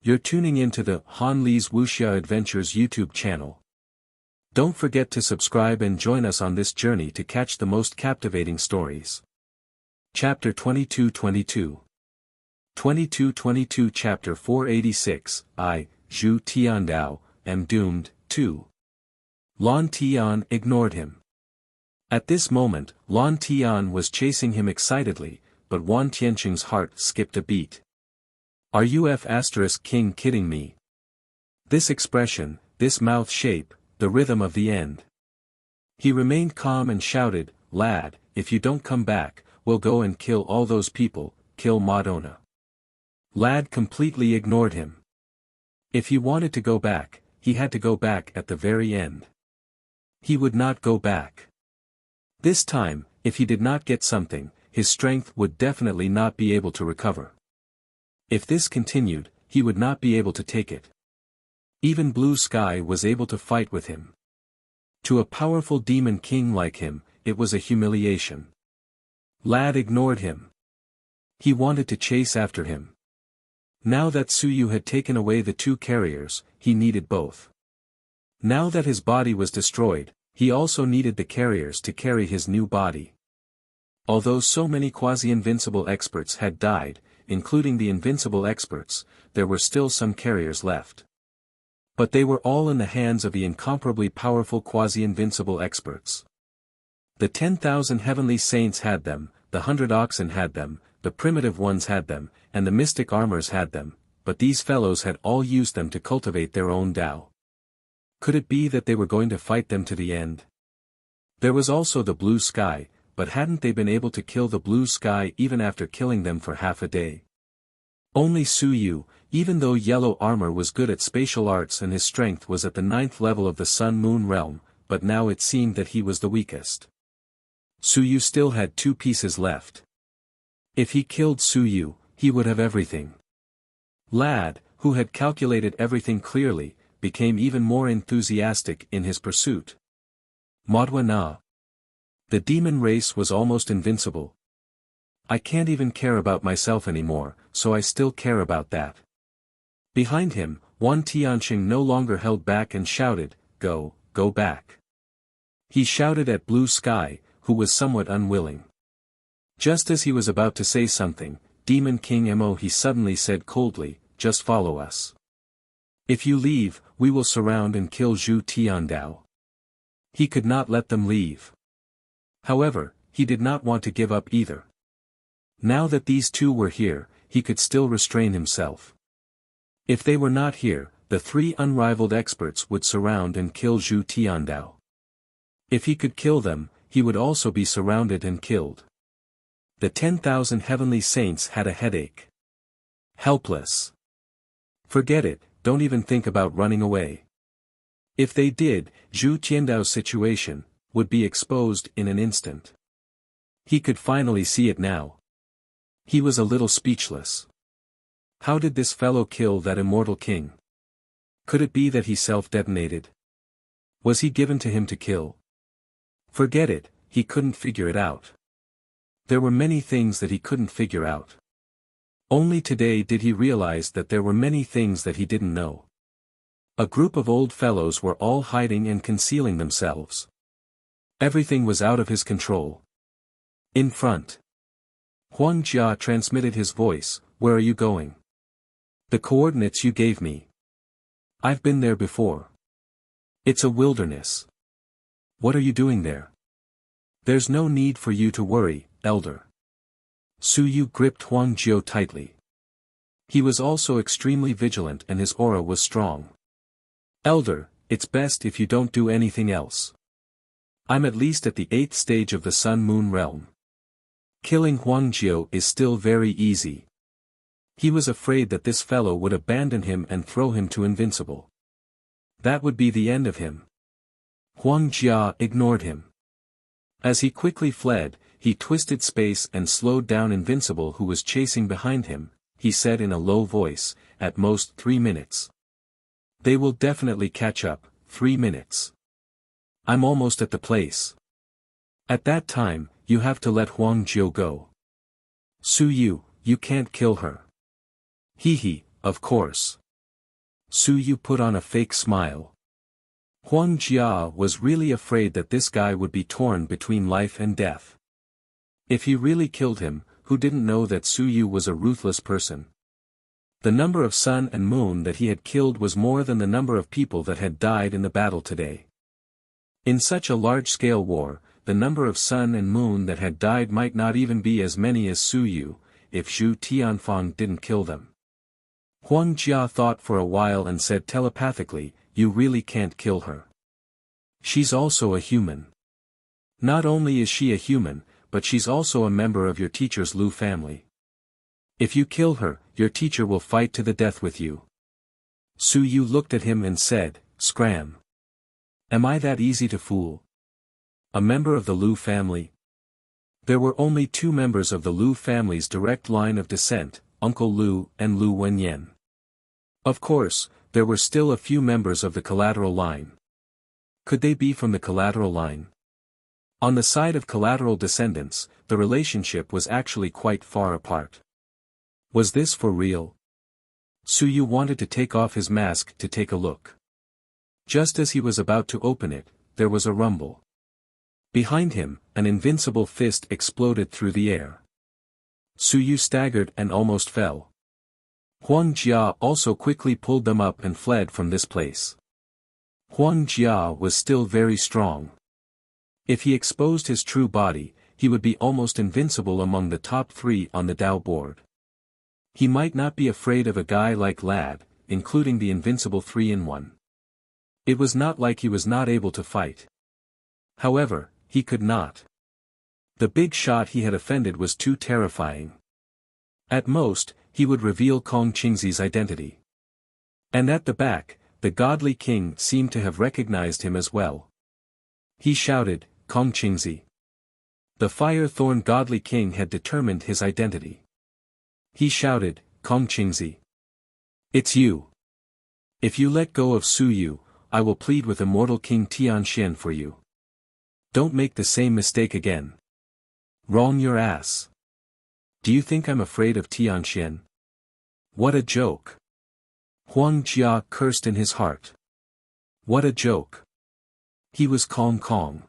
You're tuning into the Han Li's Wuxia Adventures YouTube channel. Don't forget to subscribe and join us on this journey to catch the most captivating stories. Chapter 2222 2222 Chapter 486, I, Zhu Tiandao, am doomed, 2. Lan Tian ignored him. At this moment, Lan Tian was chasing him excitedly, but Wan Tianqing's heart skipped a beat. Are you King kidding me? This expression, this mouth shape, the rhythm of the end. He remained calm and shouted, Lad, if you don't come back, we'll go and kill all those people, kill Madonna. Lad completely ignored him. If he wanted to go back, he had to go back at the very end. He would not go back. This time, if he did not get something, his strength would definitely not be able to recover. If this continued, he would not be able to take it. Even Blue Sky was able to fight with him. To a powerful demon king like him, it was a humiliation. Lad ignored him. He wanted to chase after him. Now that Suyu had taken away the two carriers, he needed both. Now that his body was destroyed, he also needed the carriers to carry his new body. Although so many quasi-invincible experts had died, including the invincible experts, there were still some carriers left. But they were all in the hands of the incomparably powerful quasi-invincible experts. The 10,000 heavenly saints had them, the 100 oxen had them, the primitive ones had them, and the mystic armors had them, but these fellows had all used them to cultivate their own Tao. Could it be that they were going to fight them to the end? There was also the Blue Sky, but hadn't they been able to kill the Blue Sky even after killing them for half a day? Only Suyu, even though yellow armor was good at spatial arts and his strength was at the 9th level of the Sun-Moon realm, but now it seemed that he was the weakest. Suyu still had 2 pieces left. If he killed Suyu, he would have everything. Lad, who had calculated everything clearly, became even more enthusiastic in his pursuit. Madwa Na. The demon race was almost invincible. I can't even care about myself anymore, so I still care about that. Behind him, Wan Tianqing no longer held back and shouted, Go back. He shouted at Blue Sky, who was somewhat unwilling. Just as he was about to say something, Demon King Mo he suddenly said coldly, Just follow us. If you leave, we will surround and kill Zhu Tiandao. He could not let them leave. However, he did not want to give up either. Now that these two were here, he could still restrain himself. If they were not here, the 3 unrivaled experts would surround and kill Zhu Tiandao. If he could kill them, he would also be surrounded and killed. The 10,000 heavenly saints had a headache. Helpless. Forget it, don't even think about running away. If they did, Zhu Tiandao's situation would be exposed in an instant. He could finally see it now. He was a little speechless. How did this fellow kill that immortal king? Could it be that he self-detonated? Was he given to him to kill? Forget it, he couldn't figure it out. There were many things that he couldn't figure out. Only today did he realize that there were many things that he didn't know. A group of old fellows were all hiding and concealing themselves. Everything was out of his control. In front. Huang Jia transmitted his voice, Where are you going? The coordinates you gave me. I've been there before. It's a wilderness. What are you doing there? There's no need for you to worry, Elder. Suyu gripped Huang Jia tightly. He was also extremely vigilant and his aura was strong. Elder, it's best if you don't do anything else. I'm at least at the 8th stage of the Sun-Moon realm. Killing Huang Jia is still very easy. He was afraid that this fellow would abandon him and throw him to invincible. That would be the end of him. Huang Jia ignored him. As he quickly fled, he twisted space and slowed down Invincible who was chasing behind him. He said in a low voice, At most 3 minutes. They will definitely catch up, 3 minutes. I'm almost at the place. At that time, you have to let Huang Jia go. Suyu, you can't kill her. Of course. Su Yu put on a fake smile. Huang Jia was really afraid that this guy would be torn between life and death. If he really killed him, who didn't know that Su Yu was a ruthless person? The number of sun and moon that he had killed was more than the number of people that had died in the battle today. In such a large-scale war, the number of sun and moon that had died might not even be as many as Su Yu, if Zhu Tianfang didn't kill them. Huang Jia thought for a while and said telepathically, "You really can't kill her. She's also a human. Not only is she a human, but she's also a member of your teacher's Lu family. If you kill her, your teacher will fight to the death with you." Su Yu looked at him and said, "Scram. Am I that easy to fool? A member of the Lu family?" There were only two members of the Lu family's direct line of descent, Uncle Lu and Lu Wenyan. Of course, there were still a few members of the collateral line. Could they be from the collateral line? On the side of collateral descendants, the relationship was actually quite far apart. Was this for real? Su Yu wanted to take off his mask to take a look. Just as he was about to open it, there was a rumble. Behind him, an invincible fist exploded through the air. Su Yu staggered and almost fell. Huang Jia also quickly pulled them up and fled from this place. Huang Jia was still very strong. If he exposed his true body, he would be almost invincible among the top 3 on the Dao board. He might not be afraid of a guy like Lad, including the invincible 3-in-1. It was not like he was not able to fight. However, he could not. The big shot he had offended was too terrifying. At most, he would reveal Kong Qingzi's identity. And at the back, the godly king seemed to have recognized him as well. He shouted, "Kong Qingzi." The fire-thorn godly king had determined his identity. He shouted, "Kong Qingzi. It's you. If you let go of Su Yu, I will plead with immortal King Tianxian for you. Don't make the same mistake again. Wrong your ass. Do you think I'm afraid of Tianxian? What a joke." Huang Jia cursed in his heart. What a joke. He was Kong.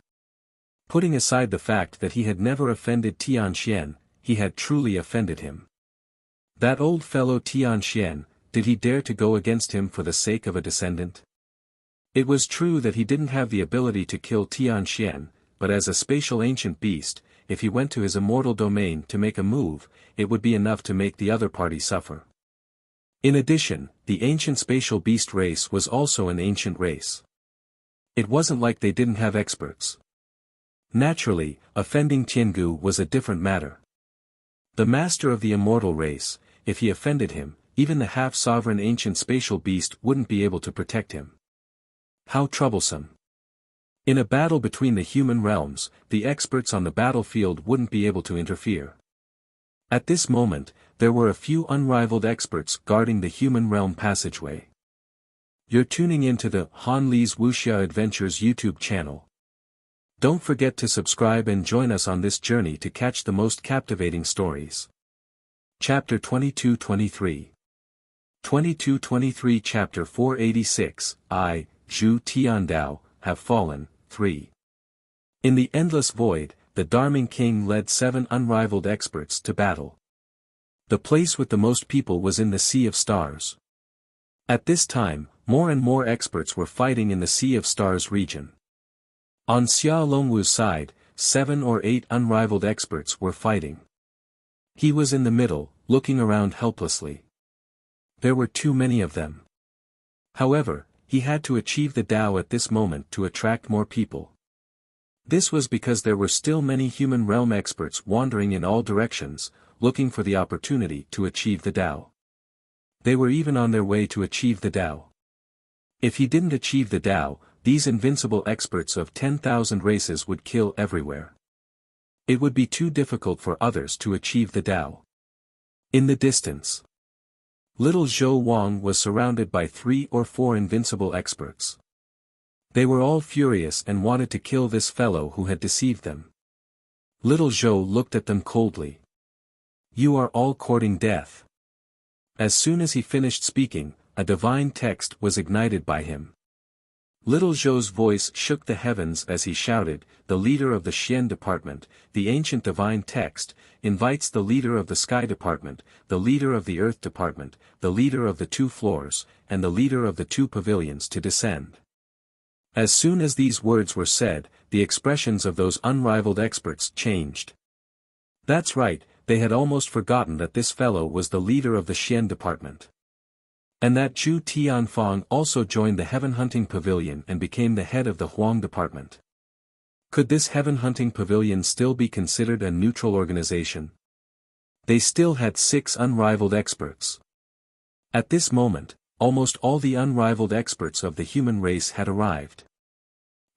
Putting aside the fact that he had never offended Tianxian, he had truly offended him. That old fellow Tianxian, did he dare to go against him for the sake of a descendant? It was true that he didn't have the ability to kill Tianxian, but as a spatial ancient beast, if he went to his immortal domain to make a move, it would be enough to make the other party suffer. In addition, the ancient spatial beast race was also an ancient race. It wasn't like they didn't have experts. Naturally, offending Tiangu was a different matter. The master of the immortal race, if he offended him, even the half-sovereign ancient spatial beast wouldn't be able to protect him. How troublesome. In a battle between the human realms, the experts on the battlefield wouldn't be able to interfere. At this moment, there were a few unrivaled experts guarding the human realm passageway. You're tuning into the Han Li's Wuxia Adventures YouTube channel. Don't forget to subscribe and join us on this journey to catch the most captivating stories. Chapter 22-23. 22-23 Chapter 486, I, Zhu Tiandao, have fallen, 3. In the endless void, the Darming King led 7 unrivaled experts to battle. The place with the most people was in the Sea of Stars. At this time, more and more experts were fighting in the Sea of Stars region. On Xia Longwu's side, 7 or 8 unrivaled experts were fighting. He was in the middle, looking around helplessly. There were too many of them. However, he had to achieve the Tao at this moment to attract more people. This was because there were still many human realm experts wandering in all directions, looking for the opportunity to achieve the Tao. They were even on their way to achieve the Tao. If he didn't achieve the Tao, these invincible experts of 10,000 races would kill everywhere. It would be too difficult for others to achieve the Tao. In the distance, little Zhou Wang was surrounded by 3 or 4 invincible experts. They were all furious and wanted to kill this fellow who had deceived them. Little Zhou looked at them coldly. You are all courting death. As soon as he finished speaking, a divine text was ignited by him. Little Zhou's voice shook the heavens as he shouted, "The leader of the Xian department, the ancient divine text, invites the leader of the sky department, the leader of the earth department, the leader of the 2 floors, and the leader of the 2 pavilions to descend." As soon as these words were said, the expressions of those unrivaled experts changed. That's right, they had almost forgotten that this fellow was the leader of the Xian department. And that Zhu Tianfang also joined the Heaven Hunting Pavilion and became the head of the Huang department. Could this Heaven Hunting Pavilion still be considered a neutral organization? They still had 6 unrivaled experts. At this moment, almost all the unrivaled experts of the human race had arrived.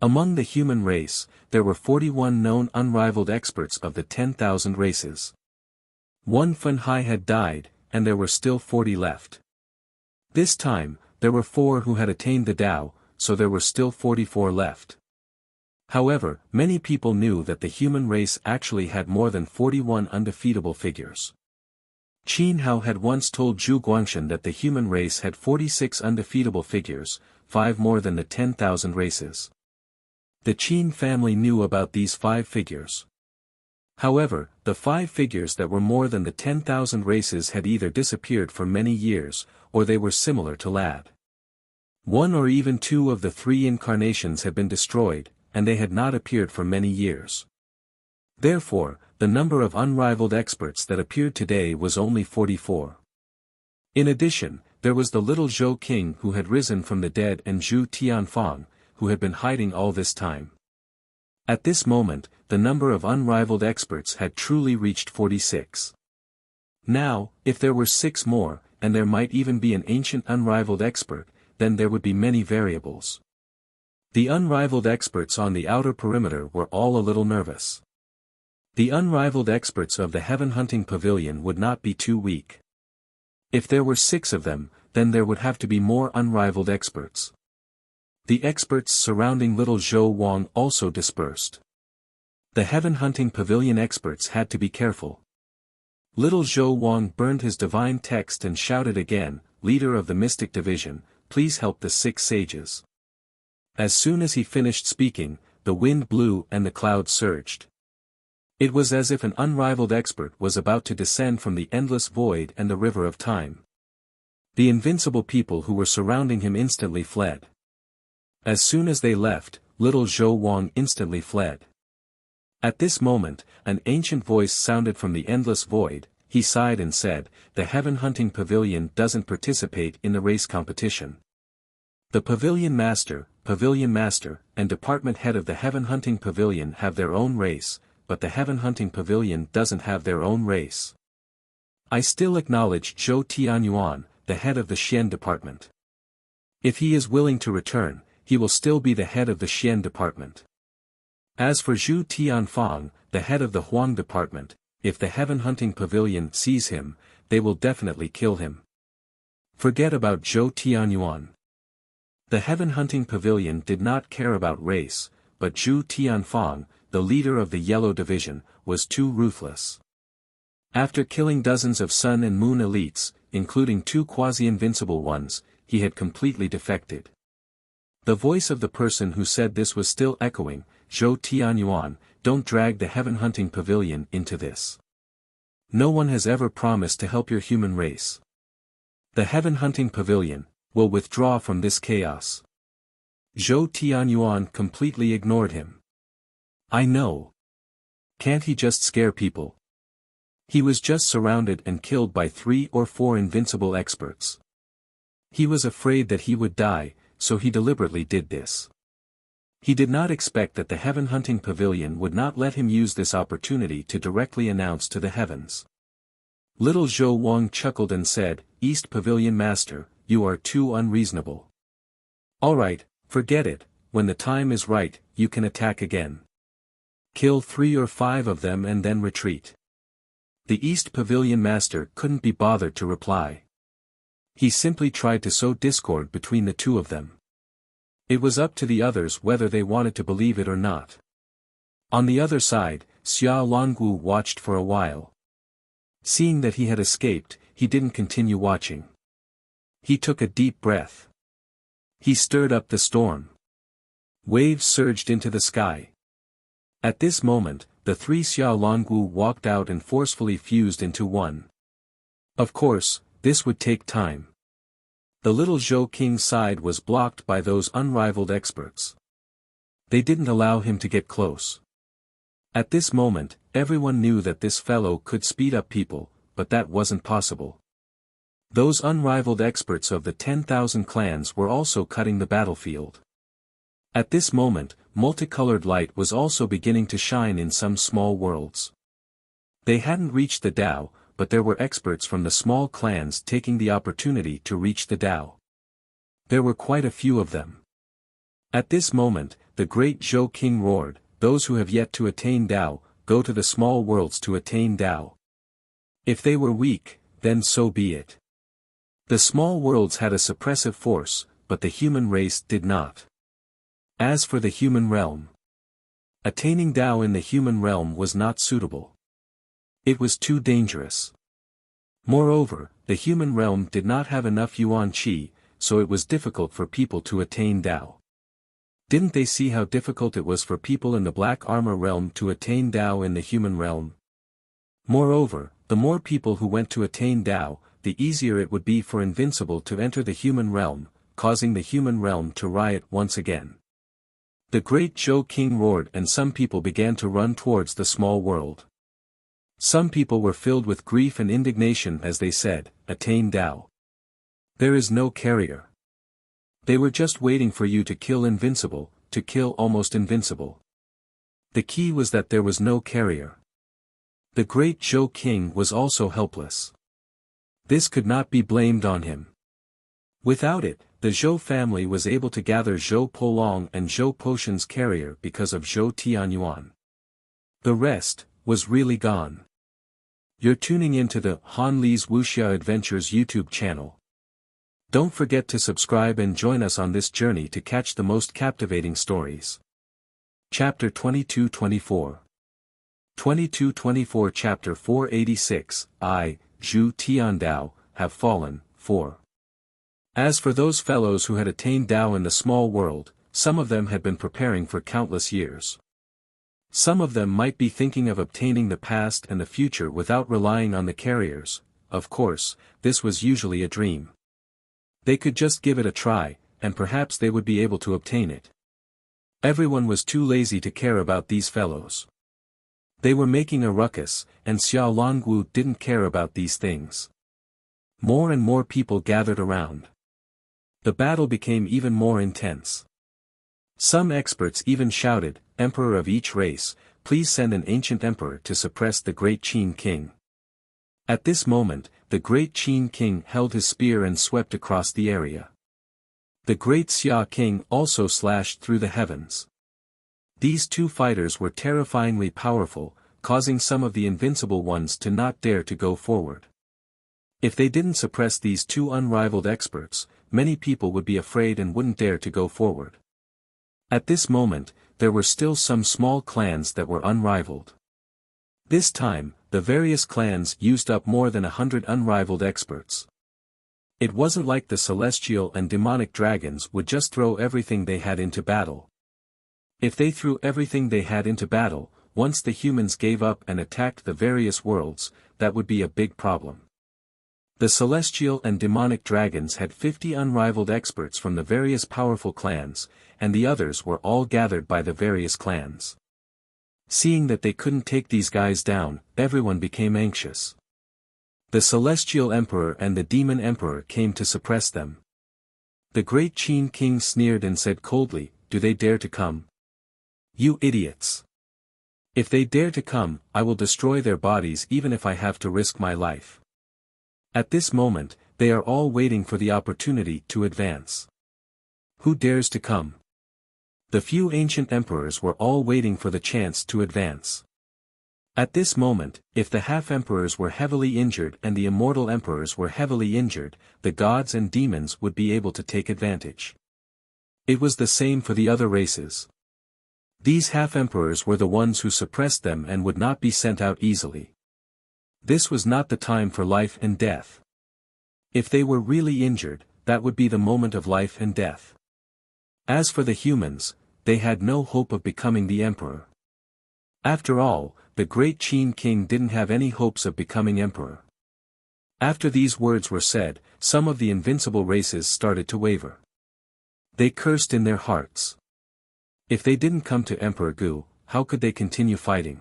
Among the human race, there were 41 known unrivaled experts of the 10,000 races. 1 Fenhai had died, and there were still 40 left. This time, there were 4 who had attained the Tao, so there were still 44 left. However, many people knew that the human race actually had more than 41 undefeatable figures. Qin Hao had once told Zhu Guangshan that the human race had 46 undefeatable figures, 5 more than the 10,000 races. The Qin family knew about these 5 figures. However, the 5 figures that were more than the 10,000 races had either disappeared for many years, or they were similar to Lad. 1 or even 2 of the 3 incarnations had been destroyed, and they had not appeared for many years. Therefore, the number of unrivaled experts that appeared today was only 44. In addition, there was the little Zhou king who had risen from the dead and Zhu Tianfang, who had been hiding all this time. At this moment, the number of unrivaled experts had truly reached 46. Now, if there were 6 more, and there might even be an ancient unrivaled expert, then there would be many variables. The unrivaled experts on the outer perimeter were all a little nervous. The unrivaled experts of the Heaven Hunting Pavilion would not be too weak. If there were 6 of them, then there would have to be more unrivaled experts. The experts surrounding little Zhou Wang also dispersed. The Heaven Hunting Pavilion experts had to be careful. Little Zhou Wang burned his divine text and shouted again, "Leader of the Mystic Division, please help the 6 sages." As soon as he finished speaking, the wind blew and the clouds surged. It was as if an unrivaled expert was about to descend from the endless void and the river of time. The invincible people who were surrounding him instantly fled. As soon as they left, little Zhou Wang instantly fled. At this moment, an ancient voice sounded from the endless void. He sighed and said, "The Heaven Hunting Pavilion doesn't participate in the race competition. The Pavilion Master, and Department Head of the Heaven Hunting Pavilion have their own race, but the Heaven Hunting Pavilion doesn't have their own race. I still acknowledge Zhou Tianyuan, the head of the Xian Department. If he is willing to return, he will still be the head of the Xian Department. As for Zhu Tianfang, the head of the Huang Department, if the Heaven Hunting Pavilion sees him, they will definitely kill him. Forget about Zhou Tianyuan." The Heaven Hunting Pavilion did not care about race, but Zhu Tianfang, the leader of the Yellow Division, was too ruthless. After killing dozens of Sun and Moon elites, including 2 quasi-invincible ones, he had completely defected. The voice of the person who said this was still echoing, "Zhou Tianyuan, don't drag the Heaven Hunting Pavilion into this. No one has ever promised to help your human race. The Heaven Hunting Pavilion will withdraw from this chaos." Zhou Tianyuan completely ignored him. "I know. Can't he just scare people? He was just surrounded and killed by 3 or 4 invincible experts. He was afraid that he would die, so he deliberately did this. He did not expect that the Heaven Hunting Pavilion would not let him use this opportunity to directly announce to the heavens." Little Zhou Wang chuckled and said, "East Pavilion Master, you are too unreasonable. Alright, forget it, when the time is right, you can attack again. Kill 3 or 5 of them and then retreat." The East Pavilion Master couldn't be bothered to reply. He simply tried to sow discord between the 2 of them. It was up to the others whether they wanted to believe it or not. On the other side, Xia Longgu watched for a while. Seeing that he had escaped, he didn't continue watching. He took a deep breath. He stirred up the storm. Waves surged into the sky. At this moment, the three Xia Longgu walked out and forcefully fused into one. Of course, this would take time. The little Zhou King's side was blocked by those unrivaled experts. They didn't allow him to get close. At this moment, everyone knew that this fellow could speed up people, but that wasn't possible. Those unrivaled experts of the 10,000 clans were also cutting the battlefield. At this moment, multicolored light was also beginning to shine in some small worlds. They hadn't reached the Tao, but there were experts from the small clans taking the opportunity to reach the Tao. There were quite a few of them. At this moment, the great Zhou King roared, "Those who have yet to attain Tao, go to the small worlds to attain Tao." If they were weak, then so be it. The small worlds had a suppressive force, but the human race did not. As for the human realm, attaining Tao in the human realm was not suitable. It was too dangerous. Moreover, the human realm did not have enough yuan qi, so it was difficult for people to attain Tao. Didn't they see how difficult it was for people in the black armor realm to attain Tao in the human realm? Moreover, the more people who went to attain Tao, the easier it would be for Invincible to enter the human realm, causing the human realm to riot once again. The great Zhou King roared and some people began to run towards the small world. Some people were filled with grief and indignation as they said, "Attain Tao. There is no carrier. They were just waiting for you to kill Invincible, to kill almost invincible." The key was that there was no carrier. The great Zhou King was also helpless. This could not be blamed on him. Without it, the Zhou family was able to gather Zhou Polong and Zhou Potion's carrier because of Zhou Tianyuan. The rest was really gone. You're tuning into the Han Li's Wuxia Adventures YouTube channel. Don't forget to subscribe and join us on this journey to catch the most captivating stories. Chapter 22-24 22-24 Chapter 486, I, Zhu Tiandao, have fallen, 4. As for those fellows who had attained Tao in the small world, some of them had been preparing for countless years. Some of them might be thinking of obtaining the past and the future without relying on the carriers. Of course, this was usually a dream. They could just give it a try, and perhaps they would be able to obtain it. Everyone was too lazy to care about these fellows. They were making a ruckus, and Xia Longwu didn't care about these things. More and more people gathered around. The battle became even more intense. Some experts even shouted, "Emperor of each race, please send an ancient emperor to suppress the great Qin king." At this moment, the great Qin king held his spear and swept across the area. The great Xia king also slashed through the heavens. These two fighters were terrifyingly powerful, causing some of the invincible ones to not dare to go forward. If they didn't suppress these two unrivaled experts, many people would be afraid and wouldn't dare to go forward. At this moment, there were still some small clans that were unrivaled. This time, the various clans used up more than 100 unrivaled experts. It wasn't like the celestial and demonic dragons would just throw everything they had into battle. If they threw everything they had into battle, once the humans gave up and attacked the various worlds, that would be a big problem. The celestial and demonic dragons had 50 unrivaled experts from the various powerful clans, and the others were all gathered by the various clans. Seeing that they couldn't take these guys down, everyone became anxious. The celestial emperor and the demon emperor came to suppress them. The great Qin king sneered and said coldly, "Do they dare to come? You idiots! If they dare to come, I will destroy their bodies even if I have to risk my life." At this moment, they are all waiting for the opportunity to advance. Who dares to come? The few ancient emperors were all waiting for the chance to advance. At this moment, if the half-emperors were heavily injured and the immortal emperors were heavily injured, the gods and demons would be able to take advantage. It was the same for the other races. These half-emperors were the ones who suppressed them and would not be sent out easily. This was not the time for life and death. If they were really injured, that would be the moment of life and death. As for the humans, they had no hope of becoming the emperor. After all, the great Qin king didn't have any hopes of becoming emperor. After these words were said, some of the invincible races started to waver. They cursed in their hearts. If they didn't come to Emperor Gu, how could they continue fighting?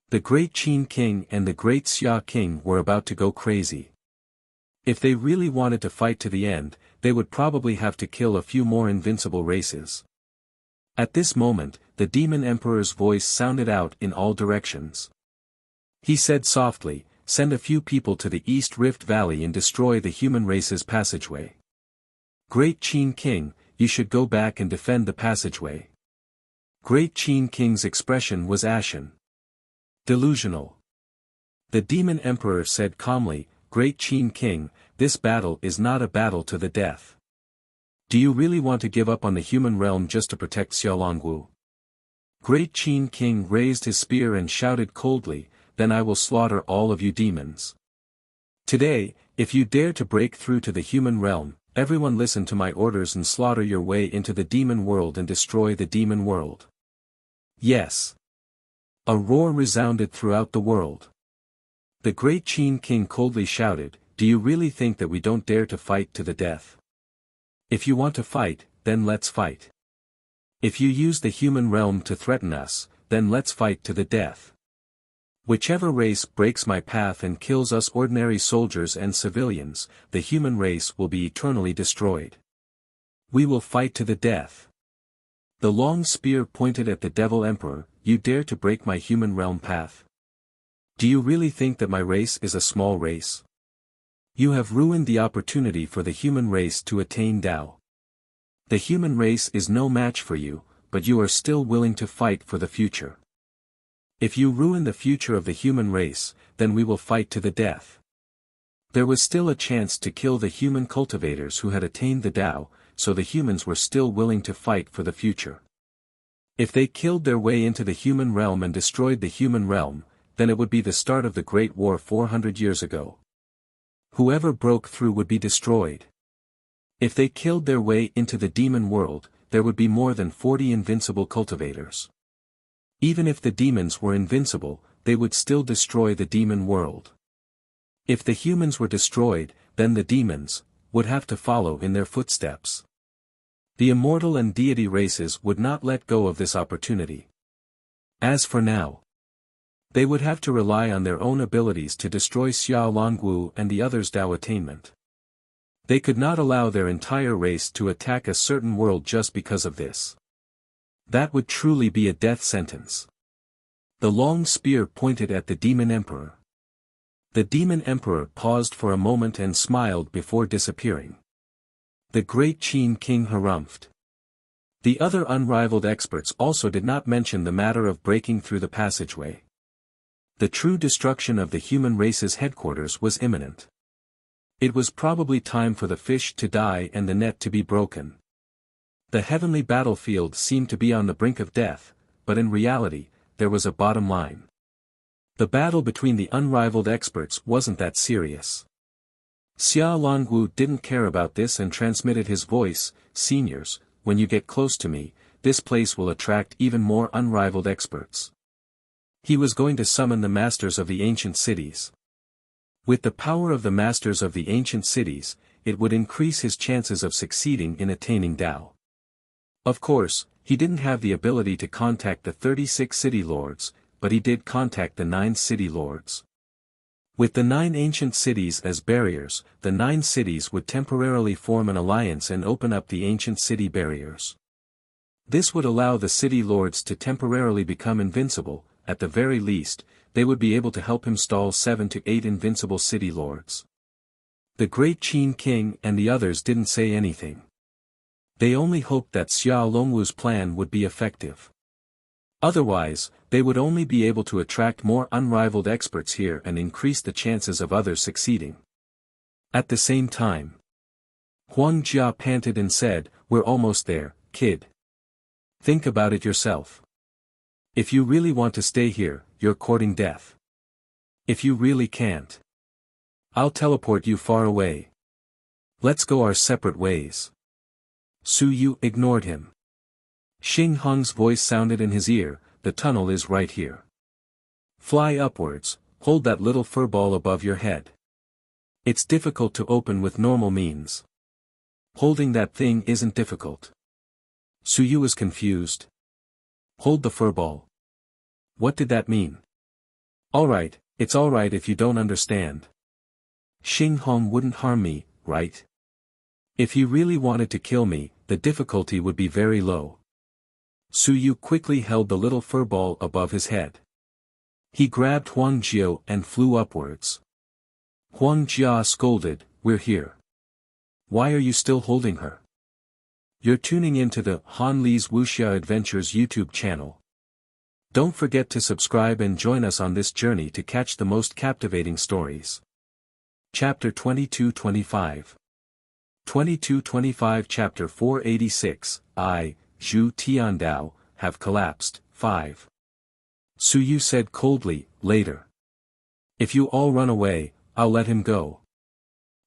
The great Qin king and the great Xia king were about to go crazy. If they really wanted to fight to the end, they would probably have to kill a few more invincible races. At this moment, the demon emperor's voice sounded out in all directions. He said softly, "Send a few people to the East Rift Valley and destroy the human race's passageway. Great Qin king, you should go back and defend the passageway." Great Qin king's expression was ashen. Delusional. The demon emperor said calmly, "Great Qin king, this battle is not a battle to the death. Do you really want to give up on the human realm just to protect Xiaolongwu?" Great Qin king raised his spear and shouted coldly, "Then I will slaughter all of you demons. Today, if you dare to break through to the human realm, everyone listen to my orders and slaughter your way into the demon world and destroy the demon world." Yes. A roar resounded throughout the world. The great Qin king coldly shouted, "Do you really think that we don't dare to fight to the death? If you want to fight, then let's fight. If you use the human realm to threaten us, then let's fight to the death. Whichever race breaks my path and kills us ordinary soldiers and civilians, the human race will be eternally destroyed. We will fight to the death." The long spear pointed at the devil emperor, "You dare to break my human realm path? Do you really think that my race is a small race? You have ruined the opportunity for the human race to attain Tao. The human race is no match for you, but you are still willing to fight for the future. If you ruin the future of the human race, then we will fight to the death." There was still a chance to kill the human cultivators who had attained the Tao, so the humans were still willing to fight for the future. If they killed their way into the human realm and destroyed the human realm, then it would be the start of the Great War 400 years ago. Whoever broke through would be destroyed. If they killed their way into the demon world, there would be more than 40 invincible cultivators. Even if the demons were invincible, they would still destroy the demon world. If the humans were destroyed, then the demons would have to follow in their footsteps. The immortal and deity races would not let go of this opportunity. As for now, they would have to rely on their own abilities to destroy Xiaolongwu and the others' Tao attainment. They could not allow their entire race to attack a certain world just because of this. That would truly be a death sentence. The long spear pointed at the demon emperor. The demon emperor paused for a moment and smiled before disappearing. The great Qin king harumphed. The other unrivaled experts also did not mention the matter of breaking through the passageway. The true destruction of the human race's headquarters was imminent. It was probably time for the fish to die and the net to be broken. The heavenly battlefield seemed to be on the brink of death, but in reality, there was a bottom line. The battle between the unrivaled experts wasn't that serious. Xiaolongwu didn't care about this and transmitted his voice, "Seniors, when you get close to me, this place will attract even more unrivaled experts." He was going to summon the masters of the ancient cities. With the power of the masters of the ancient cities, it would increase his chances of succeeding in attaining Tao. Of course, he didn't have the ability to contact the 36 city lords, but he did contact the 9 city lords. With the 9 ancient cities as barriers, the 9 cities would temporarily form an alliance and open up the ancient city barriers. This would allow the city lords to temporarily become invincible. At the very least, they would be able to help him stall 7 to 8 invincible city lords. The great Qin king and the others didn't say anything. They only hoped that Xiaolongwu's plan would be effective. Otherwise, they would only be able to attract more unrivaled experts here and increase the chances of others succeeding. At the same time, Huang Jia panted and said, "We're almost there, kid. Think about it yourself. If you really want to stay here, you're courting death. If you really can't, I'll teleport you far away." Let's go our separate ways. Su Yu ignored him. Xing Hong's voice sounded in his ear, the tunnel is right here. Fly upwards, hold that little furball above your head. It's difficult to open with normal means. Holding that thing isn't difficult. Su Yu was confused. Hold the furball. What did that mean? Alright, it's alright if you don't understand. Xing Hong wouldn't harm me, right? If he really wanted to kill me, the difficulty would be very low. Su Yu quickly held the little furball above his head. He grabbed Huang Jiao and flew upwards. Huang Jia scolded, "We're here. Why are you still holding her?" You're tuning into the Han Li's Wuxia Adventures YouTube channel. Don't forget to subscribe and join us on this journey to catch the most captivating stories. Chapter 22-25 22-25 Chapter 486, I, Zhu Tiandao, have collapsed, 5. Su Yu said coldly, later. If you all run away, I'll let him go.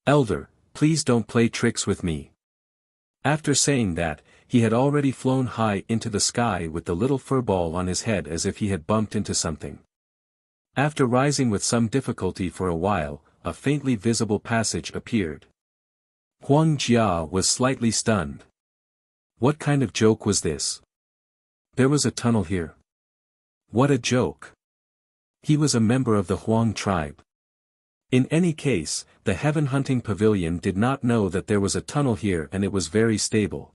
Elder, please don't play tricks with me. After saying that, he had already flown high into the sky with the little furball on his head as if he had bumped into something. After rising with some difficulty for a while, a faintly visible passage appeared. Huang Jia was slightly stunned. What kind of joke was this? There was a tunnel here. What a joke. He was a member of the Huang tribe. In any case, the heaven hunting pavilion did not know that there was a tunnel here and it was very stable.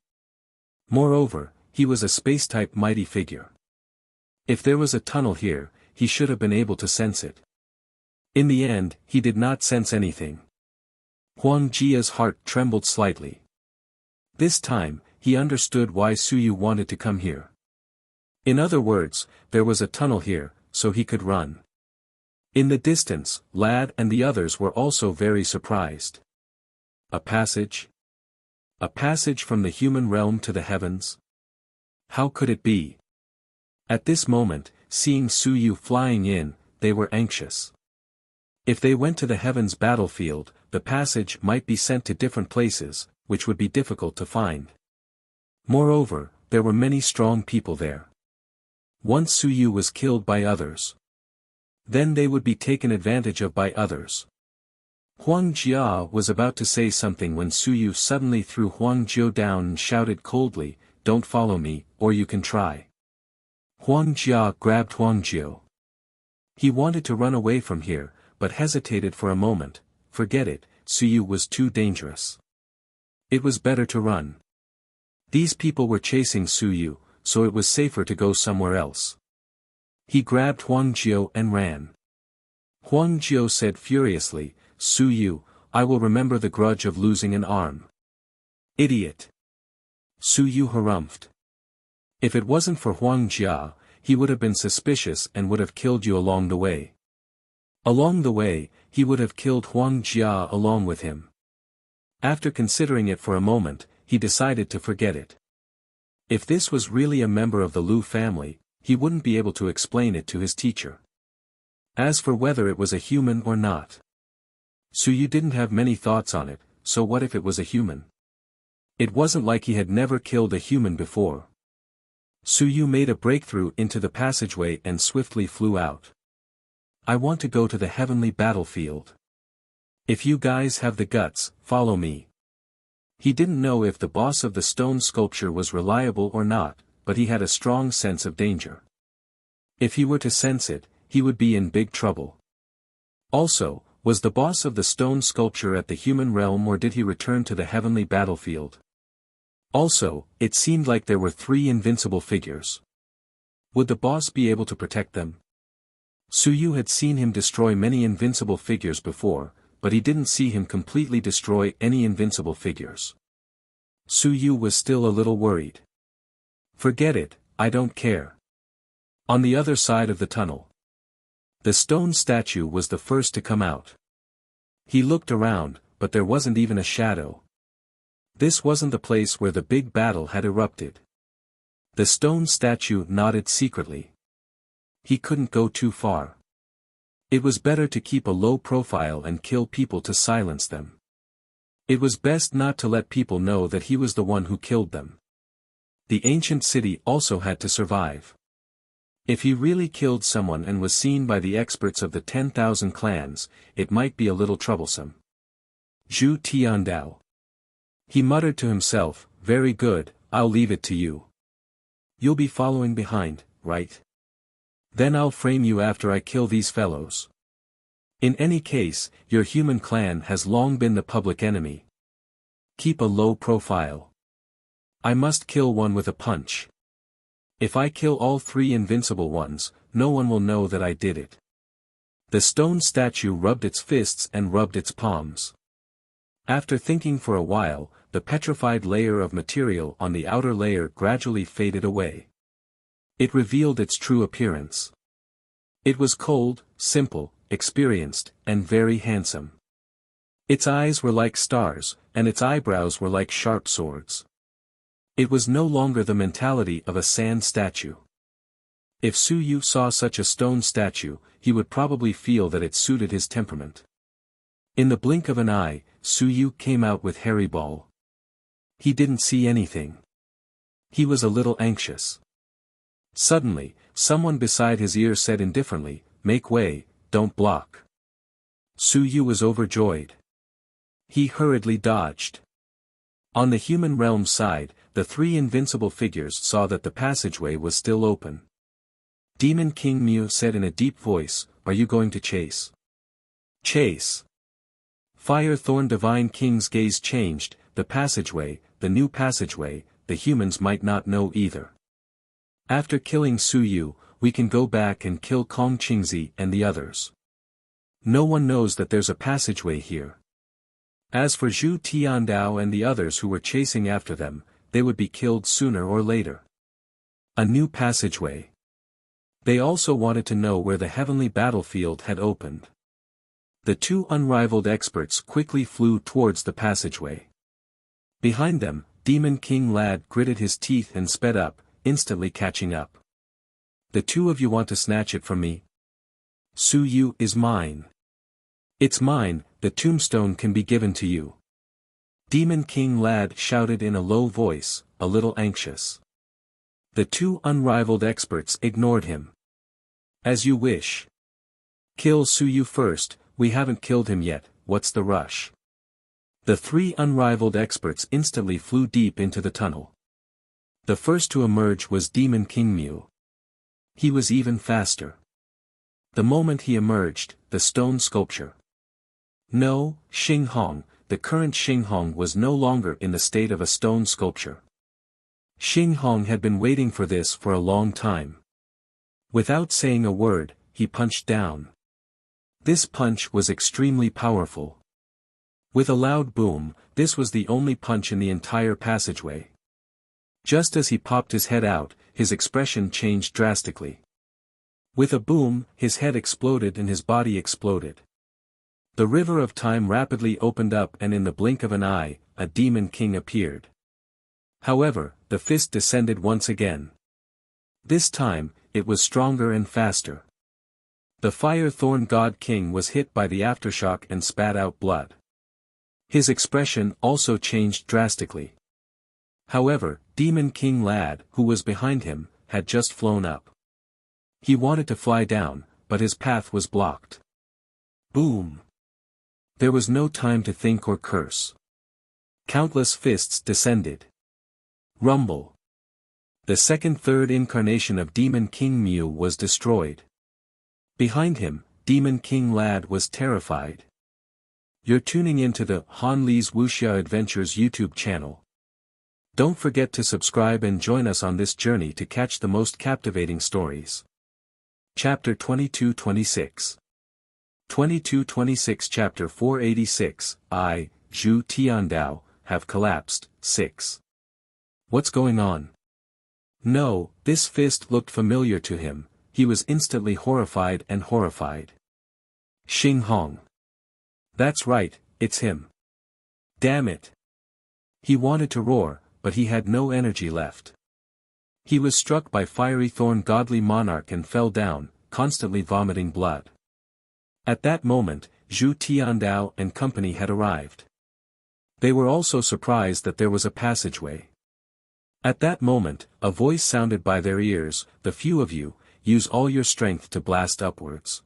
Moreover, he was a space-type mighty figure. If there was a tunnel here, he should have been able to sense it. In the end, he did not sense anything. Huang Jia's heart trembled slightly. This time, he understood why Su Yu wanted to come here. In other words, there was a tunnel here, so he could run. In the distance, Lad and the others were also very surprised. A passage? A passage from the human realm to the heavens? How could it be? At this moment, seeing Su Yu flying in, they were anxious. If they went to the heavens battlefield, the passage might be sent to different places, which would be difficult to find. Moreover, there were many strong people there. Once Su Yu was killed by others, then they would be taken advantage of by others. Huang Jia was about to say something when Su Yu suddenly threw Huang Jiao down and shouted coldly, "Don't follow me, or you can try." Huang Jia grabbed Huang Jiao. He wanted to run away from here, but hesitated for a moment. Forget it, Su Yu was too dangerous. It was better to run. These people were chasing Su Yu, so it was safer to go somewhere else. He grabbed Huang Jiao and ran. Huang Jiao said furiously, "Su Yu, I will remember the grudge of losing an arm." Idiot. Su Yu harumphed. If it wasn't for Huang Jia, he would have been suspicious and would have killed you along the way. Along the way, he would have killed Huang Jia along with him. After considering it for a moment, he decided to forget it. If this was really a member of the Lu family, he wouldn't be able to explain it to his teacher. As for whether it was a human or not, Su Yu didn't have many thoughts on it, so what if it was a human? It wasn't like he had never killed a human before. Su Yu made a breakthrough into the passageway and swiftly flew out. I want to go to the heavenly battlefield. If you guys have the guts, follow me. He didn't know if the boss of the stone sculpture was reliable or not, but he had a strong sense of danger. If he were to sense it, he would be in big trouble. Also, was the boss of the stone sculpture at the human realm or did he return to the heavenly battlefield? Also, it seemed like there were 3 invincible figures. Would the boss be able to protect them? Su Yu had seen him destroy many invincible figures before, but he didn't see him completely destroy any invincible figures. Su Yu was still a little worried. Forget it, I don't care. On the other side of the tunnel, the stone statue was the first to come out. He looked around, but there wasn't even a shadow. This wasn't the place where the big battle had erupted. The stone statue nodded secretly. He couldn't go too far. It was better to keep a low profile and kill people to silence them. It was best not to let people know that he was the one who killed them. The ancient city also had to survive. If he really killed someone and was seen by the experts of the 10,000 clans, it might be a little troublesome. Zhu Tiandao. He muttered to himself, very good, I'll leave it to you. You'll be following behind, right? Then I'll frame you after I kill these fellows. In any case, your human clan has long been the public enemy. Keep a low profile. I must kill one with a punch. If I kill all 3 invincible ones, no one will know that I did it. The stone statue rubbed its fists and rubbed its palms. After thinking for a while, the petrified layer of material on the outer layer gradually faded away. It revealed its true appearance. It was cold, simple, experienced, and very handsome. Its eyes were like stars, and its eyebrows were like sharp swords. It was no longer the mentality of a sand statue. If Su Yu saw such a stone statue, he would probably feel that it suited his temperament. In the blink of an eye, Su Yu came out with Hairy Ball. He didn't see anything. He was a little anxious. Suddenly, someone beside his ear said indifferently, "Make way, don't block." Su Yu was overjoyed. He hurriedly dodged. On the human realm side, the 3 invincible figures saw that the passageway was still open. Demon King Mu said in a deep voice, "Are you going to chase?" "Chase." Fire Thorn Divine King's gaze changed, the passageway, the new passageway, the humans might not know either. After killing Su Yu, we can go back and kill Kong Qingzi and the others. No one knows that there's a passageway here. As for Zhu Tiandao and the others who were chasing after them, they would be killed sooner or later. A new passageway. They also wanted to know where the heavenly battlefield had opened. The 2 unrivaled experts quickly flew towards the passageway. Behind them, Demon King Lad gritted his teeth and sped up, instantly catching up. "The 2 of you want to snatch it from me? Su Yu is mine. It's mine, the tombstone can be given to you." Demon King Lad shouted in a low voice, a little anxious. The 2 unrivaled experts ignored him. "As you wish. Kill Su Yu first, we haven't killed him yet, what's the rush?" The 3 unrivaled experts instantly flew deep into the tunnel. The first to emerge was Demon King Mu. He was even faster. The moment he emerged, the stone sculpture. No, Xing Hong, the current Xing Hong was no longer in the state of a stone sculpture. Xing Hong had been waiting for this for a long time. Without saying a word, he punched down. This punch was extremely powerful. With a loud boom, this was the only punch in the entire passageway. Just as he popped his head out, his expression changed drastically. With a boom, his head exploded and his body exploded. The river of time rapidly opened up and in the blink of an eye, a demon king appeared. However, the fist descended once again. This time, it was stronger and faster. The Fire Thorn God King was hit by the aftershock and spat out blood. His expression also changed drastically. However, Demon King Lad, who was behind him, had just flown up. He wanted to fly down, but his path was blocked. Boom! There was no time to think or curse. Countless fists descended. Rumble! The third incarnation of Demon King Mu was destroyed. Behind him, Demon King Lad was terrified. You're tuning into the Han Li's Wuxia Adventures YouTube channel. Don't forget to subscribe and join us on this journey to catch the most captivating stories. Chapter 22-26 22-26 Chapter 486, I, Zhu Tiandao, have collapsed, 6. What's going on? No, this fist looked familiar to him, he was instantly horrified and horrified. Xing Hong. That's right, it's him. Damn it. He wanted to roar, but he had no energy left. He was struck by Fiery Thorn Godly Monarch and fell down, constantly vomiting blood. At that moment, Zhu Tiandao and company had arrived. They were also surprised that there was a passageway. At that moment, a voice sounded by their ears, "The few of you, use all your strength to blast upwards.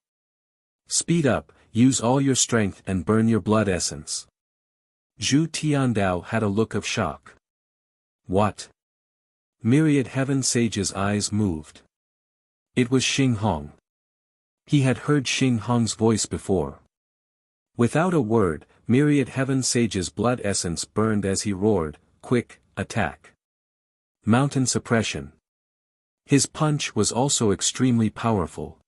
Speed up, use all your strength and burn your blood essence." Zhu Tiandao had a look of shock. What? Myriad Heaven Sage's eyes moved. It was Xing Hong. He had heard Xing Hong's voice before. Without a word, Myriad Heaven Sage's blood essence burned as he roared, "Quick, attack! Mountain suppression!" His punch was also extremely powerful.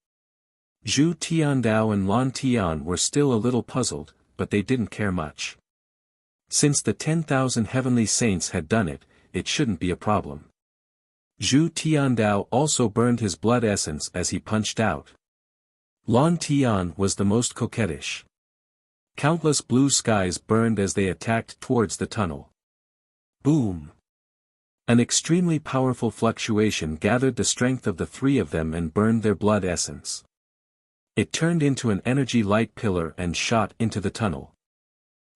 Zhu Tiandao and Lan Tian were still a little puzzled, but they didn't care much. Since the 10,000 heavenly saints had done it, it shouldn't be a problem. Zhu Tiandao also burned his blood essence as he punched out. Lan Tian was the most coquettish. Countless blue skies burned as they attacked towards the tunnel. Boom! An extremely powerful fluctuation gathered the strength of the three of them and burned their blood essence. It turned into an energy light pillar and shot into the tunnel.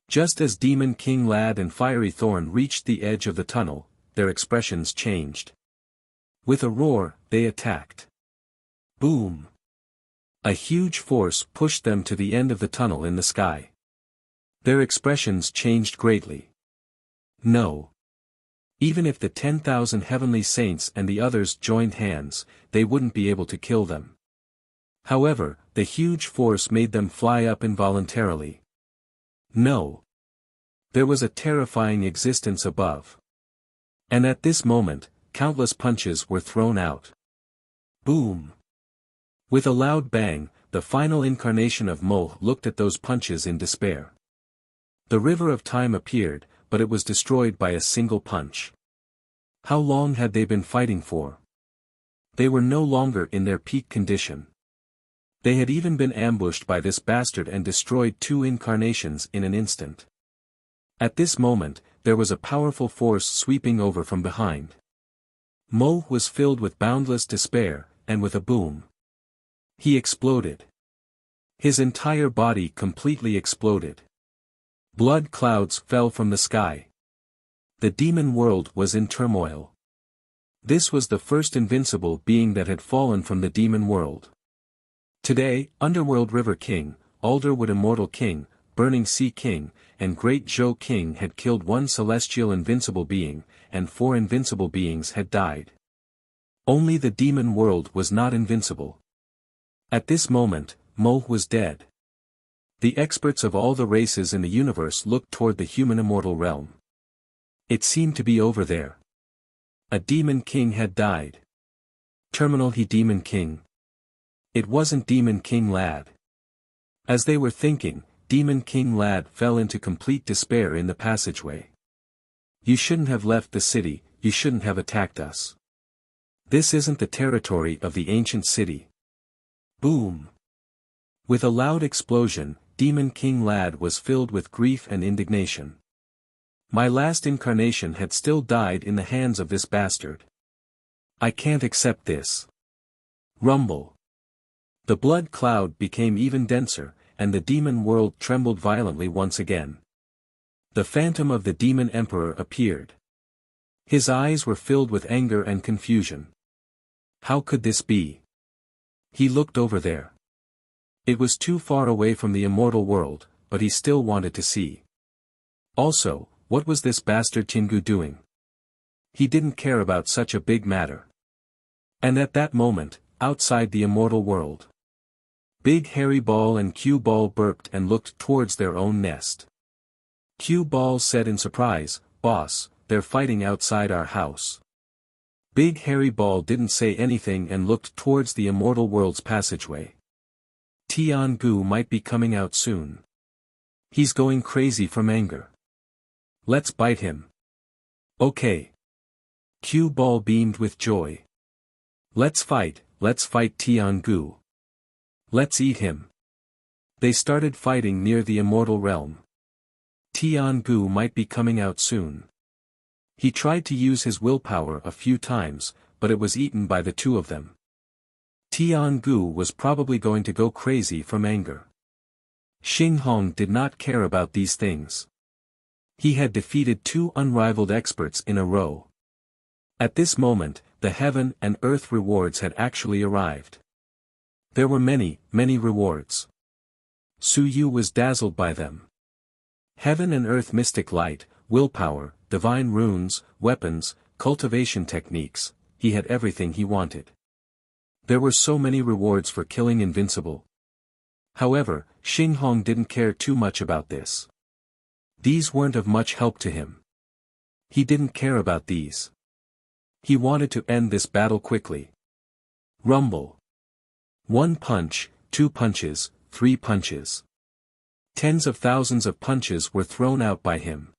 Just as Demon King Lad and Fiery Thorn reached the edge of the tunnel, their expressions changed. With a roar, they attacked. Boom! A huge force pushed them to the end of the tunnel in the sky. Their expressions changed greatly. No. Even if the 10,000 heavenly saints and the others joined hands, they wouldn't be able to kill them. However, the huge force made them fly up involuntarily. No. There was a terrifying existence above. And at this moment, countless punches were thrown out. Boom! With a loud bang, the final incarnation of Mo looked at those punches in despair. The river of time appeared, but it was destroyed by a single punch. How long had they been fighting for? They were no longer in their peak condition. They had even been ambushed by this bastard and destroyed 2 incarnations in an instant. At this moment, there was a powerful force sweeping over from behind. Mo was filled with boundless despair, and with a boom, he exploded. His entire body completely exploded. Blood clouds fell from the sky. The demon world was in turmoil. This was the first invincible being that had fallen from the demon world. Today, Underworld River King, Alderwood Immortal King, Burning Sea King, and Great Zhou King had killed 1 celestial invincible being, and 4 invincible beings had died. Only the demon world was not invincible. At this moment, Mo was dead. The experts of all the races in the universe looked toward the human immortal realm. It seemed to be over there. A demon king had died. Terminal He Demon King. It wasn't Demon King Lad. As they were thinking, Demon King Lad fell into complete despair in the passageway. "You shouldn't have left the city, you shouldn't have attacked us. This isn't the territory of the ancient city." Boom! With a loud explosion, Demon King Lad was filled with grief and indignation. My last incarnation had still died in the hands of this bastard. I can't accept this. Rumble. The blood cloud became even denser, and the demon world trembled violently once again. The phantom of the demon emperor appeared. His eyes were filled with anger and confusion. How could this be? He looked over there. It was too far away from the immortal world, but he still wanted to see. Also, what was this bastard Chingu doing? He didn't care about such a big matter. And at that moment, outside the immortal world, Big Hairy Ball and Q Ball burped and looked towards their own nest. Q Ball said in surprise, "Boss, they're fighting outside our house." Big Hairy Ball didn't say anything and looked towards the immortal world's passageway. Tian Gu might be coming out soon. He's going crazy from anger. Let's bite him. Okay. Q Ball beamed with joy. Let's fight Tian Gu. Let's eat him. They started fighting near the immortal realm. Tian Gu might be coming out soon. He tried to use his willpower a few times, but it was eaten by the 2 of them. Tian Gu was probably going to go crazy from anger. Xing Hong did not care about these things. He had defeated 2 unrivaled experts in a row. At this moment, the heaven and earth rewards had actually arrived. There were many, many rewards. Su Yu was dazzled by them. Heaven and earth mystic light, willpower, divine runes, weapons, cultivation techniques, he had everything he wanted. There were so many rewards for killing invincible. However, Xinghong didn't care too much about this. These weren't of much help to him. He didn't care about these. He wanted to end this battle quickly. Rumble. 1 punch, 2 punches, 3 punches. Tens of thousands of punches were thrown out by him.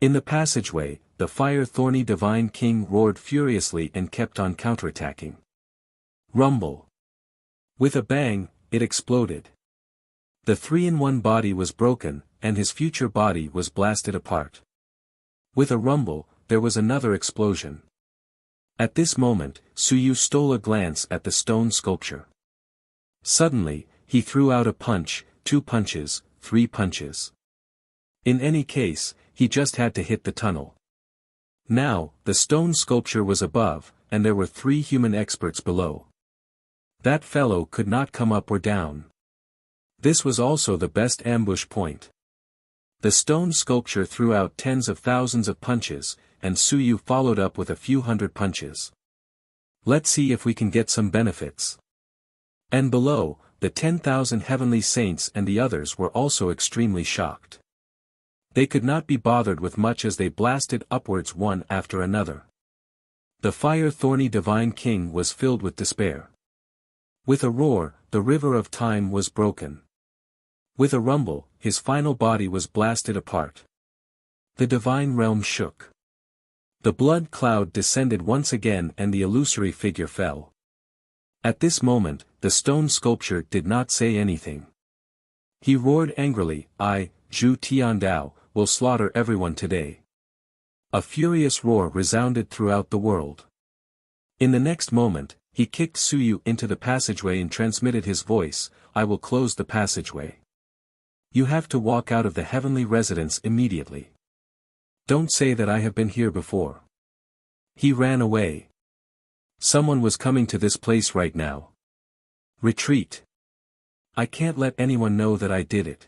In the passageway, the fire-thorny divine king roared furiously and kept on counterattacking. Rumble. With a bang, it exploded. The 3-in-1 body was broken, and his future body was blasted apart. With a rumble, there was another explosion. At this moment, Su Yu stole a glance at the stone sculpture. Suddenly, he threw out a punch, 2 punches, 3 punches. In any case, he just had to hit the tunnel. Now, the stone sculpture was above, and there were 3 human experts below. That fellow could not come up or down. This was also the best ambush point. The stone sculpture threw out tens of thousands of punches, and Su Yu followed up with a few hundred punches. Let's see if we can get some benefits. And below, the 10,000 heavenly saints and the others were also extremely shocked. They could not be bothered with much as they blasted upwards one after another. The fire-thorny divine king was filled with despair. With a roar, the river of time was broken. With a rumble, his final body was blasted apart. The divine realm shook. The blood cloud descended once again and the illusory figure fell. At this moment, the stone sculpture did not say anything. He roared angrily, "I, Zhu Tiandao, will slaughter everyone today." A furious roar resounded throughout the world. In the next moment, he kicked Su Yu into the passageway and transmitted his voice, "I will close the passageway. You have to walk out of the heavenly residence immediately. Don't say that I have been here before." He ran away. Someone was coming to this place right now. Retreat. I can't let anyone know that I did it.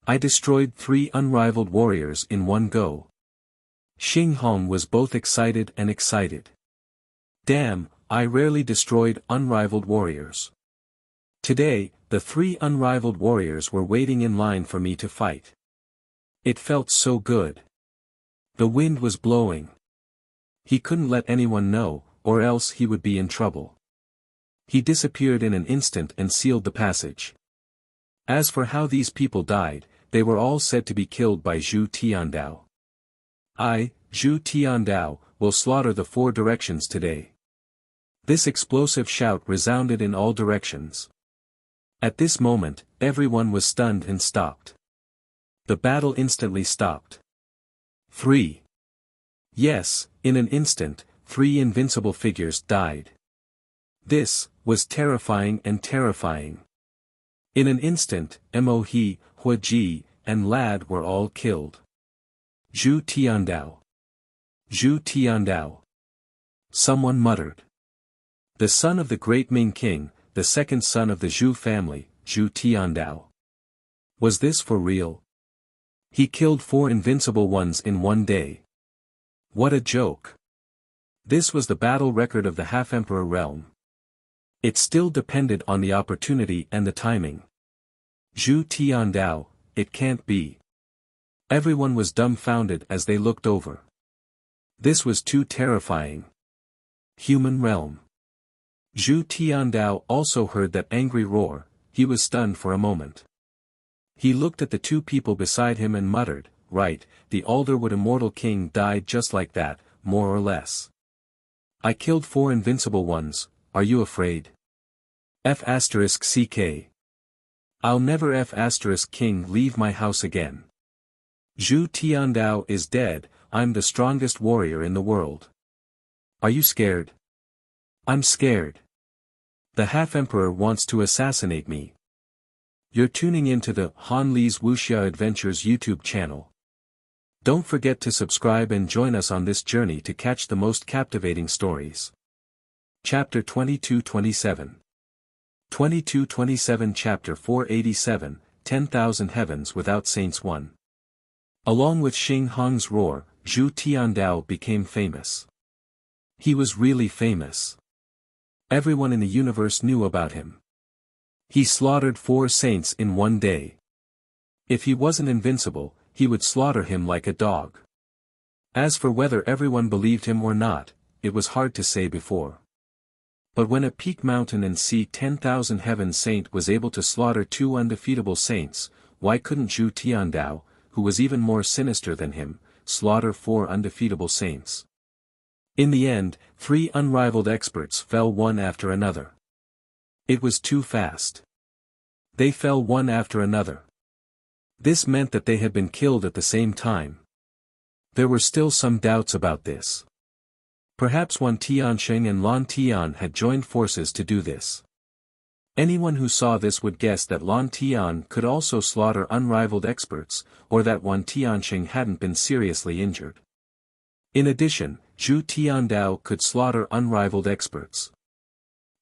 I destroyed 3 unrivaled warriors in one go. Xinghong was both excited and excited. Damn, I rarely destroyed unrivaled warriors. Today, the 3 unrivaled warriors were waiting in line for me to fight. It felt so good. The wind was blowing. He couldn't let anyone know, or else he would be in trouble. He disappeared in an instant and sealed the passage. As for how these people died, they were all said to be killed by Zhu Tiandao. I, Zhu Tiandao, will slaughter the 4 directions today. This explosive shout resounded in all directions. At this moment, everyone was stunned and stopped. The battle instantly stopped. 3. Yes, in an instant, 3 invincible figures died. This was terrifying and terrifying. In an instant, Mo He, Hua Ji, and Lad were all killed. Zhu Tiandao. Zhu Tiandao. Someone muttered. The son of the great Ming king, the second son of the Zhu family, Zhu Tiandao. Was this for real? He killed 4 invincible ones in one day. What a joke. This was the battle record of the half-emperor realm. It still depended on the opportunity and the timing. Zhu Tiandao, it can't be. Everyone was dumbfounded as they looked over. This was too terrifying. Human realm. Zhu Tiandao also heard that angry roar. He was stunned for a moment. He looked at the 2 people beside him and muttered, "Right, the Alderwood Immortal King died just like that, more or less. I killed 4 invincible ones, are you afraid? F***CK. I'll never F***King leave my house again. Zhu Tiandao is dead, I'm the strongest warrior in the world. Are you scared? I'm scared. The half-emperor wants to assassinate me." You're tuning into the Han Li's Wuxia Adventures YouTube channel. Don't forget to subscribe and join us on this journey to catch the most captivating stories. Chapter 22-27 22-27 Chapter 487, 10,000 Heavens Without Saints 1. Along with Xing Hong's roar, Zhu Tiandao became famous. He was really famous. Everyone in the universe knew about him. He slaughtered 4 saints in one day. If he wasn't invincible, he would slaughter him like a dog. As for whether everyone believed him or not, it was hard to say before. But when a peak mountain and sea 10,000 heaven saint was able to slaughter 2 undefeatable saints, why couldn't Zhu Tiandao, who was even more sinister than him, slaughter 4 undefeatable saints? In the end, 3 unrivaled experts fell one after another. It was too fast. They fell one after another. This meant that they had been killed at the same time. There were still some doubts about this. Perhaps Wan Tianxing and Lan Tian had joined forces to do this. Anyone who saw this would guess that Lan Tian could also slaughter unrivaled experts, or that Wan Tianxing hadn't been seriously injured. In addition, Zhu Tiandao could slaughter unrivaled experts.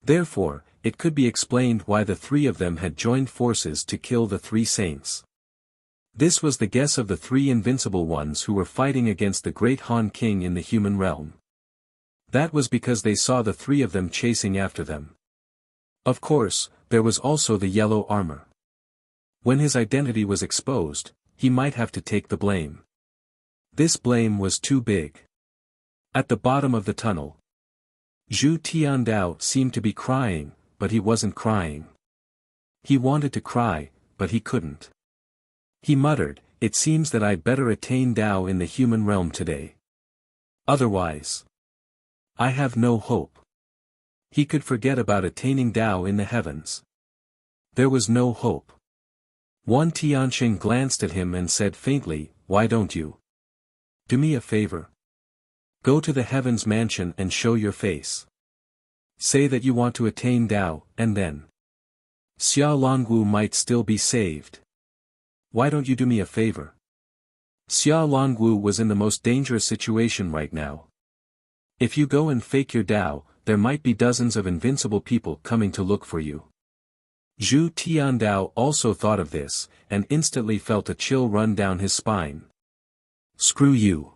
Therefore, it could be explained why the 3 of them had joined forces to kill the 3 saints. This was the guess of the 3 invincible ones who were fighting against the great Han King in the human realm. That was because they saw the 3 of them chasing after them. Of course, there was also the yellow armor. When his identity was exposed, he might have to take the blame. This blame was too big. At the bottom of the tunnel, Zhu Tiandao seemed to be crying, but he wasn't crying. He wanted to cry, but he couldn't. He muttered, "It seems that I'd better attain Tao in the human realm today. Otherwise, I have no hope." He could forget about attaining Tao in the heavens. There was no hope. Wan Tianxing glanced at him and said faintly, "Why don't you do me a favor? Go to the heavens mansion and show your face. Say that you want to attain Tao, and then Xia Longwu might still be saved. Why don't you do me a favor?" Xia Longwu was in the most dangerous situation right now. If you go and fake your Tao, there might be dozens of invincible people coming to look for you. Zhu Tiandao also thought of this, and instantly felt a chill run down his spine. "Screw you.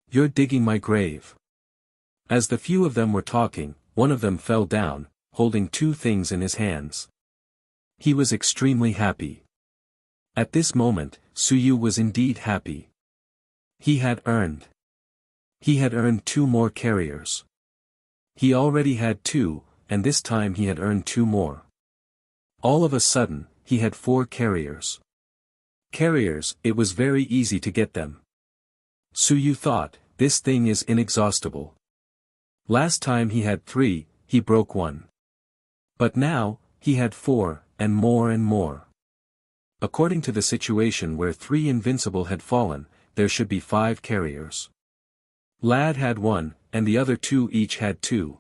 You're digging my grave." As the few of them were talking, one of them fell down, holding 2 things in his hands. He was extremely happy. At this moment, Suyu was indeed happy. He had earned 2 more carriers. He already had 2, and this time he had earned 2 more. All of a sudden, he had 4 carriers. Carriers, it was very easy to get them. Suyu thought, this thing is inexhaustible. Last time he had 3, he broke 1. But now, he had 4, and more and more. According to the situation where 3 invincible had fallen, there should be 5 carriers. Lad had 1, and the other 2 each had 2.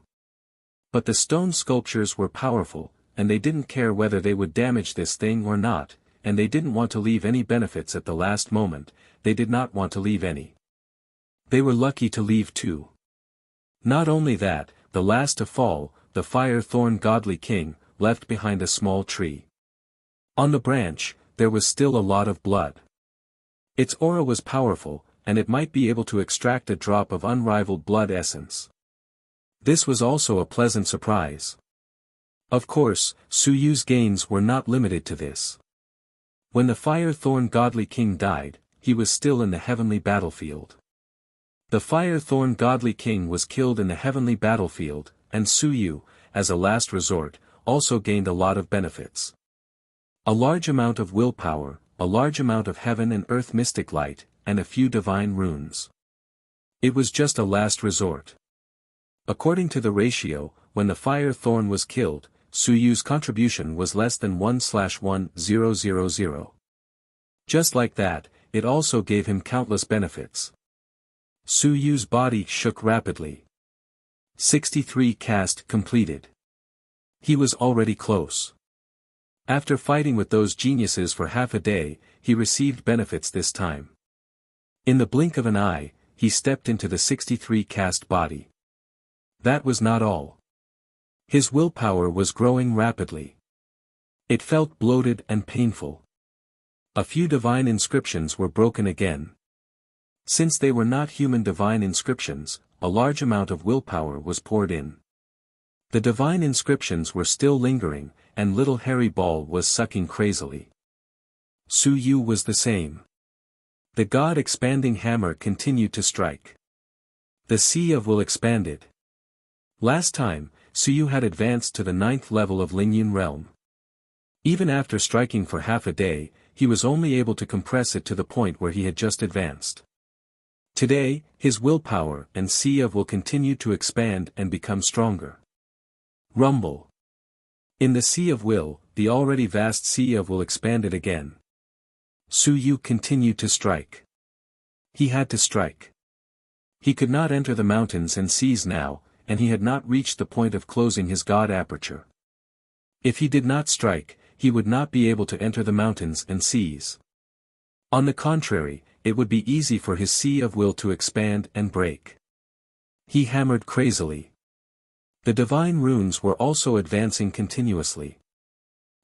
But the stone sculptures were powerful, and they didn't care whether they would damage this thing or not, and they didn't want to leave any benefits at the last moment. They did not want to leave any. They were lucky to leave 2. Not only that, the last to fall, the fire thorn godly king, left behind a small tree. On the branch, there was still a lot of blood. Its aura was powerful, and it might be able to extract a drop of unrivaled blood essence. This was also a pleasant surprise. Of course, Suyu's gains were not limited to this. When the fire thorn godly king died, he was still in the heavenly battlefield. The fire thorn godly king was killed in the heavenly battlefield, and Suyu, as a last resort, also gained a lot of benefits. A large amount of willpower, a large amount of heaven and earth mystic light, and a few divine runes. It was just a last resort. According to the ratio, when the fire thorn was killed, Suyu's contribution was less than 1/1000. Just like that, it also gave him countless benefits. Suyu's body shook rapidly. 63 cast completed. He was already close. After fighting with those geniuses for half a day, he received benefits this time. In the blink of an eye, he stepped into the 63 caste body. That was not all. His willpower was growing rapidly. It felt bloated and painful. A few divine inscriptions were broken again. Since they were not human divine inscriptions, a large amount of willpower was poured in. The divine inscriptions were still lingering, and little hairy ball was sucking crazily. Su Yu was the same. The God-expanding hammer continued to strike. The sea of will expanded. Last time, Su Yu had advanced to the 9th level of Lingyun realm. Even after striking for half a day, he was only able to compress it to the point where he had just advanced. Today, his willpower and sea of will continued to expand and become stronger. Rumble. In the sea of will, the already vast sea of will expanded again. Su Yu continued to strike. He had to strike. He could not enter the mountains and seas now, and he had not reached the point of closing his God aperture. If he did not strike, he would not be able to enter the mountains and seas. On the contrary, it would be easy for his sea of will to expand and break. He hammered crazily. The divine runes were also advancing continuously.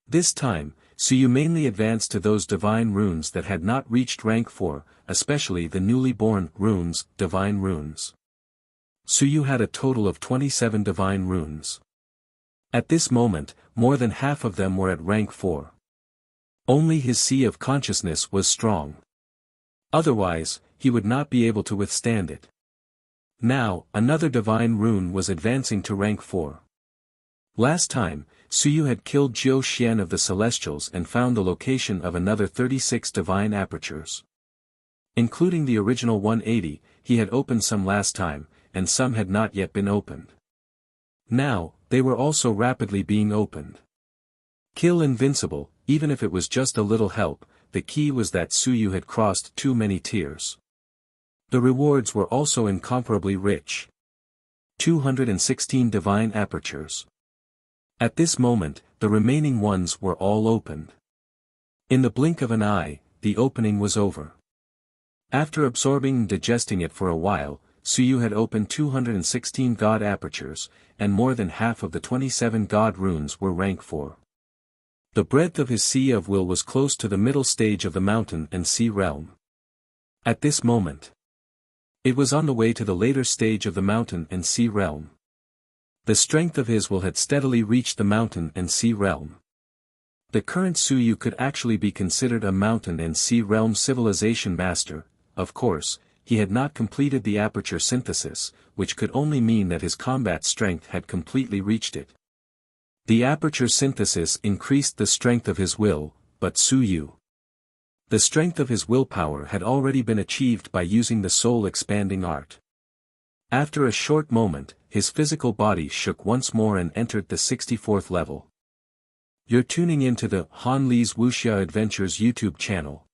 This time, Su Yu mainly advanced to those divine runes that had not reached rank 4, especially the newly born runes, divine runes. Su Yu had a total of 27 divine runes. At this moment, more than half of them were at rank 4. Only his sea of consciousness was strong. Otherwise, he would not be able to withstand it. Now, another divine rune was advancing to rank 4. Last time, Su Yu had killed Jiu Xian of the Celestials and found the location of another 36 divine apertures. Including the original 180, he had opened some last time, and some had not yet been opened. Now, they were also rapidly being opened. Kill invincible, even if it was just a little help, the key was that Su Yu had crossed too many tiers. The rewards were also incomparably rich. 216 divine apertures. At this moment, the remaining ones were all opened. In the blink of an eye, the opening was over. After absorbing and digesting it for a while, Su Yu had opened 216 God apertures, and more than half of the 27 God runes were rank 4. The breadth of his sea of will was close to the middle stage of the mountain and sea realm. At this moment, it was on the way to the later stage of the mountain and sea realm. The strength of his will had steadily reached the mountain and sea realm. The current Su Yu could actually be considered a mountain and sea realm civilization master. Of course, he had not completed the aperture synthesis, which could only mean that his combat strength had completely reached it. The aperture synthesis increased the strength of his will, but Su Yu. The strength of his willpower had already been achieved by using the soul-expanding art. After a short moment, his physical body shook once more and entered the 64th level. You're tuning into the Han Li's Wuxia Adventures YouTube channel.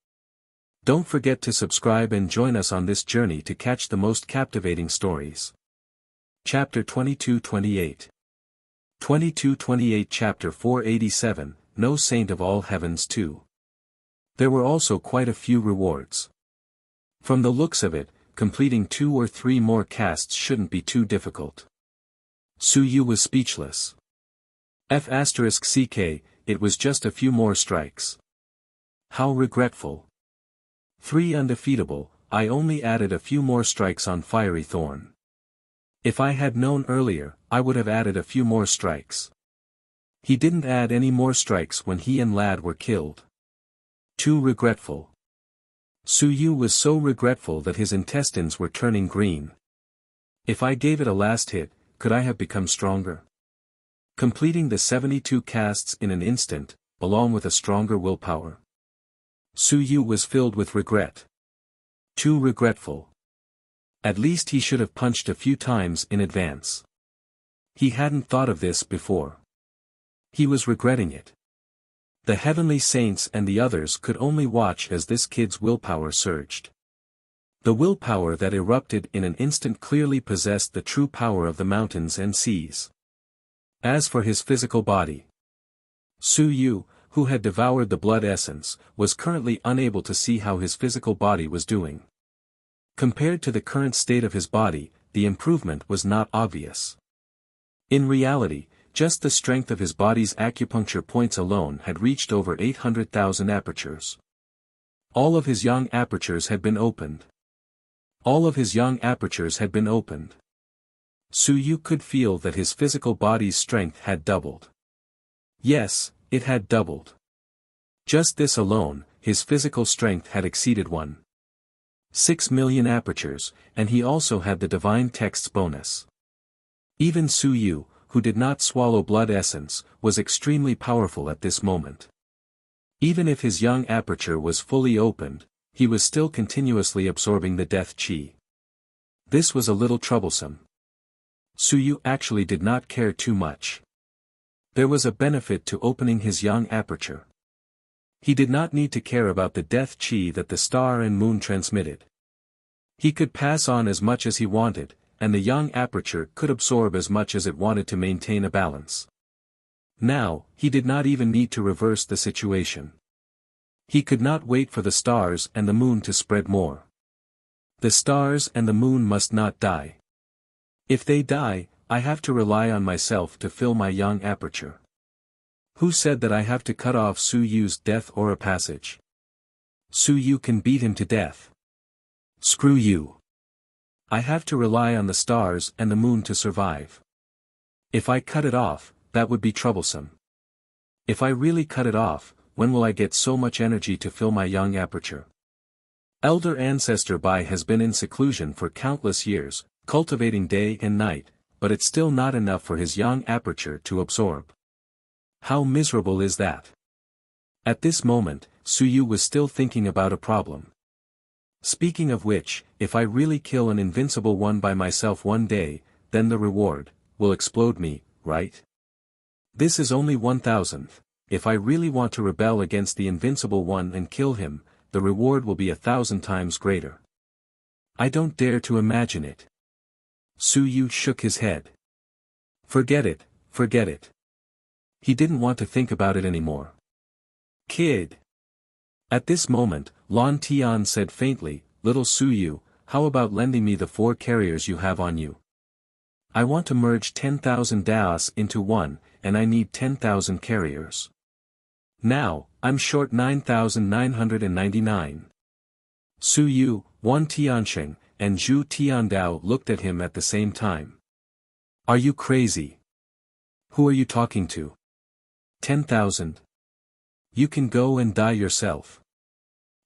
Don't forget to subscribe and join us on this journey to catch the most captivating stories. Chapter 2228. 2228 Chapter 487, No Saint of All Heavens 2. There were also quite a few rewards. From the looks of it, completing 2 or 3 more casts shouldn't be too difficult. Su Yu was speechless. F***ck, it was just a few more strikes. How regretful. 3 undefeatable, I only added a few more strikes on Fiery Thorn. If I had known earlier, I would have added a few more strikes. He didn't add any more strikes when he and Lad were killed. Too regretful. Su Yu was so regretful that his intestines were turning green. If I gave it a last hit, could I have become stronger? Completing the 72 casts in an instant, along with a stronger willpower. Su Yu was filled with regret. Too regretful. At least he should have punched a few times in advance. He hadn't thought of this before. He was regretting it. The heavenly saints and the others could only watch as this kid's willpower surged. The willpower that erupted in an instant clearly possessed the true power of the mountains and seas. As for his physical body, Su Yu, who had devoured the blood essence, was currently unable to see how his physical body was doing. Compared to the current state of his body, the improvement was not obvious. In reality, just the strength of his body's acupuncture points alone had reached over 800,000 apertures. All of his young apertures had been opened. All of his young apertures had been opened. Su Yu could feel that his physical body's strength had doubled. Yes, it had doubled. Just this alone, his physical strength had exceeded 1.6 million apertures, and he also had the divine text's bonus. Even Su Yu, who did not swallow blood essence, was extremely powerful at this moment. Even if his young aperture was fully opened, he was still continuously absorbing the death chi. This was a little troublesome. Su Yu actually did not care too much. There was a benefit to opening his young aperture. He did not need to care about the death chi that the star and moon transmitted. He could pass on as much as he wanted, and the young aperture could absorb as much as it wanted to maintain a balance. Now, he did not even need to reverse the situation. He could not wait for the stars and the moon to spread more. The stars and the moon must not die. If they die, I have to rely on myself to fill my young aperture. Who said that I have to cut off Su Yu's death aura passage? Su Yu can beat him to death. Screw you. I have to rely on the stars and the moon to survive. If I cut it off, that would be troublesome. If I really cut it off, when will I get so much energy to fill my young aperture? Elder Ancestor Bai has been in seclusion for countless years, cultivating day and night, but it's still not enough for his young aperture to absorb. How miserable is that? At this moment, Su Yu was still thinking about a problem. Speaking of which, if I really kill an invincible one by myself one day, then the reward will explode me, right? This is only 1,000th. If I really want to rebel against the invincible one and kill him, the reward will be 1,000 times greater. I don't dare to imagine it. Su Yu shook his head. Forget it, forget it. He didn't want to think about it anymore. Kid. At this moment, Lon Tian said faintly, "Little Su Yu, how about lending me the 4 carriers you have on you? I want to merge 10,000 Daos into one, and I need 10,000 carriers. Now, I'm short 9,999. Su Yu, Wan Tiansheng, and Zhu Tiandao looked at him at the same time. Are you crazy? Who are you talking to? 10,000? You can go and die yourself.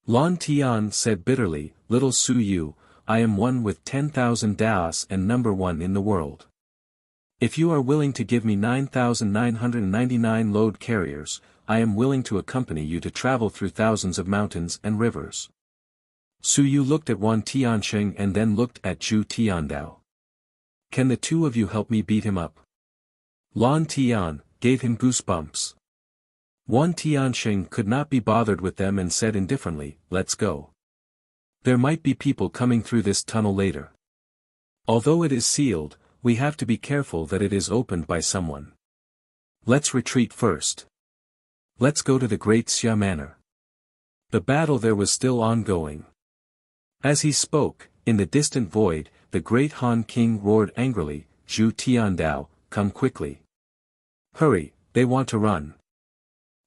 Lon Tian said bitterly, "Little Su Yu, I am one with 10,000 Daos and number 1 in the world. If you are willing to give me 9,999 load carriers, I am willing to accompany you to travel through thousands of mountains and rivers." Su Yu looked at Wan Tiansheng and then looked at Zhu Tiandao. Can the two of you help me beat him up? Lon Tian gave him goosebumps. Wan Tiansheng could not be bothered with them and said indifferently, "Let's go. There might be people coming through this tunnel later. Although it is sealed, we have to be careful that it is opened by someone. Let's retreat first. Let's go to the Great Xia Manor." The battle there was still ongoing. As he spoke, in the distant void, the great Han King roared angrily, "Zhu Tiandao, come quickly. Hurry, they want to run."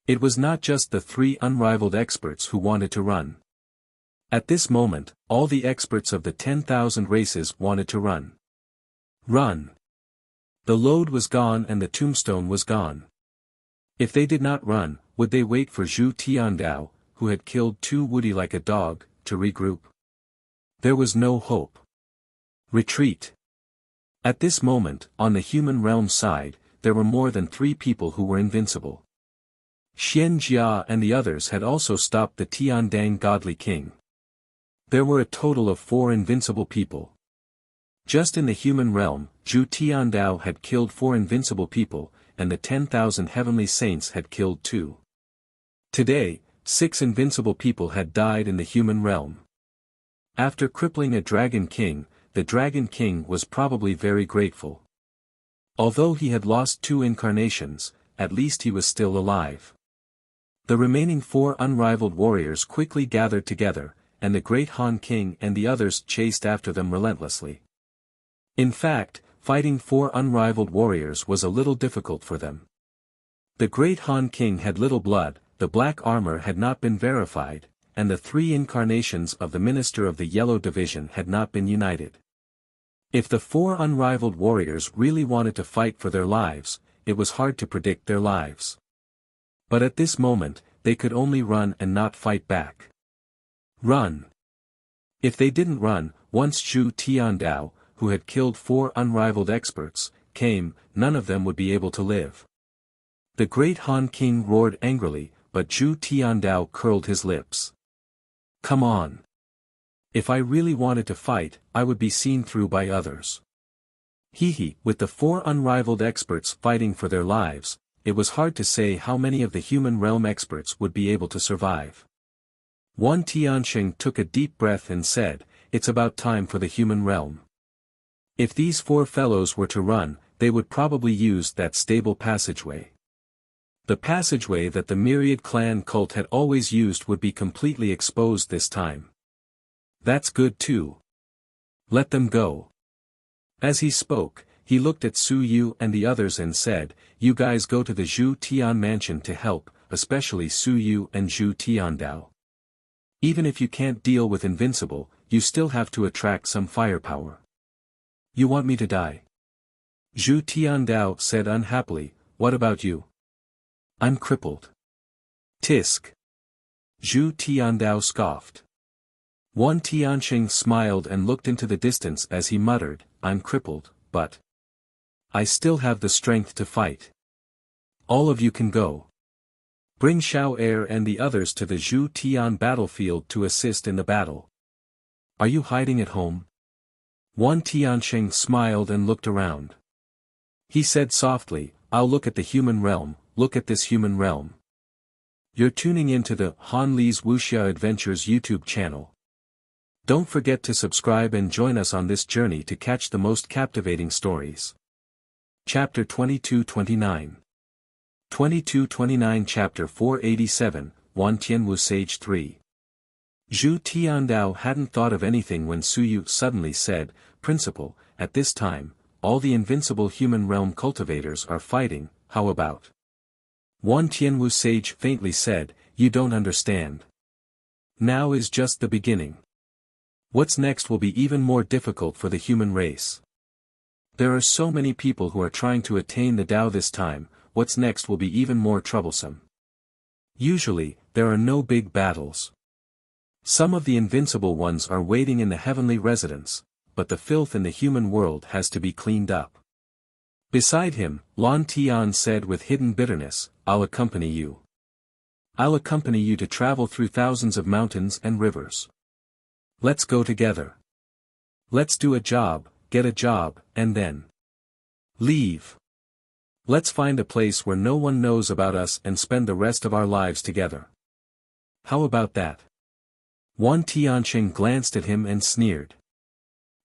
It was not just the 3 unrivaled experts who wanted to run. At this moment, all the experts of the 10,000 races wanted to run. Run. The load was gone and the tombstone was gone. If they did not run, would they wait for Zhu Tiandao, who had killed 2 Woody like a dog, to regroup? There was no hope. Retreat. At this moment, on the human realm side, there were more than 3 people who were invincible. Xian Jia and the others had also stopped the Tiandang godly king. There were a total of 4 invincible people. Just in the human realm, Zhu Tiandao had killed 4 invincible people, and the 10,000 heavenly saints had killed 2. Today, 6 invincible people had died in the human realm. After crippling a Dragon King, the Dragon King was probably very grateful. Although he had lost 2 incarnations, at least he was still alive. The remaining 4 unrivaled warriors quickly gathered together, and the Great Han King and the others chased after them relentlessly. In fact, fighting 4 unrivaled warriors was a little difficult for them. The Great Han King had little blood, the black armor had not been verified, and the 3 incarnations of the Minister of the Yellow Division had not been united. If the 4 unrivaled warriors really wanted to fight for their lives, it was hard to predict their lives. But at this moment, they could only run and not fight back. Run. If they didn't run, once Zhu Tiandao, who had killed 4 unrivaled experts, came, none of them would be able to live. The Great Han King roared angrily, but Zhu Tiandao curled his lips. Come on. If I really wanted to fight, I would be seen through by others. With the 4 unrivaled experts fighting for their lives, it was hard to say how many of the human realm experts would be able to survive. Wan Tianxing took a deep breath and said, "It's about time for the human realm." If these 4 fellows were to run, they would probably use that stable passageway. The passageway that the Myriad Clan cult had always used would be completely exposed this time. That's good too. Let them go. As he spoke, he looked at Su Yu and the others and said, "You guys go to the Zhu Tian mansion to help, especially Su Yu and Zhu Tiandao. Even if you can't deal with invincible, you still have to attract some firepower." "You want me to die?" Zhu Tiandao said unhappily. "What about you?" "I'm crippled." "Tisk." Zhu Tiandao scoffed. Wan Tianxing smiled and looked into the distance as he muttered, "I'm crippled, but I still have the strength to fight. All of you can go. Bring Xiao Er and the others to the Zhu Tian battlefield to assist in the battle." "Are you hiding at home?" Wan Tianxing smiled and looked around. He said softly, "I'll look at the human realm, look at this human realm." You're tuning into the Han Li's Wuxia Adventures YouTube channel. Don't forget to subscribe and join us on this journey to catch the most captivating stories. Chapter 22-29. 22-29 Chapter 487, Wan Tianwu Sage 3. Zhu Tiandao hadn't thought of anything when Su Yu suddenly said, "Principal, at this time, all the invincible human realm cultivators are fighting, how about?" Wan Tianwu Sage faintly said, "You don't understand. Now is just the beginning. What's next will be even more difficult for the human race. There are so many people who are trying to attain the Tao this time, what's next will be even more troublesome. Usually, there are no big battles. Some of the invincible ones are waiting in the heavenly residence, but the filth in the human world has to be cleaned up." Beside him, Lan Tian said with hidden bitterness, "I'll accompany you. I'll accompany you to travel through thousands of mountains and rivers. Let's go together. Let's do a job, get a job, and then leave. Let's find a place where no one knows about us and spend the rest of our lives together. How about that?" Wan Tianxing glanced at him and sneered.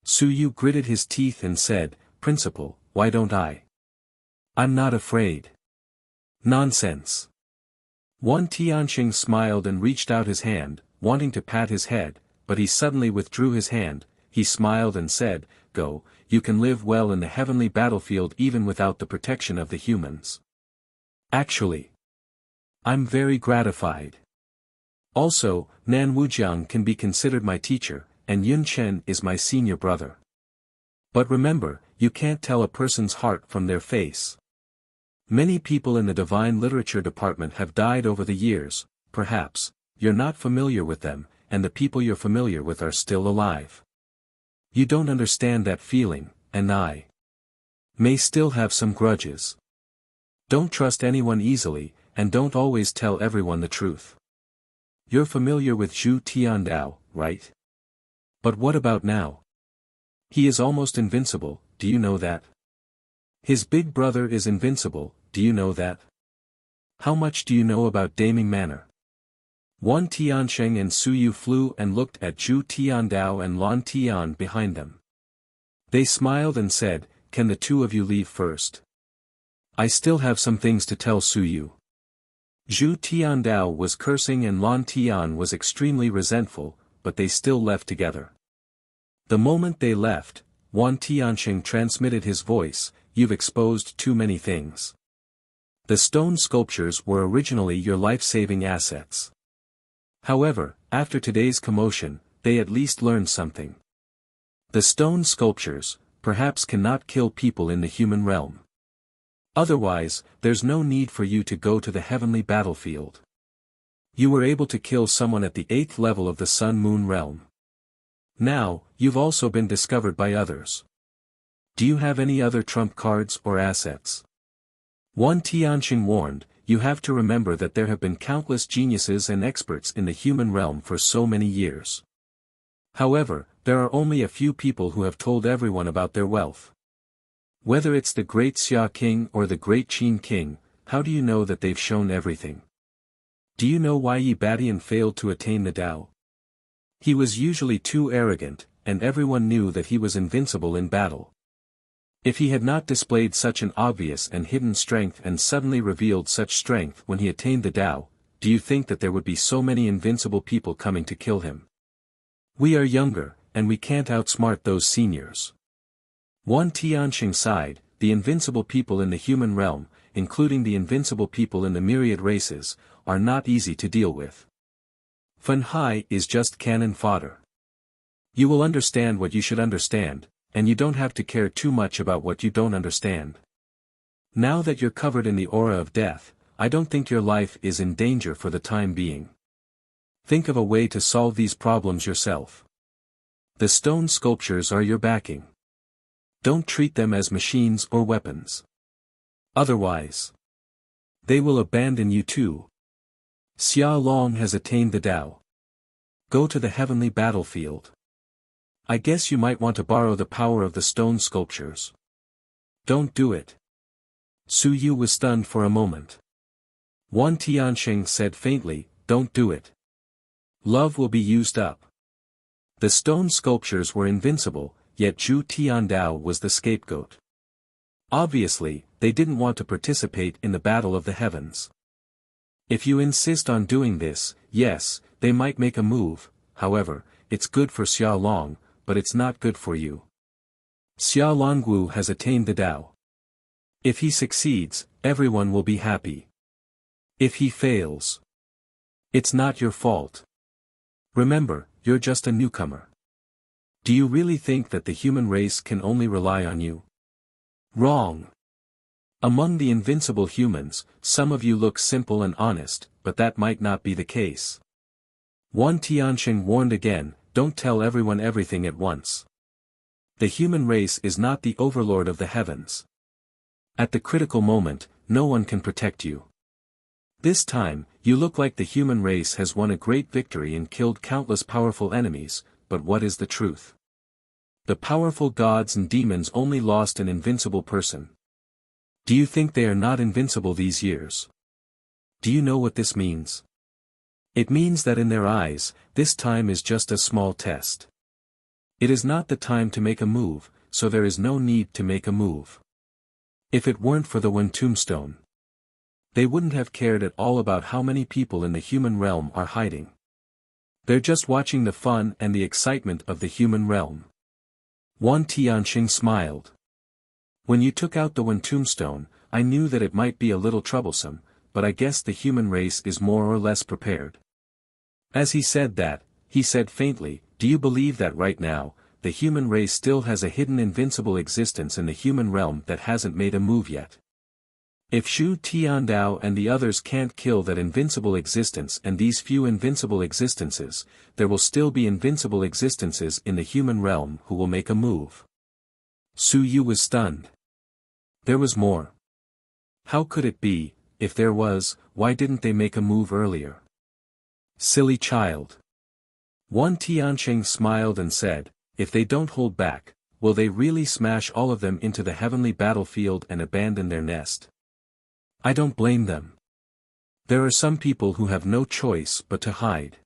Su Yu gritted his teeth and said, "Principal, why don't I? I'm not afraid." "Nonsense." Wan Tianxing smiled and reached out his hand, wanting to pat his head, but he suddenly withdrew his hand. He smiled and said, "Go, you can live well in the heavenly battlefield even without the protection of the humans. Actually, I'm very gratified. Also, Nan Wujiang can be considered my teacher, and Yun Chen is my senior brother. But remember, you can't tell a person's heart from their face. Many people in the Divine Literature department have died over the years, perhaps, you're not familiar with them, and the people you're familiar with are still alive. You don't understand that feeling, and I may still have some grudges. Don't trust anyone easily, and don't always tell everyone the truth. You're familiar with Zhu Tiandao, right? But what about now? He is almost invincible, do you know that? His big brother is invincible, do you know that? How much do you know about Daming Manor?" Wan Tianxing and Su Yu flew and looked at Zhu Tiandao and Lan Tian behind them. They smiled and said, "Can the two of you leave first? I still have some things to tell Su Yu." Zhu Tiandao was cursing and Lan Tian was extremely resentful, but they still left together. The moment they left, Wan Tianxing transmitted his voice, "You've exposed too many things. The stone sculptures were originally your life-saving assets. However, after today's commotion, they at least learned something. The stone sculptures, perhaps cannot kill people in the human realm. Otherwise, there's no need for you to go to the heavenly battlefield. You were able to kill someone at the 8th level of the Sun-Moon realm. Now, you've also been discovered by others. Do you have any other trump cards or assets?" Wan Tianxing warned, "You have to remember that there have been countless geniuses and experts in the human realm for so many years. However, there are only a few people who have told everyone about their wealth. Whether it's the great Xia King or the great Qin King, how do you know that they've shown everything? Do you know why Yi Badian failed to attain the Tao? He was usually too arrogant, and everyone knew that he was invincible in battle. If he had not displayed such an obvious and hidden strength and suddenly revealed such strength when he attained the Tao, do you think that there would be so many invincible people coming to kill him? We are younger, and we can't outsmart those seniors." Wan Tianxing sighed, "The invincible people in the human realm, including the invincible people in the myriad races, are not easy to deal with. Fan Hai is just cannon fodder. You will understand what you should understand, and you don't have to care too much about what you don't understand. Now that you're covered in the aura of death, I don't think your life is in danger for the time being. Think of a way to solve these problems yourself. The stone sculptures are your backing. Don't treat them as machines or weapons. Otherwise, they will abandon you too. Xia Long has attained the Tao. Go to the heavenly battlefield. I guess you might want to borrow the power of the stone sculptures. Don't do it." Su Yu was stunned for a moment. Wan Tianxing said faintly, "Don't do it. Love will be used up." The stone sculptures were invincible, yet Zhu Tiandao was the scapegoat. Obviously, they didn't want to participate in the battle of the heavens. If you insist on doing this, yes, they might make a move. However, it's good for Xia Long, but it's not good for you. Xia Longwu has attained the Tao. If he succeeds, everyone will be happy. If he fails, it's not your fault. Remember, you're just a newcomer. Do you really think that the human race can only rely on you? Wrong. Among the invincible humans, some of you look simple and honest, but that might not be the case. Wan Tianxing warned again, "Don't tell everyone everything at once. The human race is not the overlord of the heavens. At the critical moment, no one can protect you. This time, you look like the human race has won a great victory and killed countless powerful enemies, but what is the truth? The powerful gods and demons only lost an invincible person. Do you think they are not invincible these years? Do you know what this means? It means that in their eyes, this time is just a small test. It is not the time to make a move, so there is no need to make a move. If it weren't for the one tombstone, they wouldn't have cared at all about how many people in the human realm are hiding. They're just watching the fun and the excitement of the human realm." Wan Tianxing smiled. "When you took out the one tombstone, I knew that it might be a little troublesome, but I guess the human race is more or less prepared." As he said that, he said faintly, "Do you believe that right now, the human race still has a hidden invincible existence in the human realm that hasn't made a move yet? If Zhu Tiandao and the others can't kill that invincible existence and these few invincible existences, there will still be invincible existences in the human realm who will make a move." Su Yu was stunned. There was more. How could it be? If there was, why didn't they make a move earlier? Silly child. Wan Tianxing smiled and said, "If they don't hold back, will they really smash all of them into the heavenly battlefield and abandon their nest? I don't blame them. There are some people who have no choice but to hide.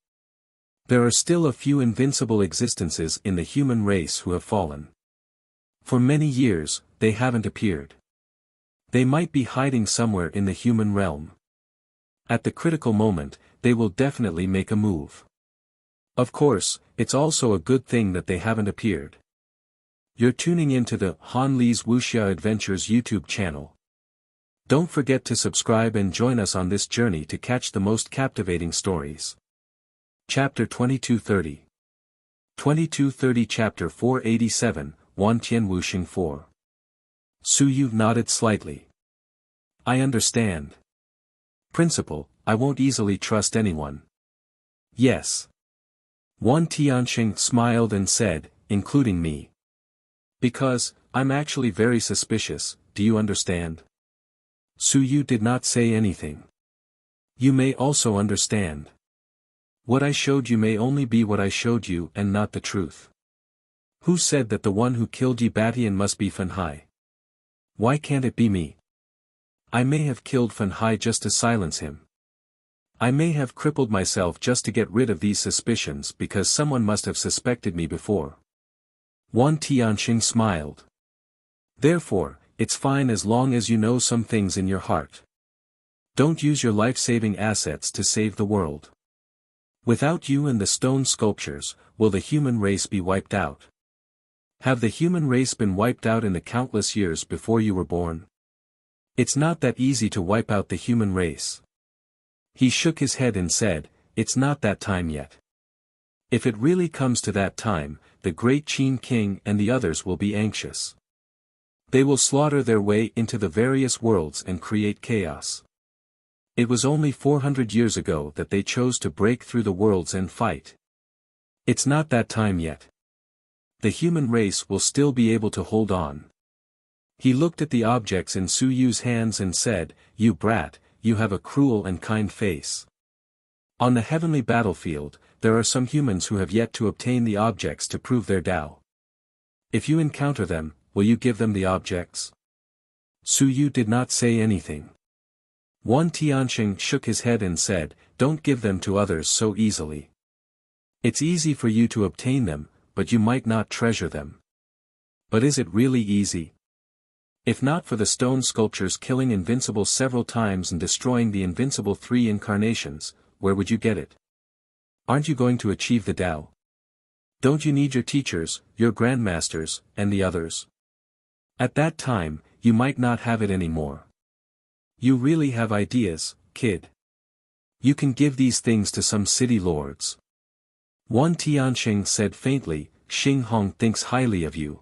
There are still a few invincible existences in the human race who have fallen. For many years, they haven't appeared. They might be hiding somewhere in the human realm. At the critical moment, they will definitely make a move. Of course, it's also a good thing that they haven't appeared. You're tuning into the Han Li's Wuxia Adventures YouTube channel. Don't forget to subscribe and join us on this journey to catch the most captivating stories. Chapter 2230. 2230 Chapter 487, Wan Tian Wuxing 4. Su Yu nodded slightly. I understand. Principal, I won't easily trust anyone. Yes. Wan Tianxing smiled and said, including me. Because, I'm actually very suspicious, do you understand? Su Yu did not say anything. You may also understand. What I showed you may only be what I showed you and not the truth. Who said that the one who killed Yi Batian must be Fen Hai? Why can't it be me? I may have killed Fen Hai just to silence him. I may have crippled myself just to get rid of these suspicions because someone must have suspected me before. Wan Tianxing smiled. Therefore, it's fine as long as you know some things in your heart. Don't use your life-saving assets to save the world. Without you and the stone sculptures, will the human race be wiped out? Have the human race been wiped out in the countless years before you were born? It's not that easy to wipe out the human race. He shook his head and said, it's not that time yet. If it really comes to that time, the great Qin King and the others will be anxious. They will slaughter their way into the various worlds and create chaos. It was only 400 years ago that they chose to break through the worlds and fight. It's not that time yet. The human race will still be able to hold on. He looked at the objects in Su Yu's hands and said, you brat, you have a cruel and kind face. On the heavenly battlefield, there are some humans who have yet to obtain the objects to prove their Tao. If you encounter them, will you give them the objects? Su Yu did not say anything. Wan Tianxing shook his head and said, don't give them to others so easily. It's easy for you to obtain them, but you might not treasure them. But is it really easy? If not for the stone sculptures killing Invincible several times and destroying the Invincible 3 incarnations, where would you get it? Aren't you going to achieve the Tao? Don't you need your teachers, your grandmasters, and the others? At that time, you might not have it anymore. You really have ideas, kid. You can give these things to some city lords. Wan Tianxing said faintly, Xing Hong thinks highly of you.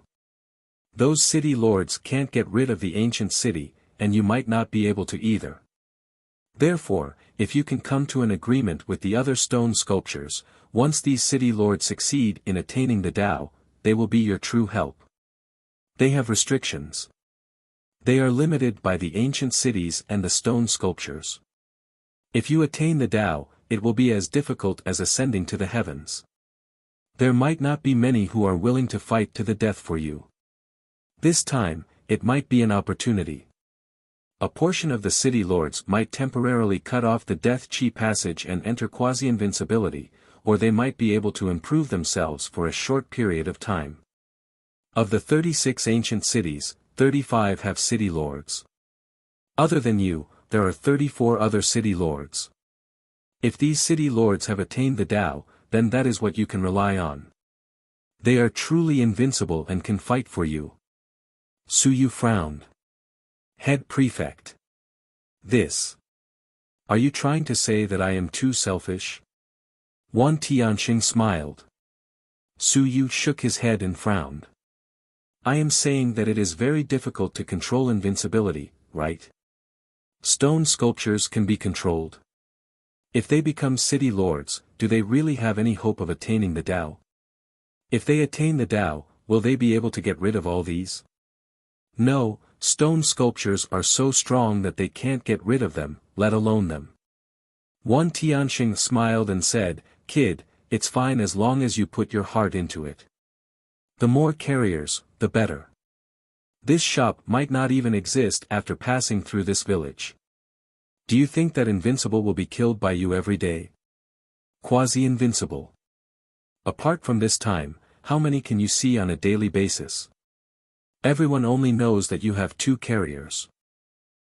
Those city lords can't get rid of the ancient city, and you might not be able to either. Therefore, if you can come to an agreement with the other stone sculptures, once these city lords succeed in attaining the Tao, they will be your true help. They have restrictions. They are limited by the ancient cities and the stone sculptures. If you attain the Tao, it will be as difficult as ascending to the heavens. There might not be many who are willing to fight to the death for you. This time, it might be an opportunity. A portion of the city lords might temporarily cut off the Death Chi passage and enter quasi-invincibility, or they might be able to improve themselves for a short period of time. Of the 36 ancient cities, 35 have city lords. Other than you, there are 34 other city lords. If these city lords have attained the Tao, then that is what you can rely on. They are truly invincible and can fight for you. Su Yu frowned. Head Prefect. This. Are you trying to say that I am too selfish? Wan Tianxing smiled. Su Yu shook his head and frowned. I am saying that it is very difficult to control invincibility, right? Stone sculptures can be controlled. If they become city lords, do they really have any hope of attaining the Tao? If they attain the Tao, will they be able to get rid of all these? No, stone sculptures are so strong that they can't get rid of them, let alone them. Wan Tianxing smiled and said, kid, it's fine as long as you put your heart into it. The more carriers, the better. This shop might not even exist after passing through this village. Do you think that Invincible will be killed by you every day? Quasi-invincible. Apart from this time, how many can you see on a daily basis? Everyone only knows that you have 2 carriers.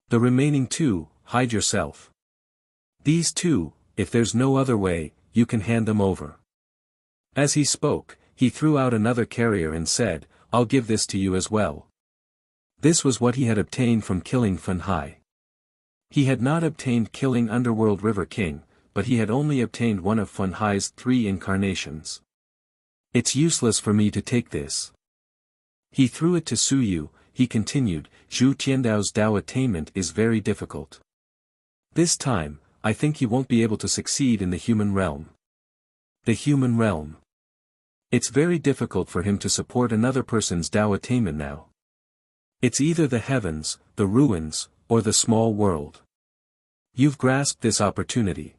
The remaining 2, hide yourself. These 2, if there's no other way, you can hand them over. As he spoke, he threw out another carrier and said, "I'll give this to you as well." This was what he had obtained from killing Fan Hai. He had not obtained killing Underworld River King, but he had only obtained one of Fan Hai's 3 incarnations. "It's useless for me to take this." He threw it to Su Yu. He continued, "Zhu Tiandao's Dao attainment is very difficult. This time, I think he won't be able to succeed in the human realm." The human realm. It's very difficult for him to support another person's Dao attainment now. It's either the heavens, the ruins, or the small world. You've grasped this opportunity.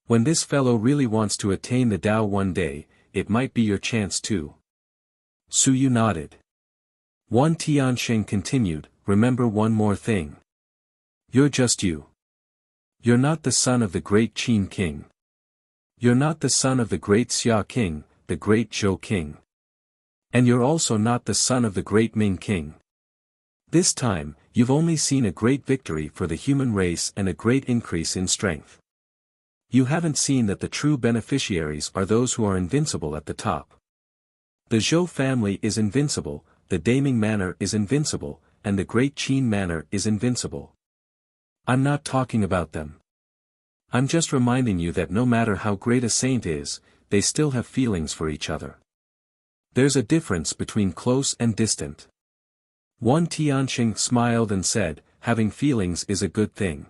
When this fellow really wants to attain the Dao one day, it might be your chance too. Su Yu nodded. Wan Tianxing continued, "Remember one more thing. You're just you. You're not the son of the great Qin king. You're not the son of the great Xia king, the great Zhou king. And you're also not the son of the great Ming king. This time, you've only seen a great victory for the human race and a great increase in strength. You haven't seen that the true beneficiaries are those who are invincible at the top. The Zhou family is invincible, the Daming manor is invincible, and the great Qin manor is invincible. I'm not talking about them. I'm just reminding you that no matter how great a saint is, they still have feelings for each other. There's a difference between close and distant." Wan Tianxing smiled and said, "Having feelings is a good thing.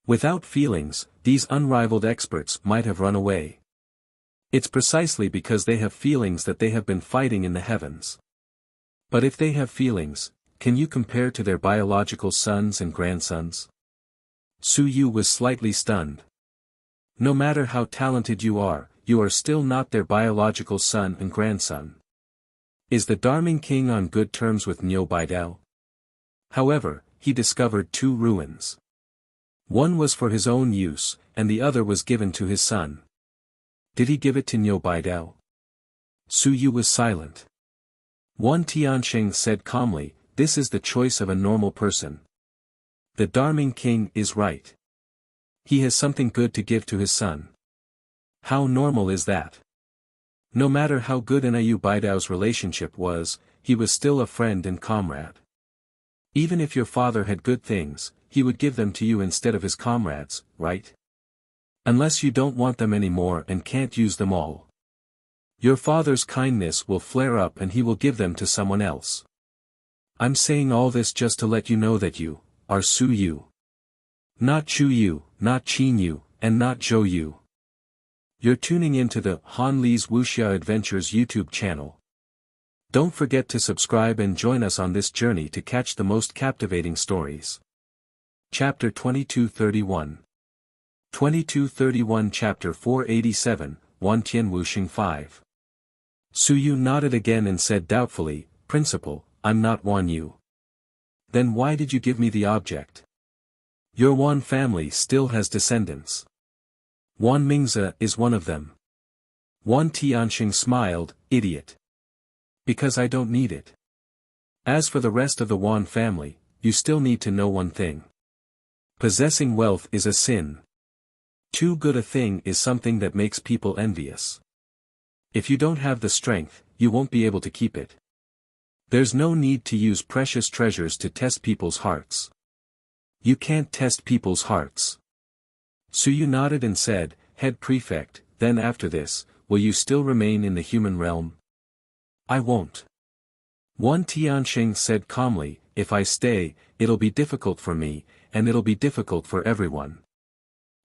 Without feelings, these unrivaled experts might have run away. It's precisely because they have feelings that they have been fighting in the heavens. But if they have feelings, can you compare to their biological sons and grandsons?" Su Yu was slightly stunned. No matter how talented you are still not their biological son and grandson. Is the Darming king on good terms with Niu Baidao? However, he discovered 2 ruins. One was for his own use, and the other was given to his son. Did he give it to Niu Baidao? Su Yu was silent. Wan Tianxing said calmly, "This is the choice of a normal person. The Darming king is right. He has something good to give to his son. How normal is that? No matter how good Niu Baidao's relationship was, he was still a friend and comrade. Even if your father had good things, he would give them to you instead of his comrades, right? Unless you don't want them anymore and can't use them all. Your father's kindness will flare up and he will give them to someone else. I'm saying all this just to let you know that you are Su Yu. Not Chu Yu, not Qin Yu, and not Zhou Yu. You're tuning into the Han Li's Wuxia Adventures YouTube channel. Don't forget to subscribe and join us on this journey to catch the most captivating stories. Chapter 2231. 2231 Chapter 487, Wantian Wuxing 5. Su Yu nodded again and said doubtfully, "Principal, I'm not Wan Yu." "Then why did you give me the object?" "Your Wan family still has descendants. Wan Mingze is one of them." Wan Tianxing smiled, "Idiot. Because I don't need it. As for the rest of the Wan family, you still need to know one thing. Possessing wealth is a sin. Too good a thing is something that makes people envious. If you don't have the strength, you won't be able to keep it. There's no need to use precious treasures to test people's hearts. You can't test people's hearts." Su Yu nodded and said, "Head Prefect, then after this, will you still remain in the human realm?" "I won't." Wan Tianxing said calmly, "If I stay, it'll be difficult for me, and it'll be difficult for everyone.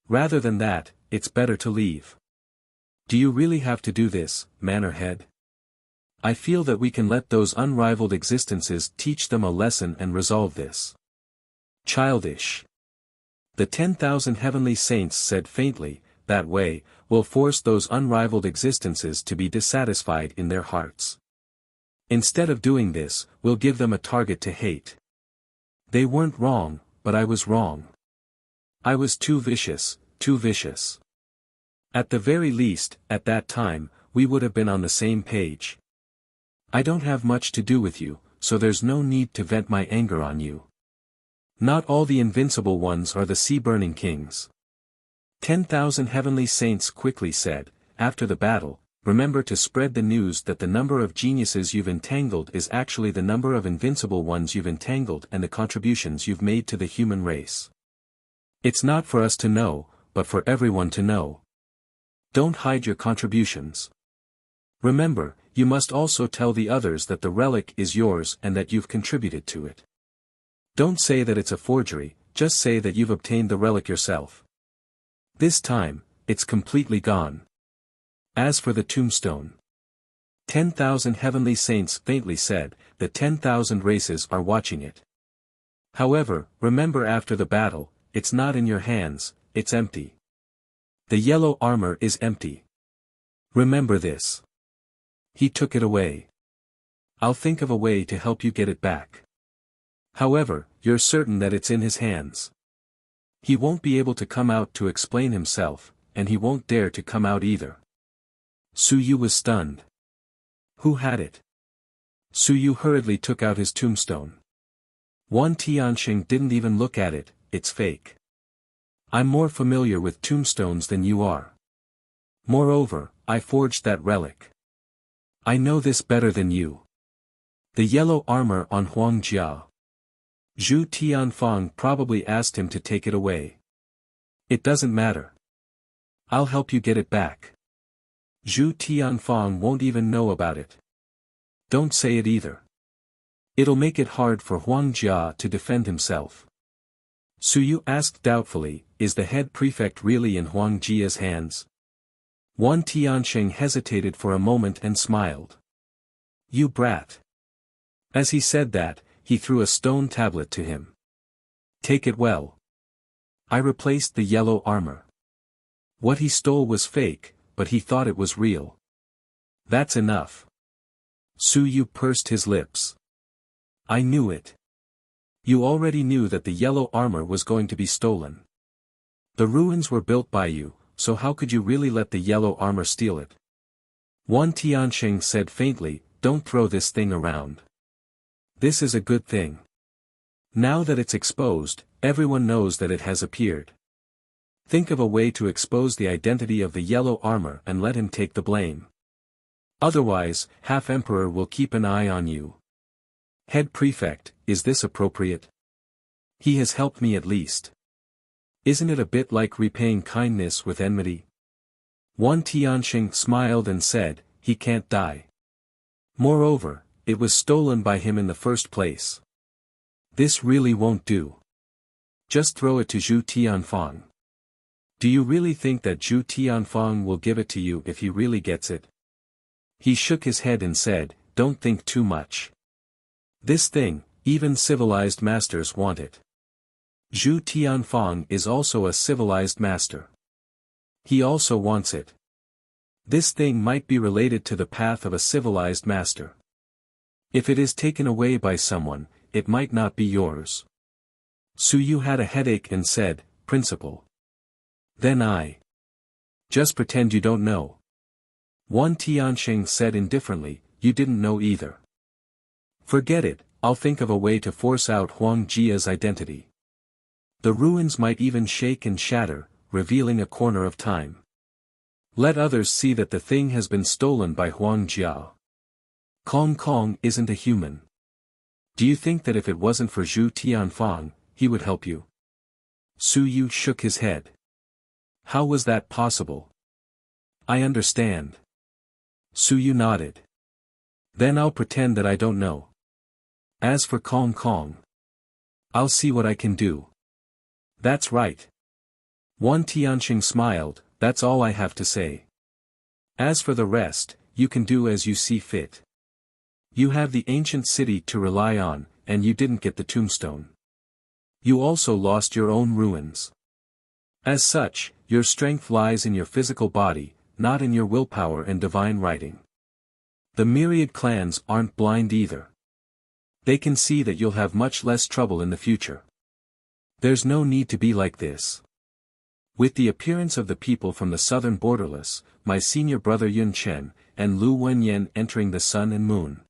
Rather than that, it's better to leave." "Do you really have to do this, Manor Head? I feel that we can let those unrivaled existences teach them a lesson and resolve this." "Childish." The 10,000 heavenly saints said faintly, "That way, we'll force those unrivaled existences to be dissatisfied in their hearts. Instead of doing this, we'll give them a target to hate." They weren't wrong, but I was wrong. I was too vicious, too vicious. At the very least, at that time, we would have been on the same page. I don't have much to do with you, so there's no need to vent my anger on you. Not all the invincible ones are the sea-burning kings. 10,000 heavenly saints quickly said, "After the battle, remember to spread the news that the number of geniuses you've entangled is actually the number of invincible ones you've entangled and the contributions you've made to the human race. It's not for us to know, but for everyone to know. Don't hide your contributions. Remember, you must also tell the others that the relic is yours and that you've contributed to it. Don't say that it's a forgery, just say that you've obtained the relic yourself. This time, it's completely gone. As for the tombstone, 10,000 heavenly saints faintly said that 10,000 races are watching it. However, remember after the battle, it's not in your hands, it's empty. The yellow armor is empty. Remember this. He took it away. I'll think of a way to help you get it back. However, you're certain that it's in his hands. He won't be able to come out to explain himself, and he won't dare to come out either. Su Yu was stunned. Who had it? Su Yu hurriedly took out his tombstone. Wan Tianxing didn't even look at it, it's fake. I'm more familiar with tombstones than you are. Moreover, I forged that relic. I know this better than you. The yellow armor on Huang Jia. Zhu Tianfang probably asked him to take it away. It doesn't matter. I'll help you get it back. Zhu Tianfang won't even know about it. Don't say it either. It'll make it hard for Huang Jia to defend himself. Su Yu asked doubtfully, is the head prefect really in Huang Jia's hands? Wan Tianxing hesitated for a moment and smiled. You brat. As he said that, he threw a stone tablet to him. Take it well. I replaced the yellow armor. What he stole was fake, but he thought it was real. That's enough. Su Yu pursed his lips. I knew it. You already knew that the yellow armor was going to be stolen. The ruins were built by you, so how could you really let the yellow armor steal it? Wan Tianxing said faintly, don't throw this thing around. This is a good thing. Now that it's exposed, everyone knows that it has appeared. Think of a way to expose the identity of the yellow armor and let him take the blame. Otherwise, Half-Emperor will keep an eye on you. Head Prefect, is this appropriate? He has helped me at least. Isn't it a bit like repaying kindness with enmity? Wan Tianxing smiled and said, he can't die. Moreover, it was stolen by him in the first place. This really won't do. Just throw it to Zhu Tianfang. Do you really think that Zhu Tianfang will give it to you if he really gets it? He shook his head and said, don't think too much. This thing, even civilized masters want it. Zhu Tianfang is also a civilized master. He also wants it. This thing might be related to the path of a civilized master. If it is taken away by someone, it might not be yours. Su Yu had a headache and said, Principal. Then I. Just pretend you don't know. Wan Tianxing said indifferently, you didn't know either. Forget it, I'll think of a way to force out Huang Jia's identity. The ruins might even shake and shatter, revealing a corner of time. Let others see that the thing has been stolen by Huang Jia. Kong Kong isn't a human. Do you think that if it wasn't for Zhu Tianfang, he would help you? Su Yu shook his head. How was that possible? I understand. Su Yu nodded. Then I'll pretend that I don't know. As for Kong Kong, I'll see what I can do. That's right. Wan Tianxing smiled, that's all I have to say. As for the rest, you can do as you see fit. You have the ancient city to rely on, and you didn't get the tombstone. You also lost your own ruins. As such, your strength lies in your physical body, not in your willpower and divine writing. The myriad clans aren't blind either. They can see that you'll have much less trouble in the future. There's no need to be like this. With the appearance of the people from the southern borderless, my senior brother Yun Chen, and Lu Wenyan entering the sun and moon,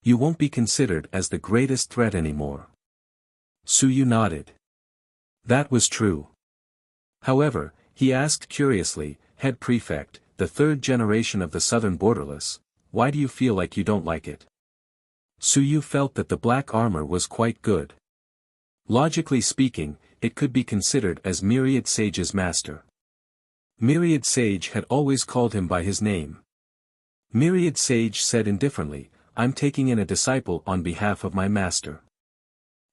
you won't be considered as the greatest threat anymore. Su Yu nodded. That was true. However, he asked curiously, Head Prefect, the third generation of the southern borderless, why do you feel like you don't like it? Su Yu felt that the black armor was quite good. Logically speaking, it could be considered as Myriad Sage's master. Myriad Sage had always called him by his name. Myriad Sage said indifferently, I'm taking in a disciple on behalf of my master.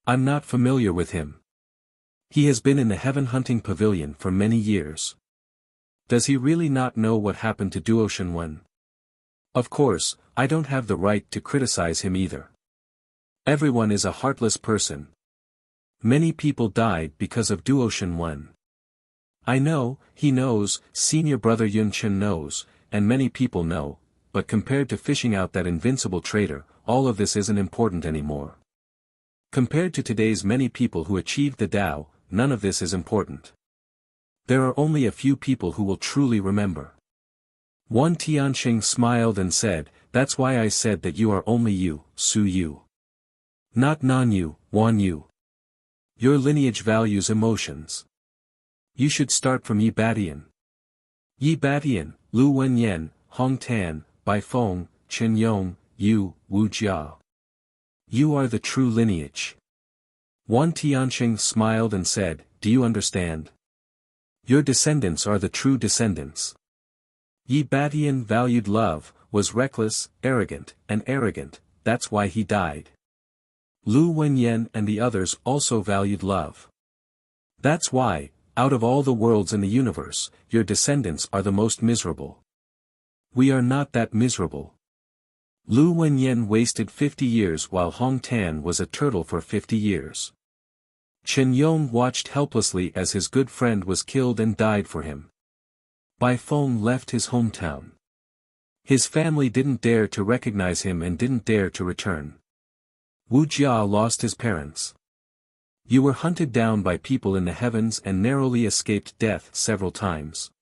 I'm not familiar with him. He has been in the heaven hunting pavilion for many years. Does he really not know what happened to Duo Shenwen? Of course, I don't have the right to criticize him either. Everyone is a heartless person. Many people died because of Duo Shenwen. I know, he knows, senior brother Yun Chen knows, and many people know, but compared to fishing out that invincible traitor, all of this isn't important anymore. Compared to today's many people who achieved the Tao, none of this is important. There are only a few people who will truly remember. Wan Tianxing smiled and said, that's why I said that you are only you, Su Yu. Not Nan Yu, Wan Yu. Your lineage values emotions. You should start from Yi Batian. Yi Batian, Lu Wenyan, Hong Tan, Bai Feng, Chen Yong, Yu, Wuxia. You are the true lineage. Wan Tianxing smiled and said, do you understand? Your descendants are the true descendants. Yi Batian valued love, was reckless, arrogant, that's why he died. Lu Wenyan and the others also valued love. That's why, out of all the worlds in the universe, your descendants are the most miserable. We are not that miserable. Lu Wenyan wasted 50 years while Hong Tan was a turtle for 50 years. Chen Yong watched helplessly as his good friend was killed and died for him. Bai Feng left his hometown. His family didn't dare to recognize him and didn't dare to return. Wu Jia lost his parents. You were hunted down by people in the heavens and narrowly escaped death several times.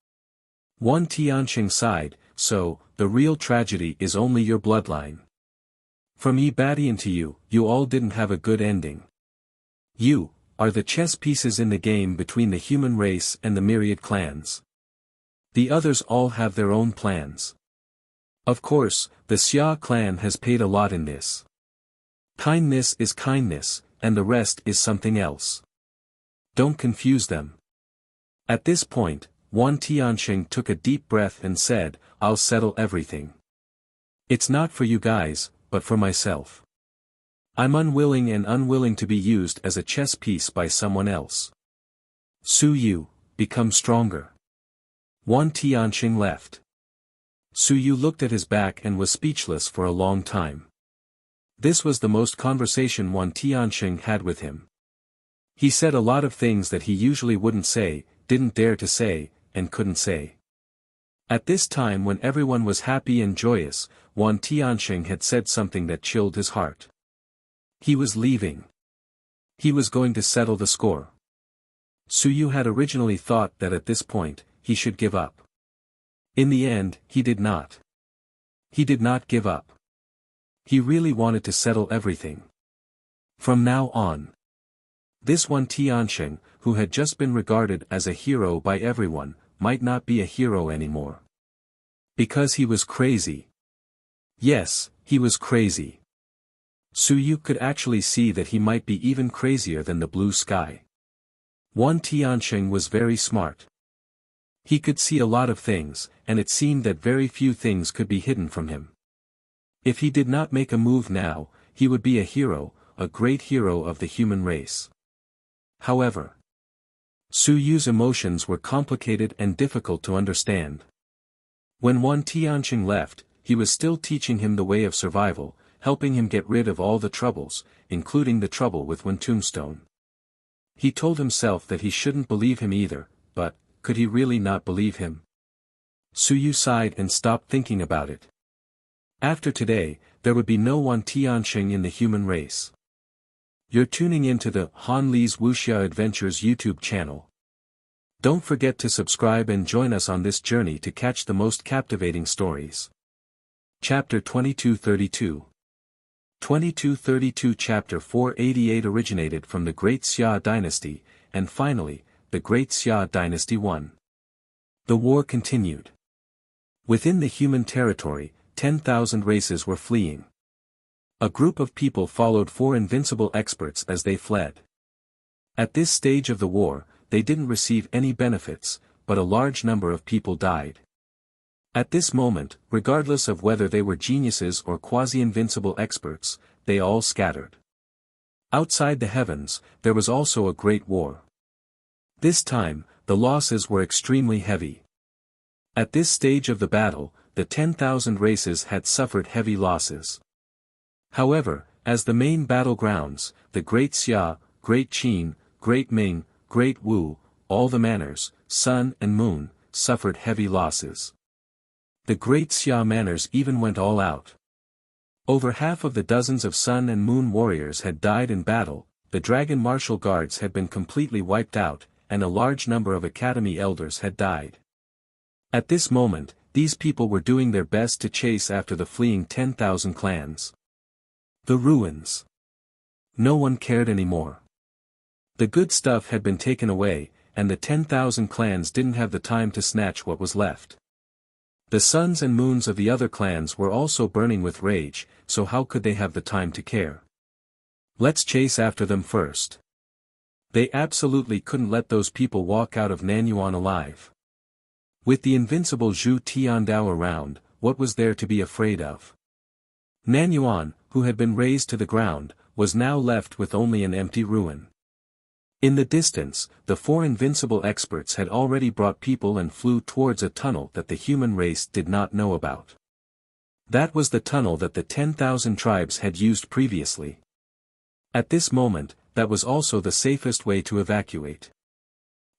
Wan Tianxing sighed, so, the real tragedy is only your bloodline. From Yi Batian to you, you all didn't have a good ending. You are the chess pieces in the game between the human race and the myriad clans. The others all have their own plans. Of course, the Xia clan has paid a lot in this. Kindness is kindness, and the rest is something else. Don't confuse them. At this point, Wan Tianxing took a deep breath and said, I'll settle everything. It's not for you guys, but for myself. I'm unwilling to be used as a chess piece by someone else. Su Yu, become stronger. Wan Tianxing left. Su Yu looked at his back and was speechless for a long time. This was the most conversation Wan Tianxing had with him. He said a lot of things that he usually wouldn't say, didn't dare to say, and couldn't say. At this time when everyone was happy and joyous, Wan Tianxing had said something that chilled his heart. He was leaving. He was going to settle the score. Su Yu had originally thought that at this point, he should give up. In the end, he did not. He did not give up. He really wanted to settle everything. From now on. This Wan Tianxing, who had just been regarded as a hero by everyone, might not be a hero anymore. Because he was crazy. Yes, he was crazy. Su Yu could actually see that he might be even crazier than the blue sky. Wan Tianxing was very smart. He could see a lot of things, and it seemed that very few things could be hidden from him. If he did not make a move now, he would be a hero, a great hero of the human race. However, Su Yu's emotions were complicated and difficult to understand. When Wan Tianxing left, he was still teaching him the way of survival, helping him get rid of all the troubles, including the trouble with Wen Tombstone. He told himself that he shouldn't believe him either, but, could he really not believe him? Su Yu sighed and stopped thinking about it. After today, there would be no Wan Tianxing in the human race. You're tuning into the Han Li's Wuxia Adventures YouTube channel. Don't forget to subscribe and join us on this journey to catch the most captivating stories. Chapter 2232. 2232 Chapter 488 originated from the Great Xia Dynasty, and finally, the Great Xia Dynasty won. The war continued. Within the human territory, 10,000 races were fleeing. A group of people followed 4 invincible experts as they fled. At this stage of the war, they didn't receive any benefits, but a large number of people died. At this moment, regardless of whether they were geniuses or quasi-invincible experts, they all scattered. Outside the heavens, there was also a great war. This time, the losses were extremely heavy. At this stage of the battle, the 10,000 races had suffered heavy losses. However, as the main battlegrounds, the Great Xia, Great Qin, Great Ming, Great Wu, all the manors, sun and moon, suffered heavy losses. The Great Xia manors even went all out. Over half of the dozens of sun and moon warriors had died in battle, the dragon martial guards had been completely wiped out, and a large number of academy elders had died. At this moment, these people were doing their best to chase after the fleeing 10,000 clans. The ruins. No one cared anymore. The good stuff had been taken away, and the 10,000 clans didn't have the time to snatch what was left. The suns and moons of the other clans were also burning with rage, so how could they have the time to care? Let's chase after them first. They absolutely couldn't let those people walk out of Nanyuan alive. With the invincible Zhu Tiandao around, what was there to be afraid of? Nanyuan, who had been razed to the ground, was now left with only an empty ruin. In the distance, the 4 invincible experts had already brought people and flew towards a tunnel that the human race did not know about. That was the tunnel that the 10,000 tribes had used previously. At this moment, that was also the safest way to evacuate.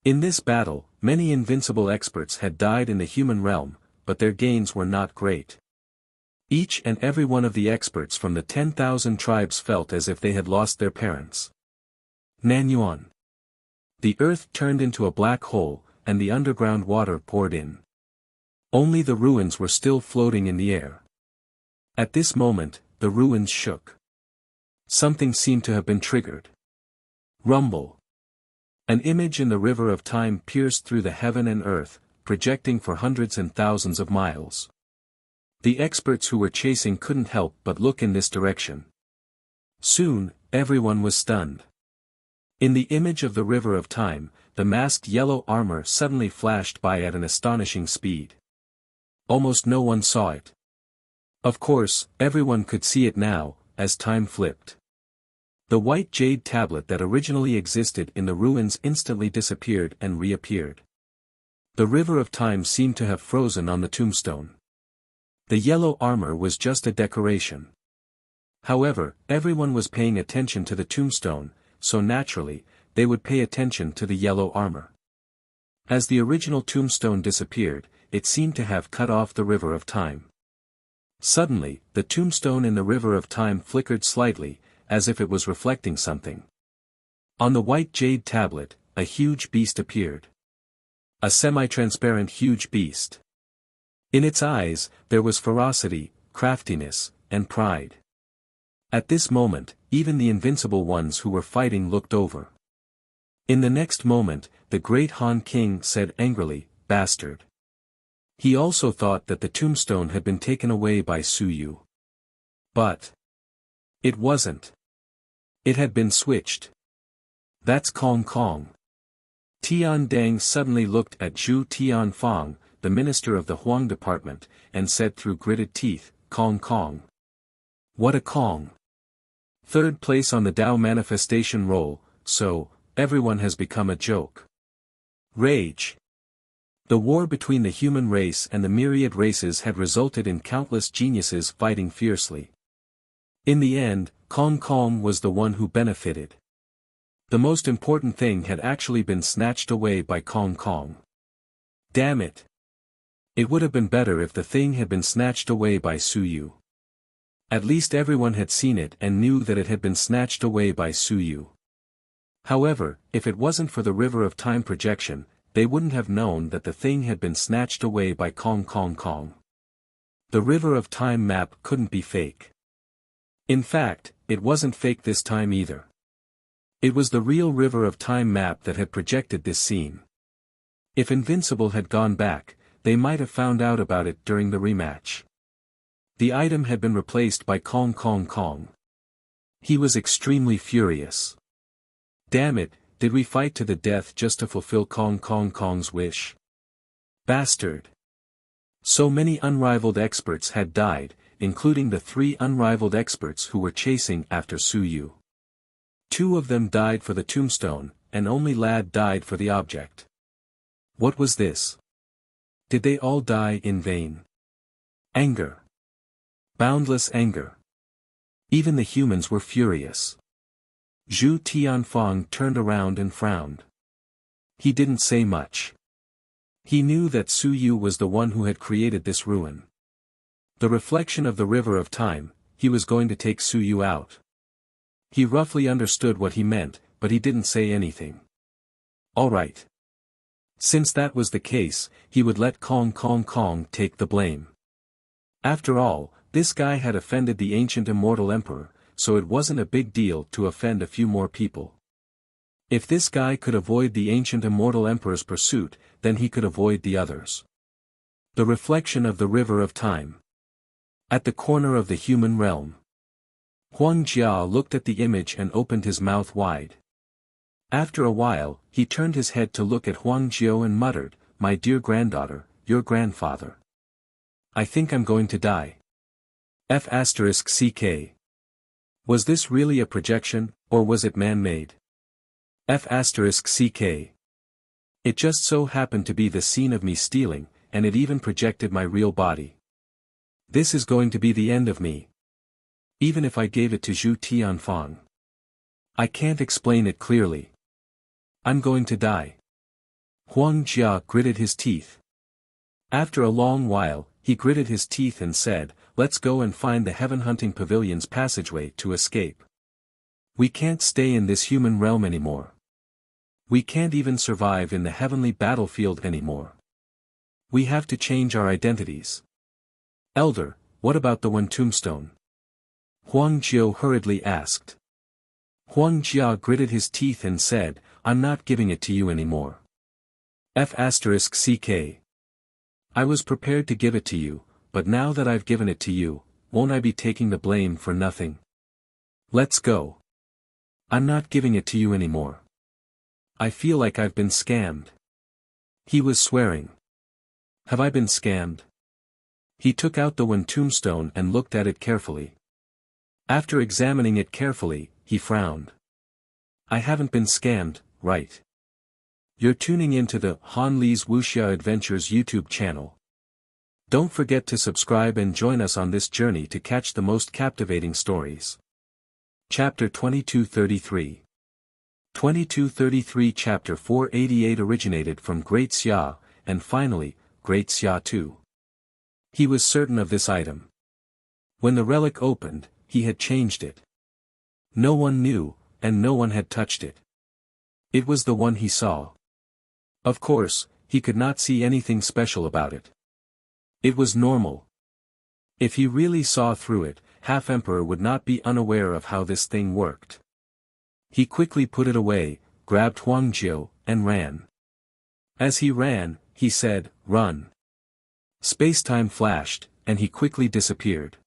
In this battle, many invincible experts had died in the human realm, but their gains were not great. Each and every one of the experts from the 10,000 tribes felt as if they had lost their parents. Nanyuan. The earth turned into a black hole, and the underground water poured in. Only the ruins were still floating in the air. At this moment, the ruins shook. Something seemed to have been triggered. Rumble. An image in the river of time pierced through the heaven and earth, projecting for hundreds and thousands of miles. The experts who were chasing couldn't help but look in this direction. Soon, everyone was stunned. In the image of the river of time, the masked yellow armor suddenly flashed by at an astonishing speed. Almost no one saw it. Of course, everyone could see it now, as time flipped. The white jade tablet that originally existed in the ruins instantly disappeared and reappeared. The river of time seemed to have frozen on the tombstone. The yellow armor was just a decoration. However, everyone was paying attention to the tombstone, so naturally, they would pay attention to the yellow armor. As the original tombstone disappeared, it seemed to have cut off the river of time. Suddenly, the tombstone in the river of time flickered slightly, as if it was reflecting something. On the white jade tablet, a huge beast appeared. A semi-transparent huge beast. In its eyes, there was ferocity, craftiness, and pride. At this moment, even the invincible ones who were fighting looked over. In the next moment, the great Han King said angrily, "Bastard." He also thought that the tombstone had been taken away by Su Yu. But it wasn't. It had been switched. That's Kong Kong. Tian Dang suddenly looked at Zhu Tianfang, the minister of the Huang department, and said through gritted teeth, "Kong Kong. What a Kong. Third place on the Dao manifestation roll, so, everyone has become a joke." Rage. The war between the human race and the myriad races had resulted in countless geniuses fighting fiercely. In the end, Kong Kong was the one who benefited. The most important thing had actually been snatched away by Kong Kong. Damn it. It would have been better if the thing had been snatched away by Su Yu. At least everyone had seen it and knew that it had been snatched away by Su Yu. However, if it wasn't for the river of time projection, they wouldn't have known that the thing had been snatched away by Kong Kong. The river of time map couldn't be fake. In fact, it wasn't fake this time either. It was the real river of time map that had projected this scene. If Invincible had gone back, they might have found out about it during the rematch. The item had been replaced by Kong Kong Kong. He was extremely furious. Damn it, did we fight to the death just to fulfill Kong Kong Kong's wish? Bastard. So many unrivaled experts had died, including the 3 unrivaled experts who were chasing after Su Yu. 2 of them died for the tombstone, and only Lad died for the object. What was this? Did they all die in vain? Anger. Boundless anger. Even the humans were furious. Zhu Tianfang turned around and frowned. He didn't say much. He knew that Su Yu was the one who had created this ruin. The reflection of the river of time, he was going to take Su Yu out. He roughly understood what he meant, but he didn't say anything. All right. Since that was the case, he would let Kong Kong Kong take the blame. After all, this guy had offended the ancient immortal emperor, so it wasn't a big deal to offend a few more people. If this guy could avoid the ancient immortal emperor's pursuit, then he could avoid the others. The reflection of the river of time. At the corner of the human realm. Huang Jia looked at the image and opened his mouth wide. After a while, he turned his head to look at Huang Jiao and muttered, "My dear granddaughter, your grandfather. I think I'm going to die." F***ck. Was this really a projection, or was it man-made? F***ck. It just so happened to be the scene of me stealing, and it even projected my real body. This is going to be the end of me. Even if I gave it to Zhu Tianfang. I can't explain it clearly. I'm going to die. Huang Jia gritted his teeth. After a long while, he gritted his teeth and said, "Let's go and find the heaven-hunting pavilion's passageway to escape. We can't stay in this human realm anymore. We can't even survive in the heavenly battlefield anymore. We have to change our identities." "Elder, what about the one tombstone?" Huang Jiao hurriedly asked. Huang Jia gritted his teeth and said, "I'm not giving it to you anymore. F***ck. I was prepared to give it to you, but now that I've given it to you, won't I be taking the blame for nothing? Let's go. I'm not giving it to you anymore. I feel like I've been scammed." He was swearing. Have I been scammed? He took out the one tombstone and looked at it carefully. After examining it carefully, he frowned. I haven't been scammed, right? You're tuning into the Han Li's Wuxia Adventures YouTube channel. Don't forget to subscribe and join us on this journey to catch the most captivating stories. Chapter 2233. 2233 Chapter 488 originated from Great Xia, and finally, Great Xia too. He was certain of this item. When the relic opened, he had changed it. No one knew, and no one had touched it. It was the one he saw. Of course, he could not see anything special about it. It was normal. If he really saw through it, Half-Emperor would not be unaware of how this thing worked. He quickly put it away, grabbed Huang Jiao, and ran. As he ran, he said, "Run." Space-time flashed, and he quickly disappeared.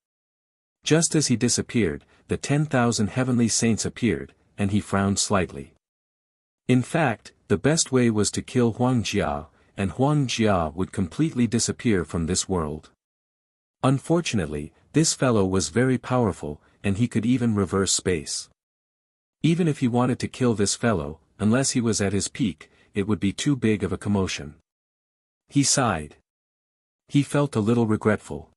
Just as he disappeared, the 10,000 heavenly saints appeared, and he frowned slightly. In fact, the best way was to kill Huang Jia, and Huang Jia would completely disappear from this world. Unfortunately, this fellow was very powerful, and he could even reverse space. Even if he wanted to kill this fellow, unless he was at his peak, it would be too big of a commotion. He sighed. He felt a little regretful.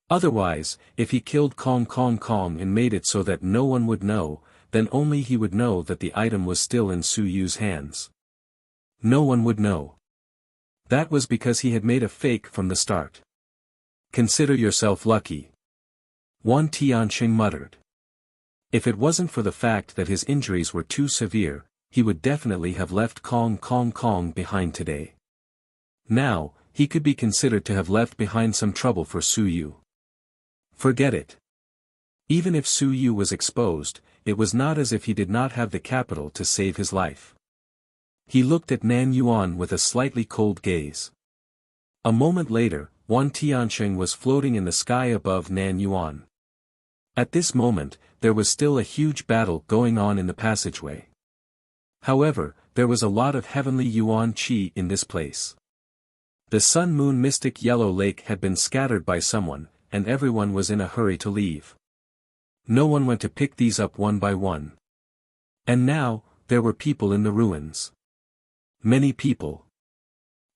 Otherwise, if he killed Kong Kong Kong and made it so that no one would know, then only he would know that the item was still in Su Yu's hands. No one would know. That was because he had made a fake from the start. Consider yourself lucky. Wan Tianqing muttered. If it wasn't for the fact that his injuries were too severe, he would definitely have left Kong Kong Kong behind today. Now, he could be considered to have left behind some trouble for Su Yu. Forget it. Even if Su Yu was exposed, it was not as if he did not have the capital to save his life. He looked at Nan Yuan with a slightly cold gaze. A moment later, Wan Tianxing was floating in the sky above Nan Yuan. At this moment, there was still a huge battle going on in the passageway. However, there was a lot of heavenly Yuan Qi in this place. The Sun-Moon Mystic Yellow Lake had been scattered by someone, and everyone was in a hurry to leave. No one went to pick these up one by one. And now, there were people in the ruins. Many people.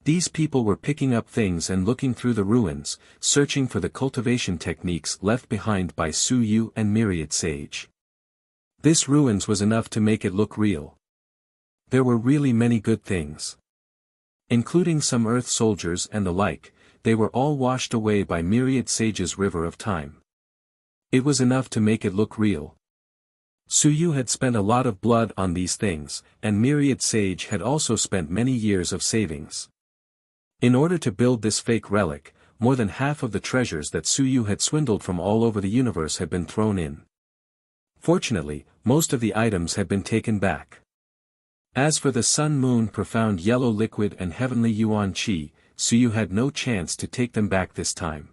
These people were picking up things and looking through the ruins, searching for the cultivation techniques left behind by Su Yu and Myriad Sage. This ruins was enough to make it look real. There were really many good things. Including some Earth soldiers and the like, they were all washed away by Myriad Sage's river of time. It was enough to make it look real. Su Yu had spent a lot of blood on these things, and Myriad Sage had also spent many years of savings. In order to build this fake relic, more than half of the treasures that Su Yu had swindled from all over the universe had been thrown in. Fortunately, most of the items had been taken back. As for the Sun-Moon Profound Yellow Liquid and Heavenly Yuan Qi, Su Yu had no chance to take them back this time.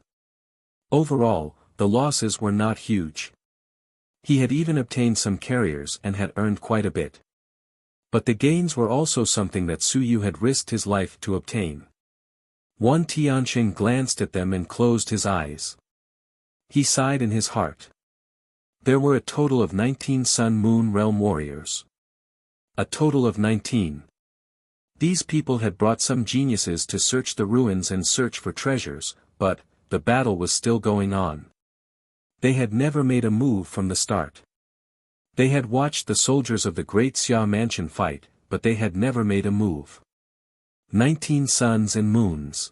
Overall, the losses were not huge. He had even obtained some carriers and had earned quite a bit. But the gains were also something that Su Yu had risked his life to obtain. Wan Tianxing glanced at them and closed his eyes. He sighed in his heart. There were a total of 19 Sun-Moon Realm warriors. A total of 19. These people had brought some geniuses to search the ruins and search for treasures, but, the battle was still going on. They had never made a move from the start. They had watched the soldiers of the Great Xia Mansion fight, but they had never made a move. 19 suns and moons.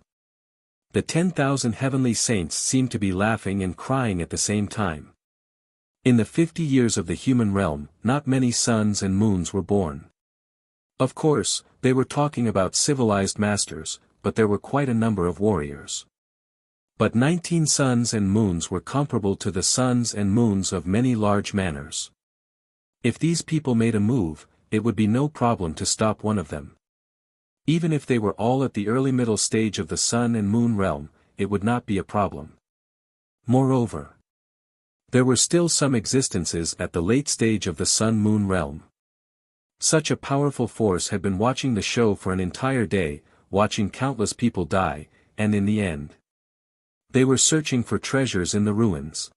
The 10,000 heavenly saints seemed to be laughing and crying at the same time. In the 50 years of the human realm, not many suns and moons were born. Of course, they were talking about civilized masters, but there were quite a number of warriors. But 19 suns and moons were comparable to the suns and moons of many large manors. If these people made a move, it would be no problem to stop one of them. Even if they were all at the early middle stage of the Sun and Moon realm, it would not be a problem. Moreover, there were still some existences at the late stage of the Sun-Moon realm. Such a powerful force had been watching the show for an entire day, watching countless people die, and in the end, they were searching for treasures in the ruins.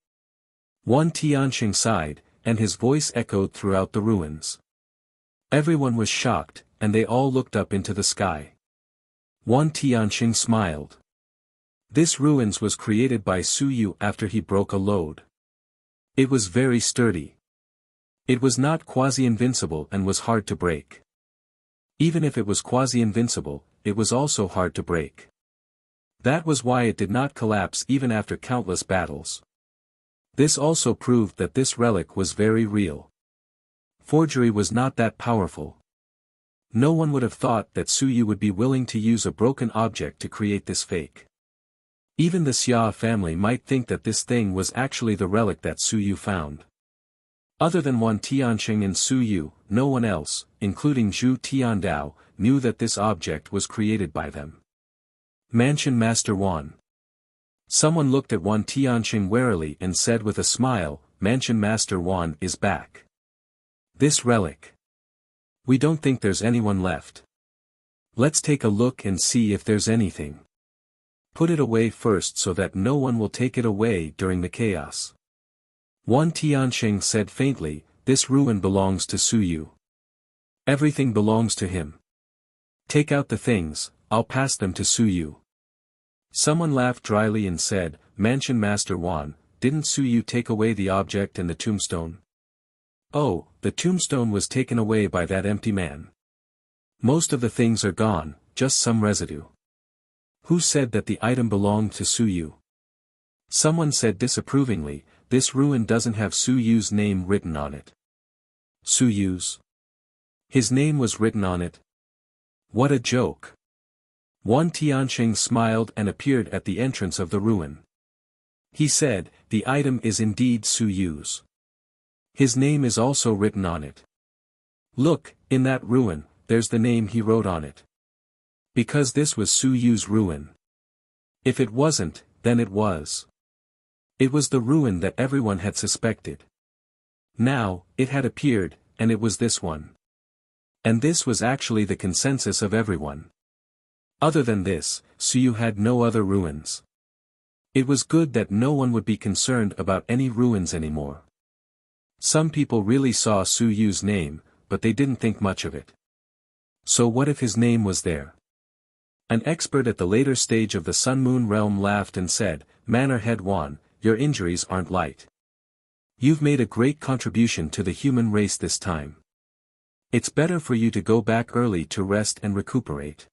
Wan Tianxing sighed, and his voice echoed throughout the ruins. Everyone was shocked, and they all looked up into the sky. Wan Tianxing smiled. This ruins was created by Su Yu after he broke a load. It was very sturdy. It was not quasi-invincible and was hard to break. Even if it was quasi-invincible, it was also hard to break. That was why it did not collapse even after countless battles. This also proved that this relic was very real. Forgery was not that powerful. No one would have thought that Su Yu would be willing to use a broken object to create this fake. Even the Xia family might think that this thing was actually the relic that Su Yu found. Other than Wan Tianxing and Su Yu, no one else, including Zhu Tiandao, knew that this object was created by them. Mansion Master Wan. Someone looked at Wan Tianxing warily and said with a smile, Mansion Master Wan is back. This relic. We don't think there's anyone left. Let's take a look and see if there's anything. Put it away first so that no one will take it away during the chaos. Wan Tianxing said faintly, this ruin belongs to Su Yu. Everything belongs to him. Take out the things, I'll pass them to Su Yu. Someone laughed dryly and said, Mansion Master Wan, didn't Su Yu take away the object and the tombstone? Oh, the tombstone was taken away by that empty man. Most of the things are gone, just some residue. Who said that the item belonged to Su Yu? Someone said disapprovingly, this ruin doesn't have Su Yu's name written on it. Su Yu's? His name was written on it. What a joke. Wan Tianxing smiled and appeared at the entrance of the ruin. He said, the item is indeed Su Yu's. His name is also written on it. Look, in that ruin, there's the name he wrote on it. Because this was Su Yu's ruin. If it wasn't, then it was. It was the ruin that everyone had suspected. Now, it had appeared, and it was this one. And this was actually the consensus of everyone. Other than this, Suyu had no other ruins. It was good that no one would be concerned about any ruins anymore. Some people really saw Suyu's name, but they didn't think much of it. So what if his name was there? An expert at the later stage of the Sun-Moon realm laughed and said, "Manor Head Wan, your injuries aren't light. You've made a great contribution to the human race this time. It's better for you to go back early to rest and recuperate.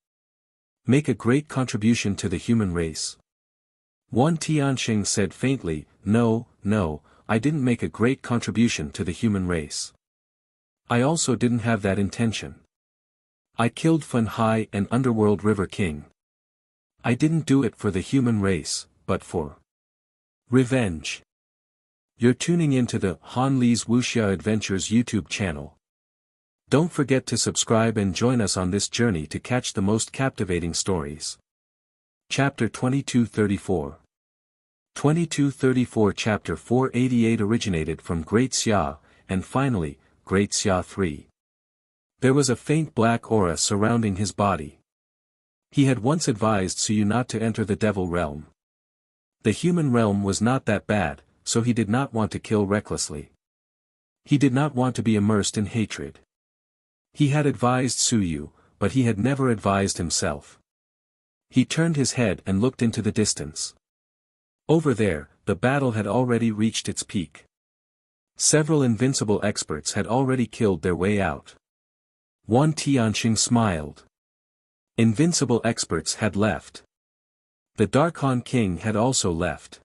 Make a great contribution to the human race." Wan Tianxing said faintly, No, I didn't make a great contribution to the human race. I also didn't have that intention. I killed Fun Hai and Underworld River King. I didn't do it for the human race, but for revenge. You're tuning into the Han Li's Wuxia Adventures YouTube channel. Don't forget to subscribe and join us on this journey to catch the most captivating stories. Chapter 2234. 2234 Chapter 488 originated from Great Xia, and finally, Great Xia 3. There was a faint black aura surrounding his body. He had once advised Suyu not to enter the devil realm. The human realm was not that bad, so he did not want to kill recklessly. He did not want to be immersed in hatred. He had advised Suyu, but he had never advised himself. He turned his head and looked into the distance. Over there, the battle had already reached its peak. Several invincible experts had already killed their way out. Wan Tianxing smiled. Invincible experts had left. The Darkhan King had also left.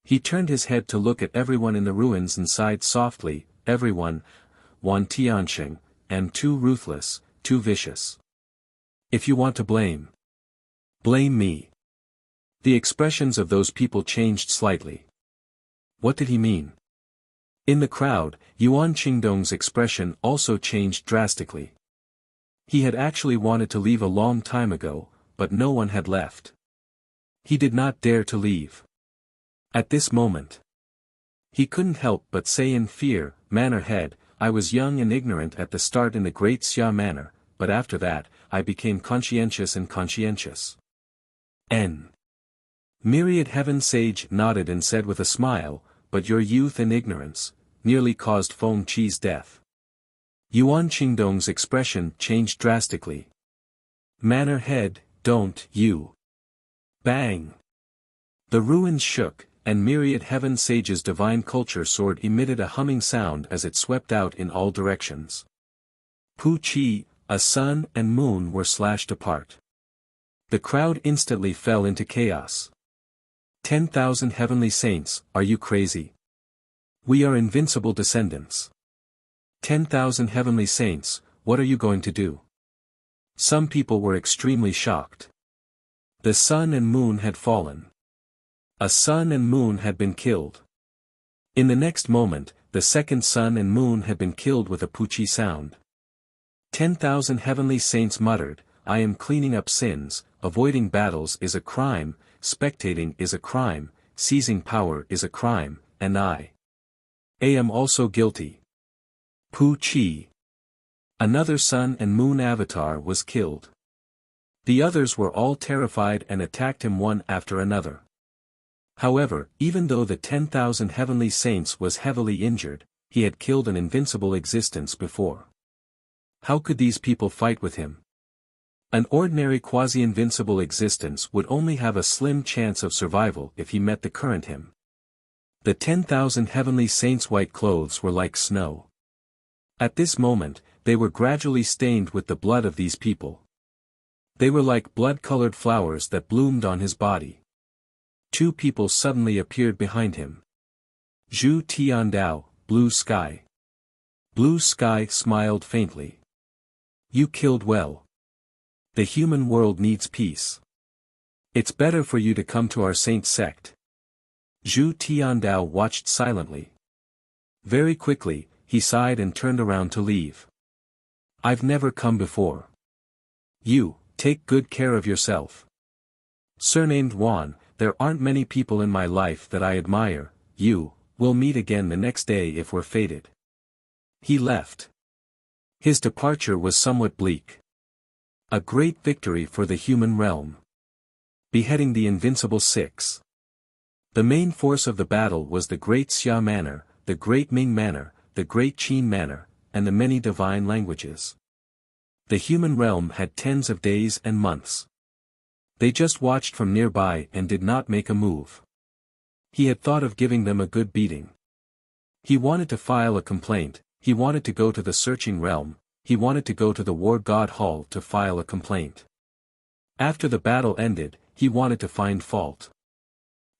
He turned his head to look at everyone in the ruins and sighed softly, everyone, Wan Tianxing, and too ruthless, too vicious. If you want to blame me. The expressions of those people changed slightly. What did he mean? In the crowd, Yuan Qingdong's expression also changed drastically. He had actually wanted to leave a long time ago, but no one had left. He did not dare to leave. At this moment, he couldn't help but say in fear, Manor Head, I was young and ignorant at the start in the Great Xia Manor, but after that, I became conscientious and conscientious. Myriad Heaven Sage nodded and said with a smile, but your youth and ignorance, nearly caused Feng Qi's death. Yuan Qingdong's expression changed drastically. Manor Head, don't you. Bang! The ruins shook, and Myriad Heaven Sage's divine culture sword emitted a humming sound as it swept out in all directions. Pu Qi, a sun and moon were slashed apart. The crowd instantly fell into chaos. 10,000 heavenly saints, are you crazy? We are invincible descendants. 10,000 heavenly saints, what are you going to do? Some people were extremely shocked. The sun and moon had fallen. A sun and moon had been killed. In the next moment, the second sun and moon had been killed with a Pu Qi sound. 10,000 heavenly saints muttered, I am cleaning up sins, avoiding battles is a crime, spectating is a crime, seizing power is a crime, and I am also guilty. Pu Qi. Another sun and moon avatar was killed. The others were all terrified and attacked him one after another. However, even though the 10,000 heavenly saints was heavily injured, he had killed an invincible existence before. How could these people fight with him? An ordinary quasi-invincible existence would only have a slim chance of survival if he met the current him. The 10,000 heavenly saints' white clothes were like snow. At this moment, they were gradually stained with the blood of these people. They were like blood-colored flowers that bloomed on his body. Two people suddenly appeared behind him. Zhu Tiandao, Blue Sky. Blue Sky smiled faintly. You killed well. The human world needs peace. It's better for you to come to our saint sect. Zhu Tiandao watched silently. Very quickly, he sighed and turned around to leave. I've never come before. You, take good care of yourself. Surnamed Wan, there aren't many people in my life that I admire. We'll meet again the next day if we're fated." He left. His departure was somewhat bleak. A great victory for the human realm. Beheading the invincible six. The main force of the battle was the Great Xia Manor, the Great Ming Manor, the Great Qin Manor, and the many divine languages. The human realm had tens of days and months. They just watched from nearby and did not make a move. He had thought of giving them a good beating. He wanted to file a complaint, he wanted to go to the searching realm, he wanted to go to the War God Hall to file a complaint. After the battle ended, he wanted to find fault.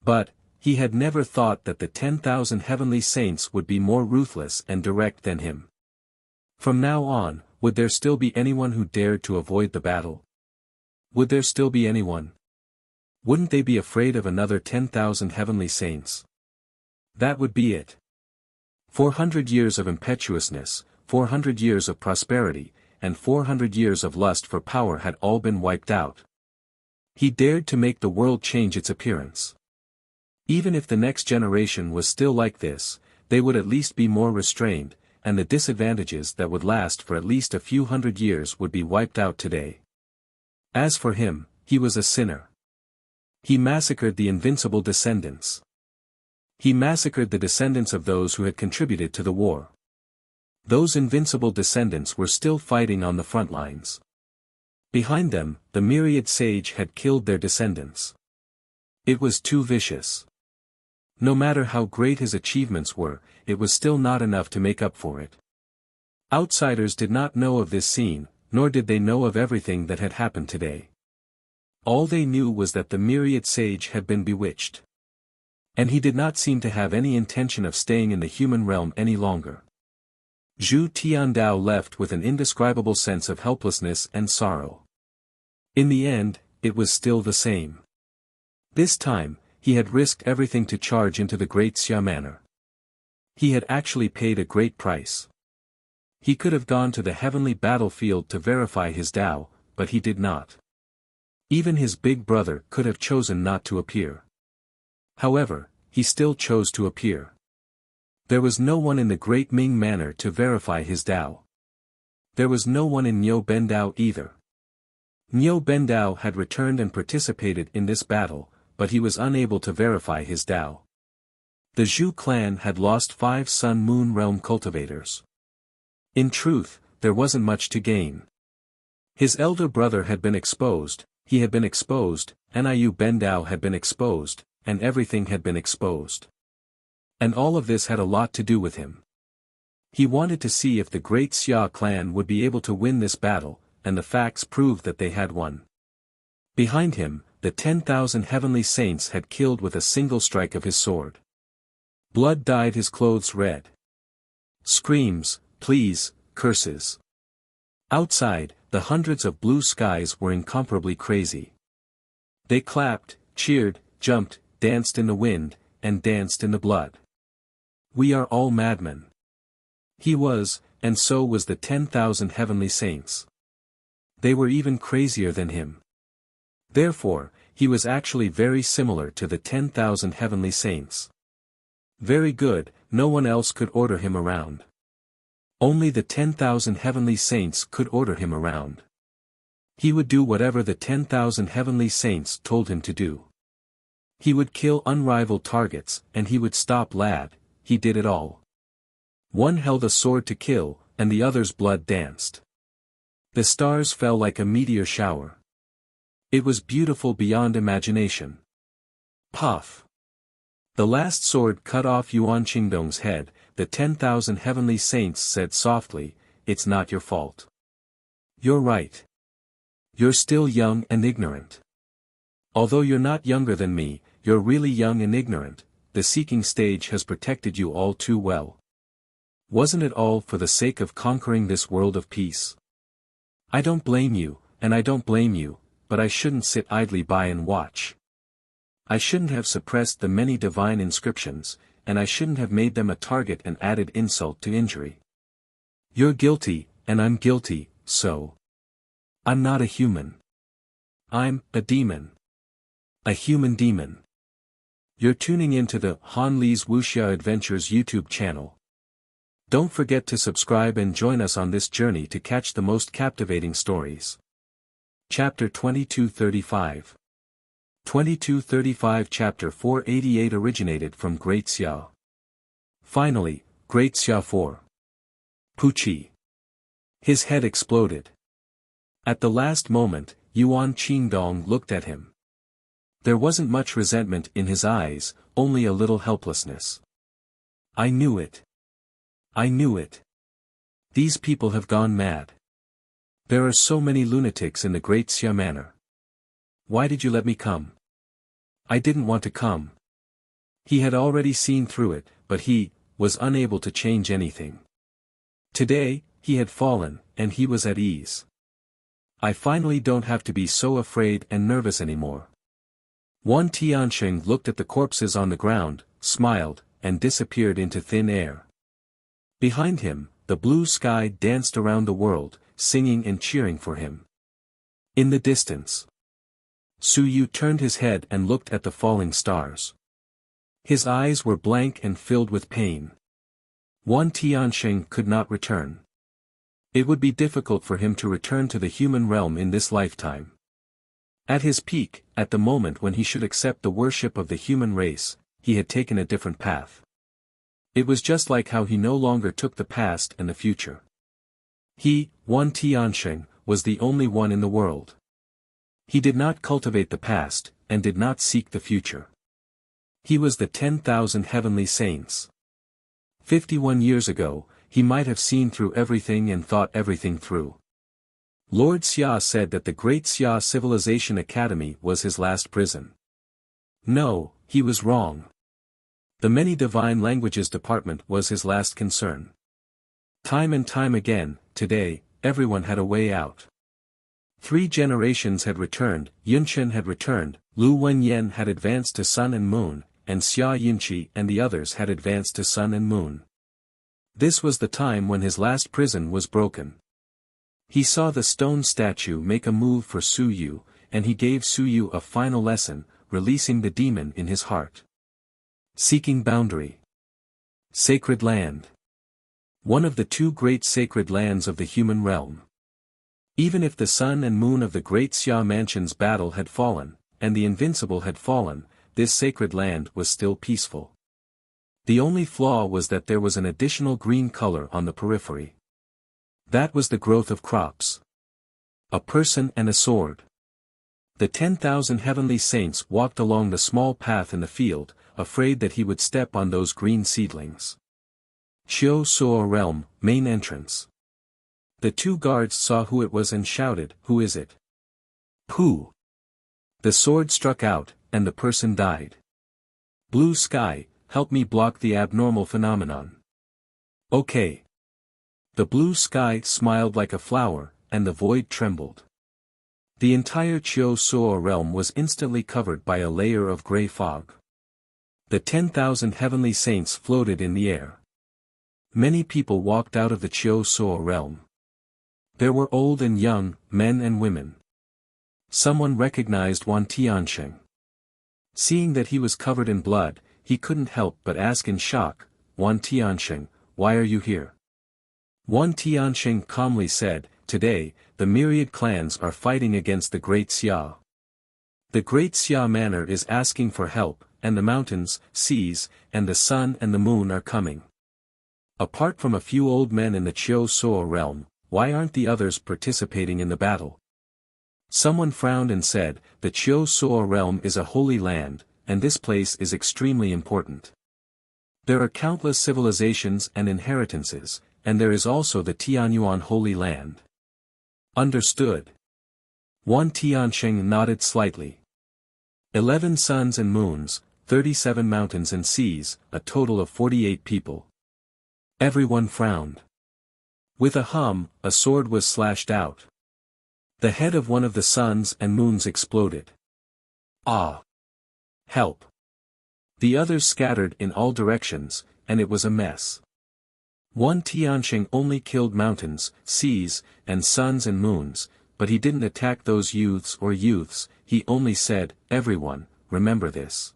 But, he had never thought that the 10,000 heavenly saints would be more ruthless and direct than him. From now on, would there still be anyone who dared to avoid the battle? Would there still be anyone? Wouldn't they be afraid of another 10,000 heavenly saints? That would be it. 400 years of impetuousness, 400 years of prosperity, and 400 years of lust for power had all been wiped out. He dared to make the world change its appearance. Even if the next generation was still like this, they would at least be more restrained, and the disadvantages that would last for at least a few hundred years would be wiped out today. As for him, he was a sinner. He massacred the invincible descendants. He massacred the descendants of those who had contributed to the war. Those invincible descendants were still fighting on the front lines. Behind them, the myriad sage had killed their descendants. It was too vicious. No matter how great his achievements were, it was still not enough to make up for it. Outsiders did not know of this scene, nor did they know of everything that had happened today. All they knew was that the myriad sage had been bewitched. And he did not seem to have any intention of staying in the human realm any longer. Zhu Tiandao left with an indescribable sense of helplessness and sorrow. In the end, it was still the same. This time, he had risked everything to charge into the Great Xia Manor. He had actually paid a great price. He could have gone to the heavenly battlefield to verify his Tao, but he did not. Even his big brother could have chosen not to appear. However, he still chose to appear. There was no one in the Great Ming Manor to verify his Tao. There was no one in Niu Bendao either. Niu Bendao had returned and participated in this battle, but he was unable to verify his Tao. The Zhu clan had lost 5 Sun-Moon realm cultivators. In truth, there wasn't much to gain. His elder brother had been exposed, he had been exposed, Niu Bendao had been exposed, and everything had been exposed. And all of this had a lot to do with him. He wanted to see if the Great Xia clan would be able to win this battle, and the facts proved that they had won. Behind him, the 10,000 heavenly saints had killed with a single strike of his sword. Blood dyed his clothes red. Screams, pleas, curses. Outside, the hundreds of blue skies were incomparably crazy. They clapped, cheered, jumped, danced in the wind, and danced in the blood. We are all madmen. He was, and so was the 10,000 heavenly saints. They were even crazier than him. Therefore, he was actually very similar to the 10,000 heavenly saints. Very good, no one else could order him around. Only the 10,000 heavenly saints could order him around. He would do whatever the 10,000 heavenly saints told him to do. He would kill unrivaled targets, and he would stop Lad, he did it all. One held a sword to kill, and the other's blood danced. The stars fell like a meteor shower. It was beautiful beyond imagination. Puff! The last sword cut off Yuan Qingdong's head. The 10,000 heavenly saints said softly, "It's not your fault. You're right. You're still young and ignorant. Although you're not younger than me, you're really young and ignorant. The seeking stage has protected you all too well. Wasn't it all for the sake of conquering this world of peace? I don't blame you, and I don't blame you, but I shouldn't sit idly by and watch. I shouldn't have suppressed the many divine inscriptions, and I shouldn't have made them a target and added insult to injury. You're guilty, and I'm guilty, so. I'm not a human. I'm a demon. A human demon. You're tuning into the Han Li's Wuxia Adventures YouTube channel. Don't forget to subscribe and join us on this journey to catch the most captivating stories. Chapter 2235. 2235 Chapter 488 originated from Great Xia. Finally, Great Xia 4. Puchi. His head exploded. At the last moment, Yuan Qingdong looked at him. There wasn't much resentment in his eyes, only a little helplessness. I knew it. I knew it. These people have gone mad. There are so many lunatics in the Great Xia Manor. Why did you let me come? I didn't want to come. He had already seen through it, but he was unable to change anything. Today, he had fallen, and he was at ease. I finally don't have to be so afraid and nervous anymore. Wan Tianxing looked at the corpses on the ground, smiled, and disappeared into thin air. Behind him, the blue sky danced around the world, singing and cheering for him. In the distance, Su Yu turned his head and looked at the falling stars. His eyes were blank and filled with pain. Wan Tianxing could not return. It would be difficult for him to return to the human realm in this lifetime. At his peak, at the moment when he should accept the worship of the human race, he had taken a different path. It was just like how he no longer took the past and the future. He, Wan Tianxing, was the only one in the world. He did not cultivate the past, and did not seek the future. He was the 10,000 heavenly saints. 51 years ago, he might have seen through everything and thought everything through. Lord Xia said that the Great Xia Civilization Academy was his last prison. No, he was wrong. The Many Divine Languages Department was his last concern. Time and time again, today, everyone had a way out. 3 generations had returned, Yunchen had returned, Lu Wenyan had advanced to Sun and Moon, and Xia Yunqi and the others had advanced to Sun and Moon. This was the time when his last prison was broken. He saw the stone statue make a move for Su Yu, and he gave Su Yu a final lesson, releasing the demon in his heart. Seeking boundary. Sacred land. One of the 2 great sacred lands of the human realm. Even if the sun and moon of the Great Xia Mansion's battle had fallen, and the invincible had fallen, this sacred land was still peaceful. The only flaw was that there was an additional green color on the periphery. That was the growth of crops. A person and a sword. The 10,000 heavenly saints walked along the small path in the field, afraid that he would step on those green seedlings. Qiu Suo Realm, main entrance. The 2 guards saw who it was and shouted, "Who is it?" "Who?" The sword struck out, and the person died. Blue sky, help me block the abnormal phenomenon. Okay. The blue sky smiled like a flower, and the void trembled. The entire Qiu Suo realm was instantly covered by a layer of gray fog. The 10,000 heavenly saints floated in the air. Many people walked out of the Qiu Suo realm. There were old and young, men and women. Someone recognized Wan Tianxing. Seeing that he was covered in blood, he couldn't help but ask in shock, "Wan Tianxing, why are you here?" Wan Tianxing calmly said, "Today, the myriad clans are fighting against the Great Xia. The Great Xia Manor is asking for help, and the mountains, seas, and the sun and the moon are coming. Apart from a few old men in the Qiu Suo realm, why aren't the others participating in the battle?" Someone frowned and said, "The Qiu Suo realm is a holy land, and this place is extremely important. There are countless civilizations and inheritances, and there is also the Tianyuan Holy Land." Understood. Wan Tianxing nodded slightly. 11 suns and moons, 37 mountains and seas, a total of 48 people. Everyone frowned. With a hum, a sword was slashed out. The head of one of the suns and moons exploded. Ah! Help! The others scattered in all directions, and it was a mess. Wan Tianxing only killed mountains, seas, and suns and moons, but he didn't attack those youths, he only said, "Everyone, remember this.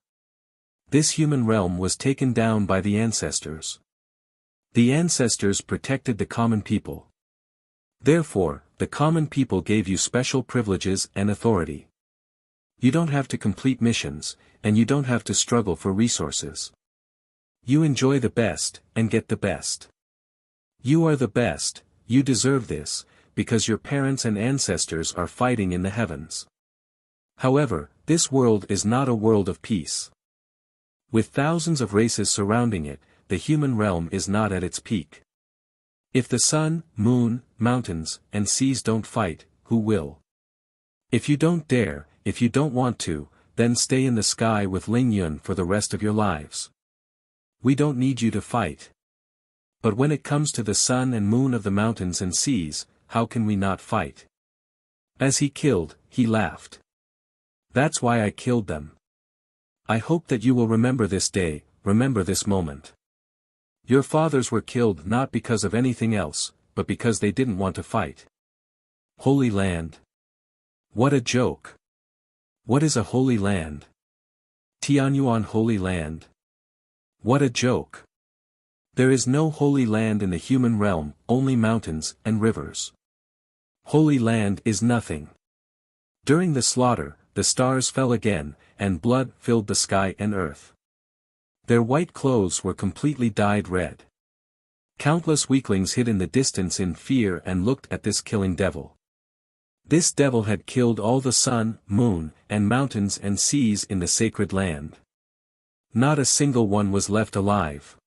This human realm was taken down by the ancestors. The ancestors protected the common people. Therefore, the common people gave you special privileges and authority. You don't have to complete missions, and you don't have to struggle for resources. You enjoy the best, and get the best. You are the best, you deserve this, because your parents and ancestors are fighting in the heavens. However, this world is not a world of peace. With thousands of races surrounding it, the human realm is not at its peak. If the sun, moon, mountains, and seas don't fight, who will? If you don't dare, if you don't want to, then stay in the sky with Ling Yun for the rest of your lives. We don't need you to fight. But when it comes to the sun and moon of the mountains and seas, how can we not fight? As he killed, he laughed. That's why I killed them. I hope that you will remember this day, remember this moment. Your fathers were killed not because of anything else, but because they didn't want to fight. Holy Land. What a joke. What is a holy land? Tianyuan Holy Land. What a joke. There is no holy land in the human realm, only mountains and rivers. Holy land is nothing. During the slaughter, the stars fell again, and blood filled the sky and earth. Their white clothes were completely dyed red. Countless weaklings hid in the distance in fear and looked at this killing devil. This devil had killed all the sun, moon, and mountains and seas in the sacred land. Not a single one was left alive.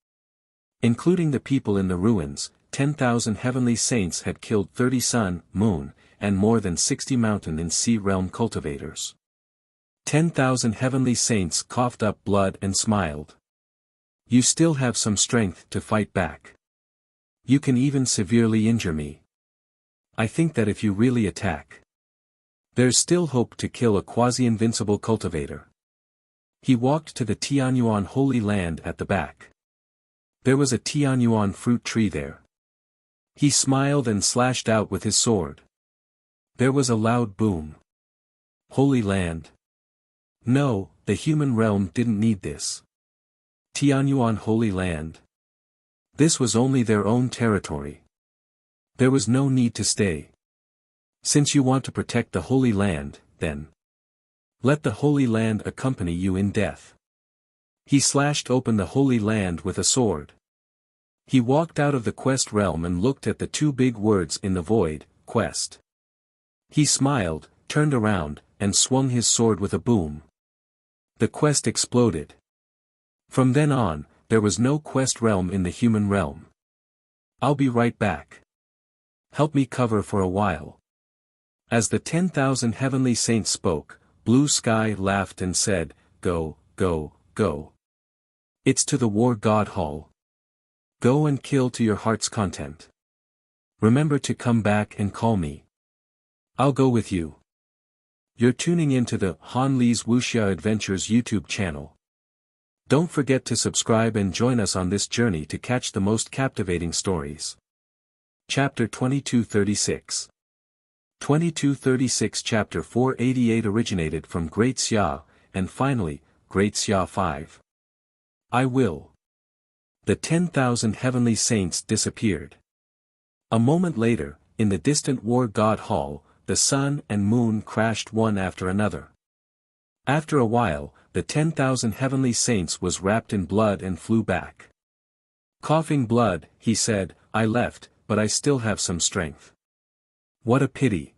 Including the people in the ruins, 10,000 heavenly saints had killed 30 sun, moon, and more than 60 mountain and sea realm cultivators. 10,000 heavenly saints coughed up blood and smiled. You still have some strength to fight back. You can even severely injure me. I think that if you really attack, there's still hope to kill a quasi-invincible cultivator. He walked to the Tianyuan Holy Land at the back. There was a Tianyuan fruit tree there. He smiled and slashed out with his sword. There was a loud boom. Holy Land. No, the human realm didn't need this. Tianyuan Holy Land. This was only their own territory. There was no need to stay. Since you want to protect the Holy Land, then let the Holy Land accompany you in death. He slashed open the Holy Land with a sword. He walked out of the quest realm and looked at the two big words in the void, quest. He smiled, turned around, and swung his sword with a boom. The quest exploded. From then on, there was no quest realm in the human realm. I'll be right back. Help me cover for a while. As the 10,000 heavenly saints spoke, Blue Sky laughed and said, Go, go, go. It's to the War God Hall. Go and kill to your heart's content. Remember to come back and call me. I'll go with you. You're tuning into the Han Li's Wuxia Adventures YouTube channel. Don't forget to subscribe and join us on this journey to catch the most captivating stories. Chapter 2236. 2236 Chapter 488 originated from Great Xia, and finally, Great Xia 5. I will. The 10,000 heavenly saints disappeared. A moment later, in the distant War God Hall, the sun and moon crashed one after another. After a while, the 10,000 heavenly saints was wrapped in blood and flew back. Coughing blood, he said, I left, but I still have some strength. What a pity.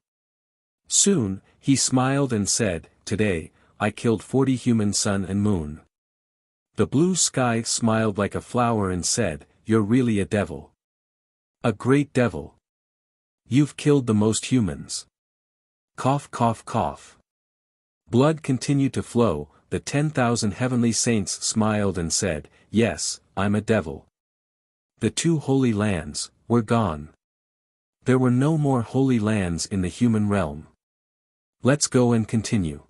Soon, he smiled and said, Today, I killed 40 human sun and moon. The blue sky smiled like a flower and said, You're really a devil. A great devil. You've killed the most humans. Cough, cough, cough. Blood continued to flow. The 10,000 heavenly saints smiled and said, Yes, I'm a devil. The two holy lands were gone. There were no more holy lands in the human realm. Let's go and continue.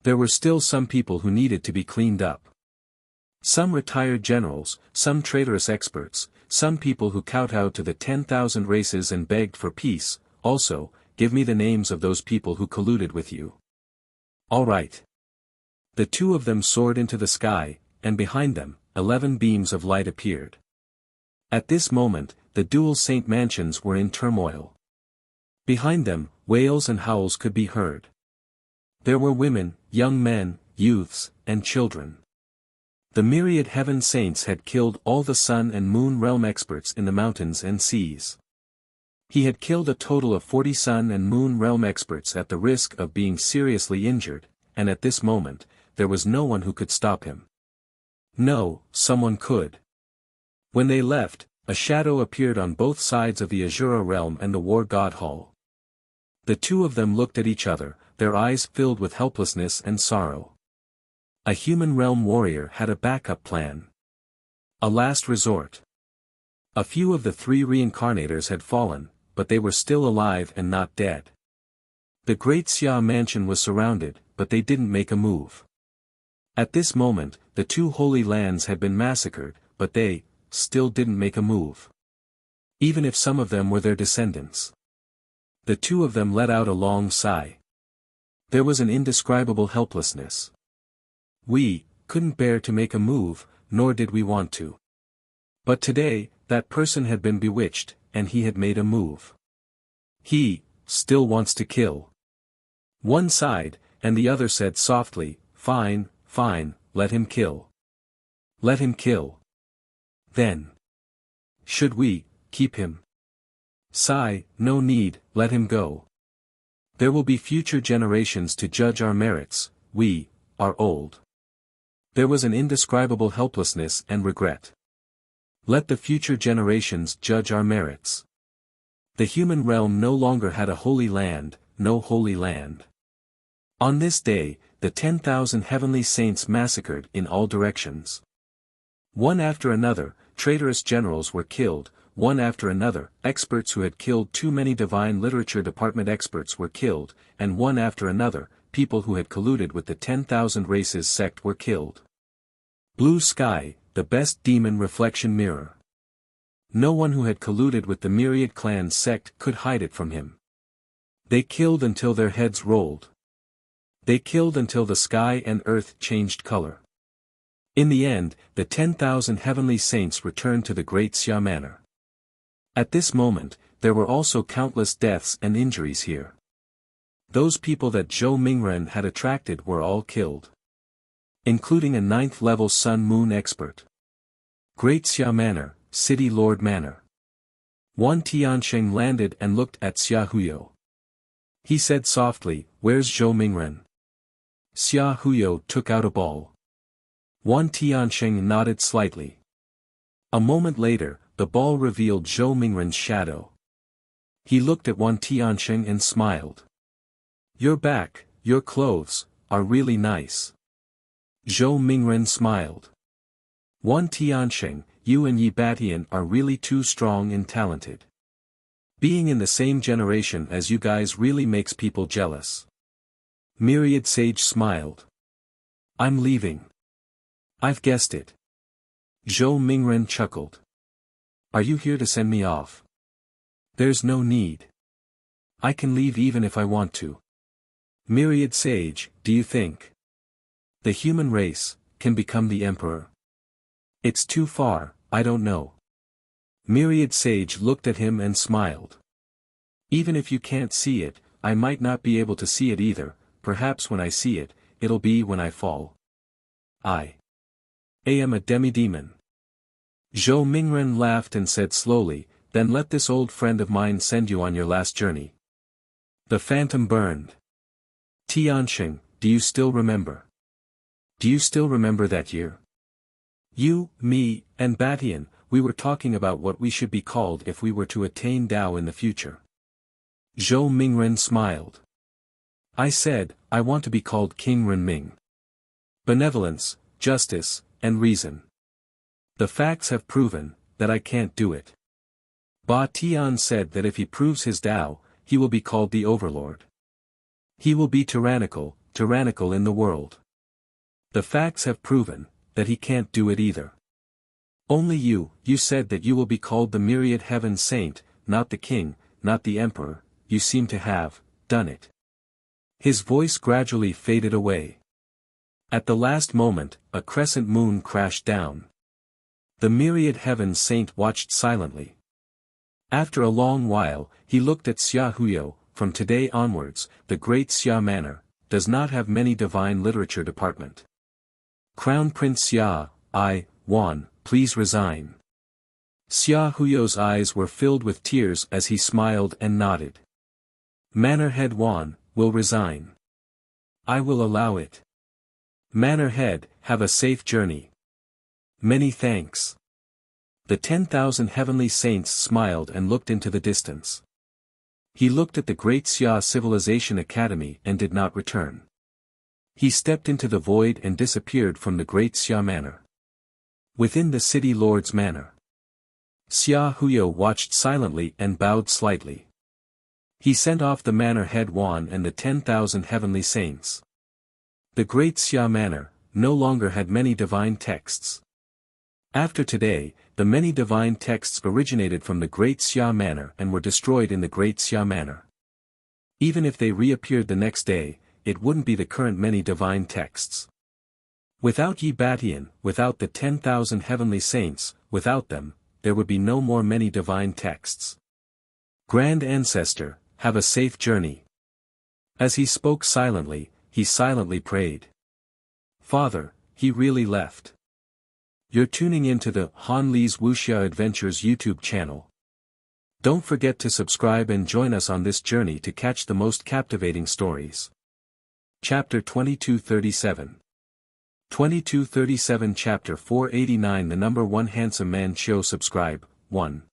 There were still some people who needed to be cleaned up. Some retired generals, some traitorous experts, some people who kowtowed to the 10,000 races and begged for peace. Also, give me the names of those people who colluded with you. All right. The two of them soared into the sky, and behind them, 11 beams of light appeared. At this moment, the dual saint mansions were in turmoil. Behind them, wails and howls could be heard. There were women, young men, youths, and children. The myriad heaven saints had killed all the sun and moon realm experts in the mountains and seas. He had killed a total of 40 sun and moon realm experts at the risk of being seriously injured, and at this moment, there was no one who could stop him. No, someone could. When they left, a shadow appeared on both sides of the Azura realm and the War God Hall. The two of them looked at each other, their eyes filled with helplessness and sorrow. A human realm warrior had a backup plan. A last resort. A few of the 3 reincarnators had fallen, but they were still alive and not dead. The great Xia mansion was surrounded, but they didn't make a move. At this moment, the 2 holy lands had been massacred, but they, still didn't make a move. Even if some of them were their descendants. The two of them let out a long sigh. There was an indescribable helplessness. We couldn't bear to make a move, nor did we want to. But today, that person had been bewitched, and he had made a move. He still wants to kill. One sighed, and the other said softly, "Fine, fine, let him kill. Let him kill. Then. Should we keep him? Sigh, no need, let him go. There will be future generations to judge our merits, we are old." There was an indescribable helplessness and regret. Let the future generations judge our merits. The human realm no longer had a holy land, no holy land. On this day, the 10,000 heavenly saints massacred in all directions. One after another, traitorous generals were killed, one after another, experts who had killed too many divine literature department experts were killed, and one after another, people who had colluded with the 10,000 races sect were killed. Blue Sky, the best demon reflection mirror. No one who had colluded with the myriad clan sect could hide it from him. They killed until their heads rolled. They killed until the sky and earth changed color. In the end, the 10,000 heavenly saints returned to the great Xia Manor. At this moment, there were also countless deaths and injuries here. Those people that Zhou Mingren had attracted were all killed. Including a 9th-level Sun-Moon expert. Great Xia Manor, City Lord Manor. Wan Tiansheng landed and looked at Xia Huyo. He said softly, "Where's Zhou Mingren?" Xia Huyo took out a ball. Wan Tiansheng nodded slightly. A moment later, the ball revealed Zhou Mingren's shadow. He looked at Wan Tiansheng and smiled. "You're back, your clothes are really nice." Zhou Mingren smiled. "Wan Tiansheng, you and Yi Batian are really too strong and talented. Being in the same generation as you guys really makes people jealous." Myriad Sage smiled. "I'm leaving." "I've guessed it." Zhou Mingren chuckled. "Are you here to send me off?" "There's no need. I can leave even if I want to." Myriad Sage, do you think the human race can become the emperor? It's too far, I don't know. Myriad Sage looked at him and smiled. "Even if you can't see it, I might not be able to see it either, perhaps when I see it, it'll be when I fall. I am a demi-demon." Zhou Mingren laughed and said slowly, "Then let this old friend of mine send you on your last journey." The phantom burned. "Tiansheng, do you still remember? Do you still remember that year? You, me, and Batian, we were talking about what we should be called if we were to attain Tao in the future." Zhou Mingren smiled. "I said, I want to be called King Renming. Benevolence, justice, and reason. The facts have proven that I can't do it. Ba Tian said that if he proves his Tao, he will be called the Overlord. He will be tyrannical in the world. The facts have proven that he can't do it either. Only you said that you will be called the Myriad Heaven Saint, not the King, not the Emperor, you seem to have done it." His voice gradually faded away. At the last moment, a crescent moon crashed down. The myriad heaven saint watched silently. After a long while, he looked at Xia Huyo. From today onwards, the great Xia Manor does not have many divine literature department. Crown Prince Xia, Wan, please resign. Xia Huyo's eyes were filled with tears as he smiled and nodded. Manor Head Wan, will resign. I will allow it. Manor Head, have a safe journey. Many thanks. The 10,000 heavenly saints smiled and looked into the distance. He looked at the Great Xia Civilization Academy and did not return. He stepped into the void and disappeared from the Great Xia Manor. Within the city lord's manor, Xia Huyo watched silently and bowed slightly. He sent off the Manor Head Wan and the 10,000 heavenly saints. The Great Xia Manor no longer had many divine texts. After today, the many divine texts originated from the Great Xia Manor and were destroyed in the Great Xia Manor. Even if they reappeared the next day, it wouldn't be the current many divine texts. Without Yi Batian, without the 10,000 heavenly saints, without them, there would be no more many divine texts. Grand Ancestor, have a safe journey. As he spoke silently, he silently prayed. Father, he really left. You're tuning into the Han Li's Wuxia Adventures YouTube channel. Don't forget to subscribe and join us on this journey to catch the most captivating stories. Chapter 2237. 2237 Chapter 489 The number 1 handsome man show subscribe, 1.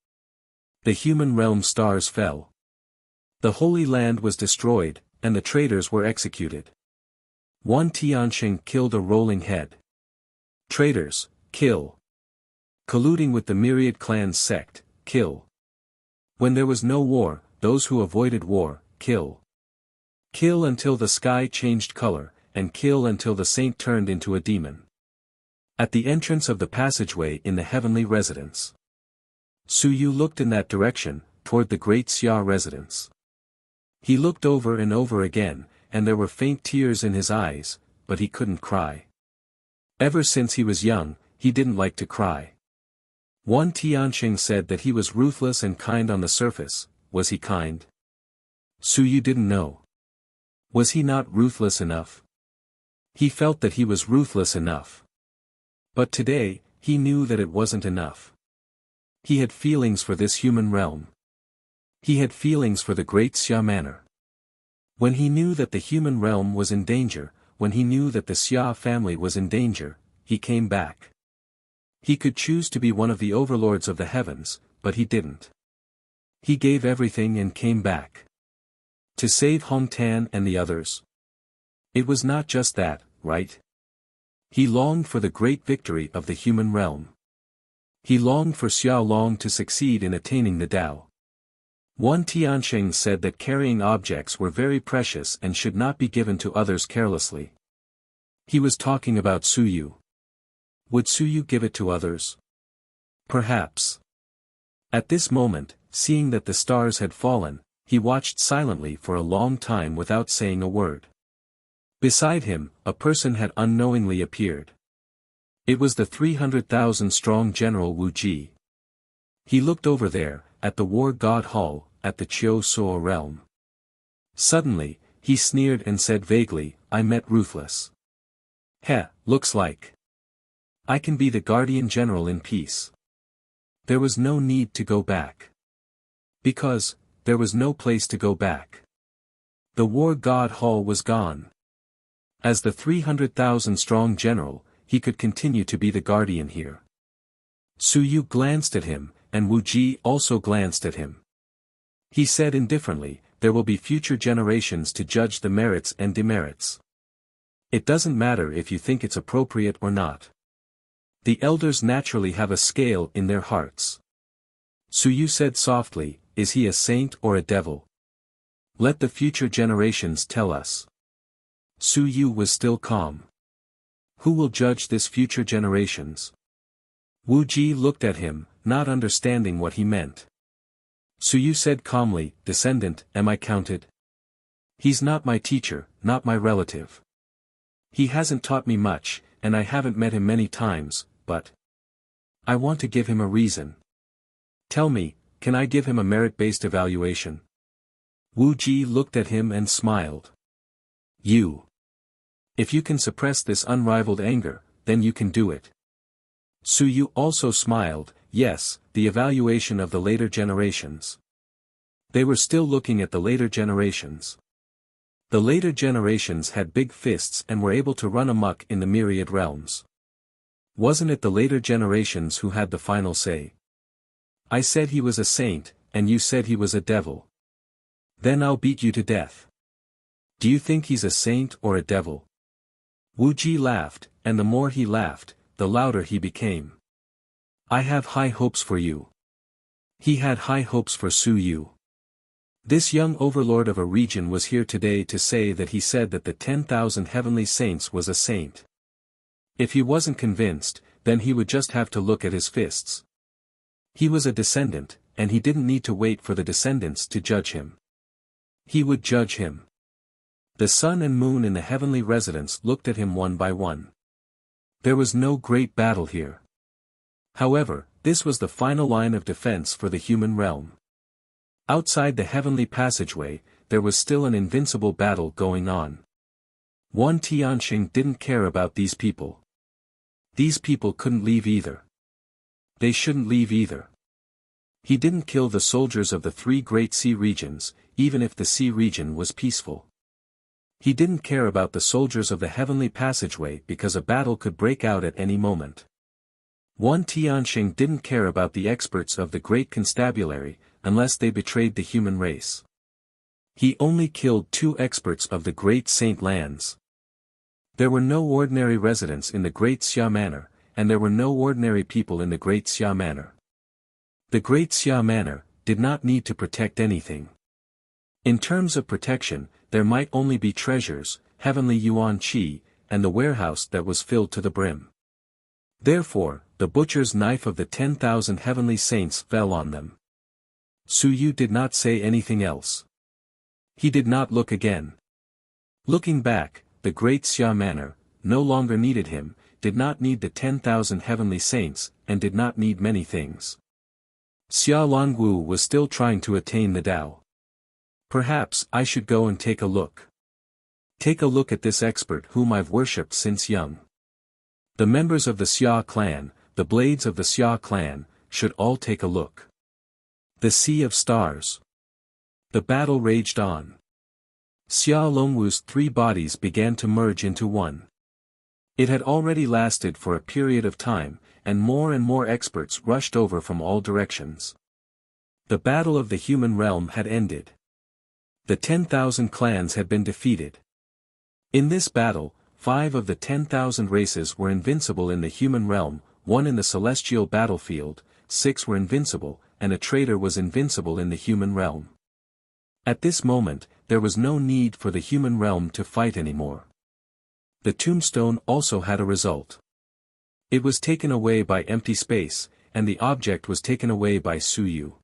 The human realm stars fell. The Holy Land was destroyed, and the traitors were executed. Wan Tianxing killed a rolling head. Traitors, kill. Colluding with the myriad clans sect, kill. When there was no war, those who avoided war, kill. Kill until the sky changed color, and kill until the saint turned into a demon. At the entrance of the passageway in the heavenly residence, Su Yu looked in that direction, toward the great Xia residence. He looked over and over again, and there were faint tears in his eyes, but he couldn't cry. Ever since he was young, he didn't like to cry. Wan Tianxing said that he was ruthless and kind on the surface. Was he kind? Su Yu didn't know. Was he not ruthless enough? He felt that he was ruthless enough. But today, he knew that it wasn't enough. He had feelings for this human realm. He had feelings for the great Xia Manor. When he knew that the human realm was in danger, when he knew that the Xia family was in danger, he came back. He could choose to be one of the overlords of the heavens, but he didn't. He gave everything and came back. To save Hong Tan and the others. It was not just that, right? He longed for the great victory of the human realm. He longed for Xiao Long to succeed in attaining the Tao. Wan Tianxing said that carrying objects were very precious and should not be given to others carelessly. He was talking about Su Yu. Would Su Yu give it to others? Perhaps. At this moment, seeing that the stars had fallen, he watched silently for a long time without saying a word. Beside him, a person had unknowingly appeared. It was the 300,000-strong General Wu Ji. He looked over there, at the War God Hall, at the Chiu Suo realm. Suddenly, he sneered and said vaguely, I met Ruthless. Heh, looks like I can be the Guardian General in peace. There was no need to go back. Because, there was no place to go back. The War God Hall was gone. As the 300,000-strong general, he could continue to be the guardian here. Su Yu glanced at him, and Wu Ji also glanced at him. He said indifferently, there will be future generations to judge the merits and demerits. It doesn't matter if you think it's appropriate or not. The elders naturally have a scale in their hearts. Su Yu said softly, is he a saint or a devil? Let the future generations tell us. Su Yu was still calm. Who will judge this future generations? Wu Ji looked at him, not understanding what he meant. Su Yu said calmly, Descendant, am I counted? He's not my teacher, not my relative. He hasn't taught me much, and I haven't met him many times, but I want to give him a reason. Tell me, can I give him a merit-based evaluation? Wu Ji looked at him and smiled. If you can suppress this unrivaled anger, then you can do it. Su Yu also smiled. Yes, the evaluation of the later generations. They were still looking at the later generations. The later generations had big fists and were able to run amok in the myriad realms. Wasn't it the later generations who had the final say? I said he was a saint, and you said he was a devil. Then I'll beat you to death. Do you think he's a saint or a devil? Wu Ji laughed, and the more he laughed, the louder he became. I have high hopes for you. He had high hopes for Su Yu. This young overlord of a region was here today to say that he said that the 10,000 heavenly saints was a saint. If he wasn't convinced, then he would just have to look at his fists. He was a descendant, and he didn't need to wait for the descendants to judge him. He would judge him. The sun and moon in the heavenly residence looked at him one by one. There was no great battle here. However, this was the final line of defense for the human realm. Outside the heavenly passageway, there was still an invincible battle going on. Wan Tianxing didn't care about these people. These people couldn't leave either. They shouldn't leave either. He didn't kill the soldiers of the three great sea regions, even if the sea region was peaceful. He didn't care about the soldiers of the heavenly passageway because a battle could break out at any moment. Wan Tianxing didn't care about the experts of the Great Constabulary, unless they betrayed the human race. He only killed 2 experts of the Great Saint Lands. There were no ordinary residents in the Great Xia Manor, and there were no ordinary people in the Great Xia Manor. The Great Xia Manor did not need to protect anything. In terms of protection, there might only be treasures, heavenly yuan qi, and the warehouse that was filled to the brim. Therefore, the butcher's knife of the 10,000 heavenly saints fell on them. Su Yu did not say anything else. He did not look again. Looking back, the Great Xia Manor no longer needed him, did not need the 10,000 heavenly saints, and did not need many things. Xia Longwu was still trying to attain the Tao. Perhaps I should go and take a look. Take a look at this expert whom I've worshipped since young. The members of the Xia clan, the blades of the Xia clan, should all take a look. The Sea of Stars. The battle raged on. Xia Longwu's 3 bodies began to merge into one. It had already lasted for a period of time, and more experts rushed over from all directions. The battle of the human realm had ended. The 10,000 clans had been defeated. In this battle, 5 of the 10,000 races were invincible in the human realm, 1 in the celestial battlefield, 6 were invincible, and a traitor was invincible in the human realm. At this moment, there was no need for the human realm to fight anymore. The tombstone also had a result. It was taken away by empty space, and the object was taken away by Su Yu.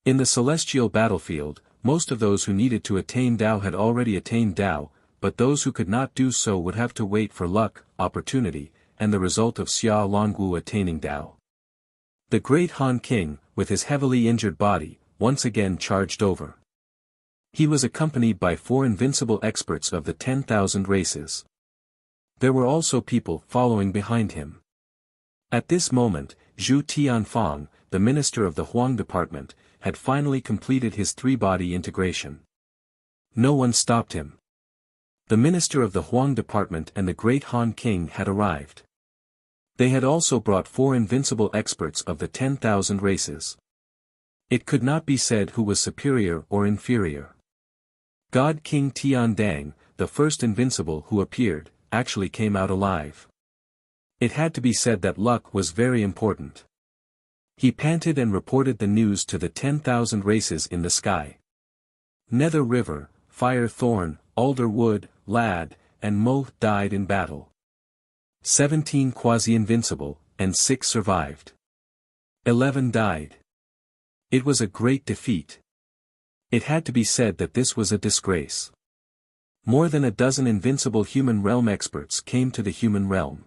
In the celestial battlefield, most of those who needed to attain Tao had already attained Tao, but those who could not do so would have to wait for luck, opportunity, and the result of Xia Longwu attaining Tao. The great Han King, with his heavily injured body, once again charged over. He was accompanied by 4 invincible experts of the 10,000 races. There were also people following behind him. At this moment, Zhu Tianfang, the minister of the Huang department, had finally completed his 3-body integration. No one stopped him. The minister of the Huang department and the great Han King had arrived. They had also brought 4 invincible experts of the 10,000 races. It could not be said who was superior or inferior. God King Tiandang, the first invincible who appeared, actually came out alive. It had to be said that luck was very important. He panted and reported the news to the 10,000 races in the sky. Nether River, Fire Thorn, Alder Wood, Lad, and Mo died in battle. 17 quasi-invincible, and 6 survived. 11 died. It was a great defeat. It had to be said that this was a disgrace. More than a dozen invincible human realm experts came to the human realm.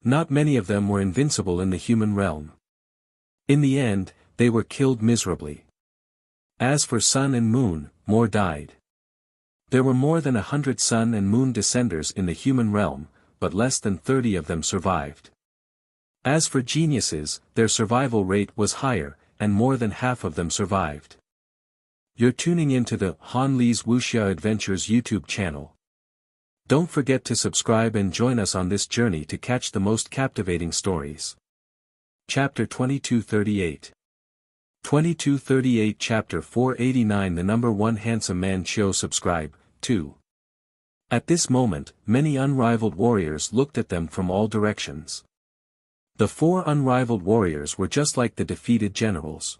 Not many of them were invincible in the human realm. In the end, they were killed miserably. As for Sun and Moon, more died. There were more than 100 Sun and Moon descenders in the human realm, but less than 30 of them survived. As for geniuses, their survival rate was higher, and more than half of them survived. You're tuning into the Han Li's Wuxia Adventures YouTube channel. Don't forget to subscribe and join us on this journey to catch the most captivating stories. Chapter 2238. 2238 Chapter 489 The number 1 handsome man show. Subscribe, 2. At this moment, many unrivaled warriors looked at them from all directions. The 4 unrivaled warriors were just like the defeated generals.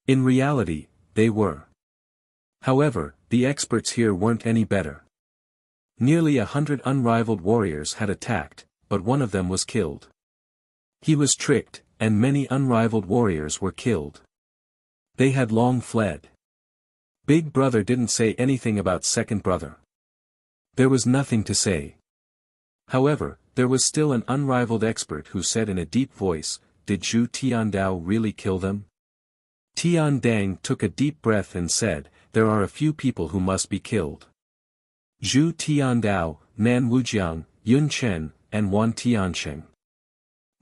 In reality, they were. However, the experts here weren't any better. Nearly 100 unrivaled warriors had attacked, but one of them was killed. He was tricked, and many unrivaled warriors were killed. They had long fled. Big Brother didn't say anything about Second Brother. There was nothing to say. However, there was still an unrivaled expert who said in a deep voice, "Did Zhu Tiandao really kill them?" Tian Dang took a deep breath and said, "There are a few people who must be killed. Zhu Tiandao, Nan Wujiang, Yun Chen, and Wan Tiansheng.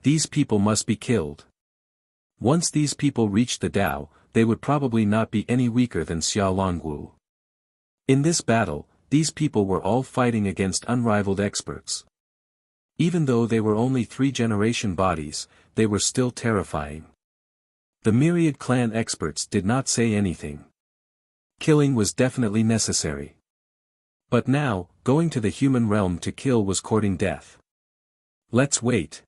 These people must be killed. Once these people reach the Dao, they would probably not be any weaker than Xia Longwu." In this battle, these people were all fighting against unrivaled experts. Even though they were only 3-generation bodies, they were still terrifying. The myriad clan experts did not say anything. Killing was definitely necessary. But now, going to the human realm to kill was courting death. Let's wait.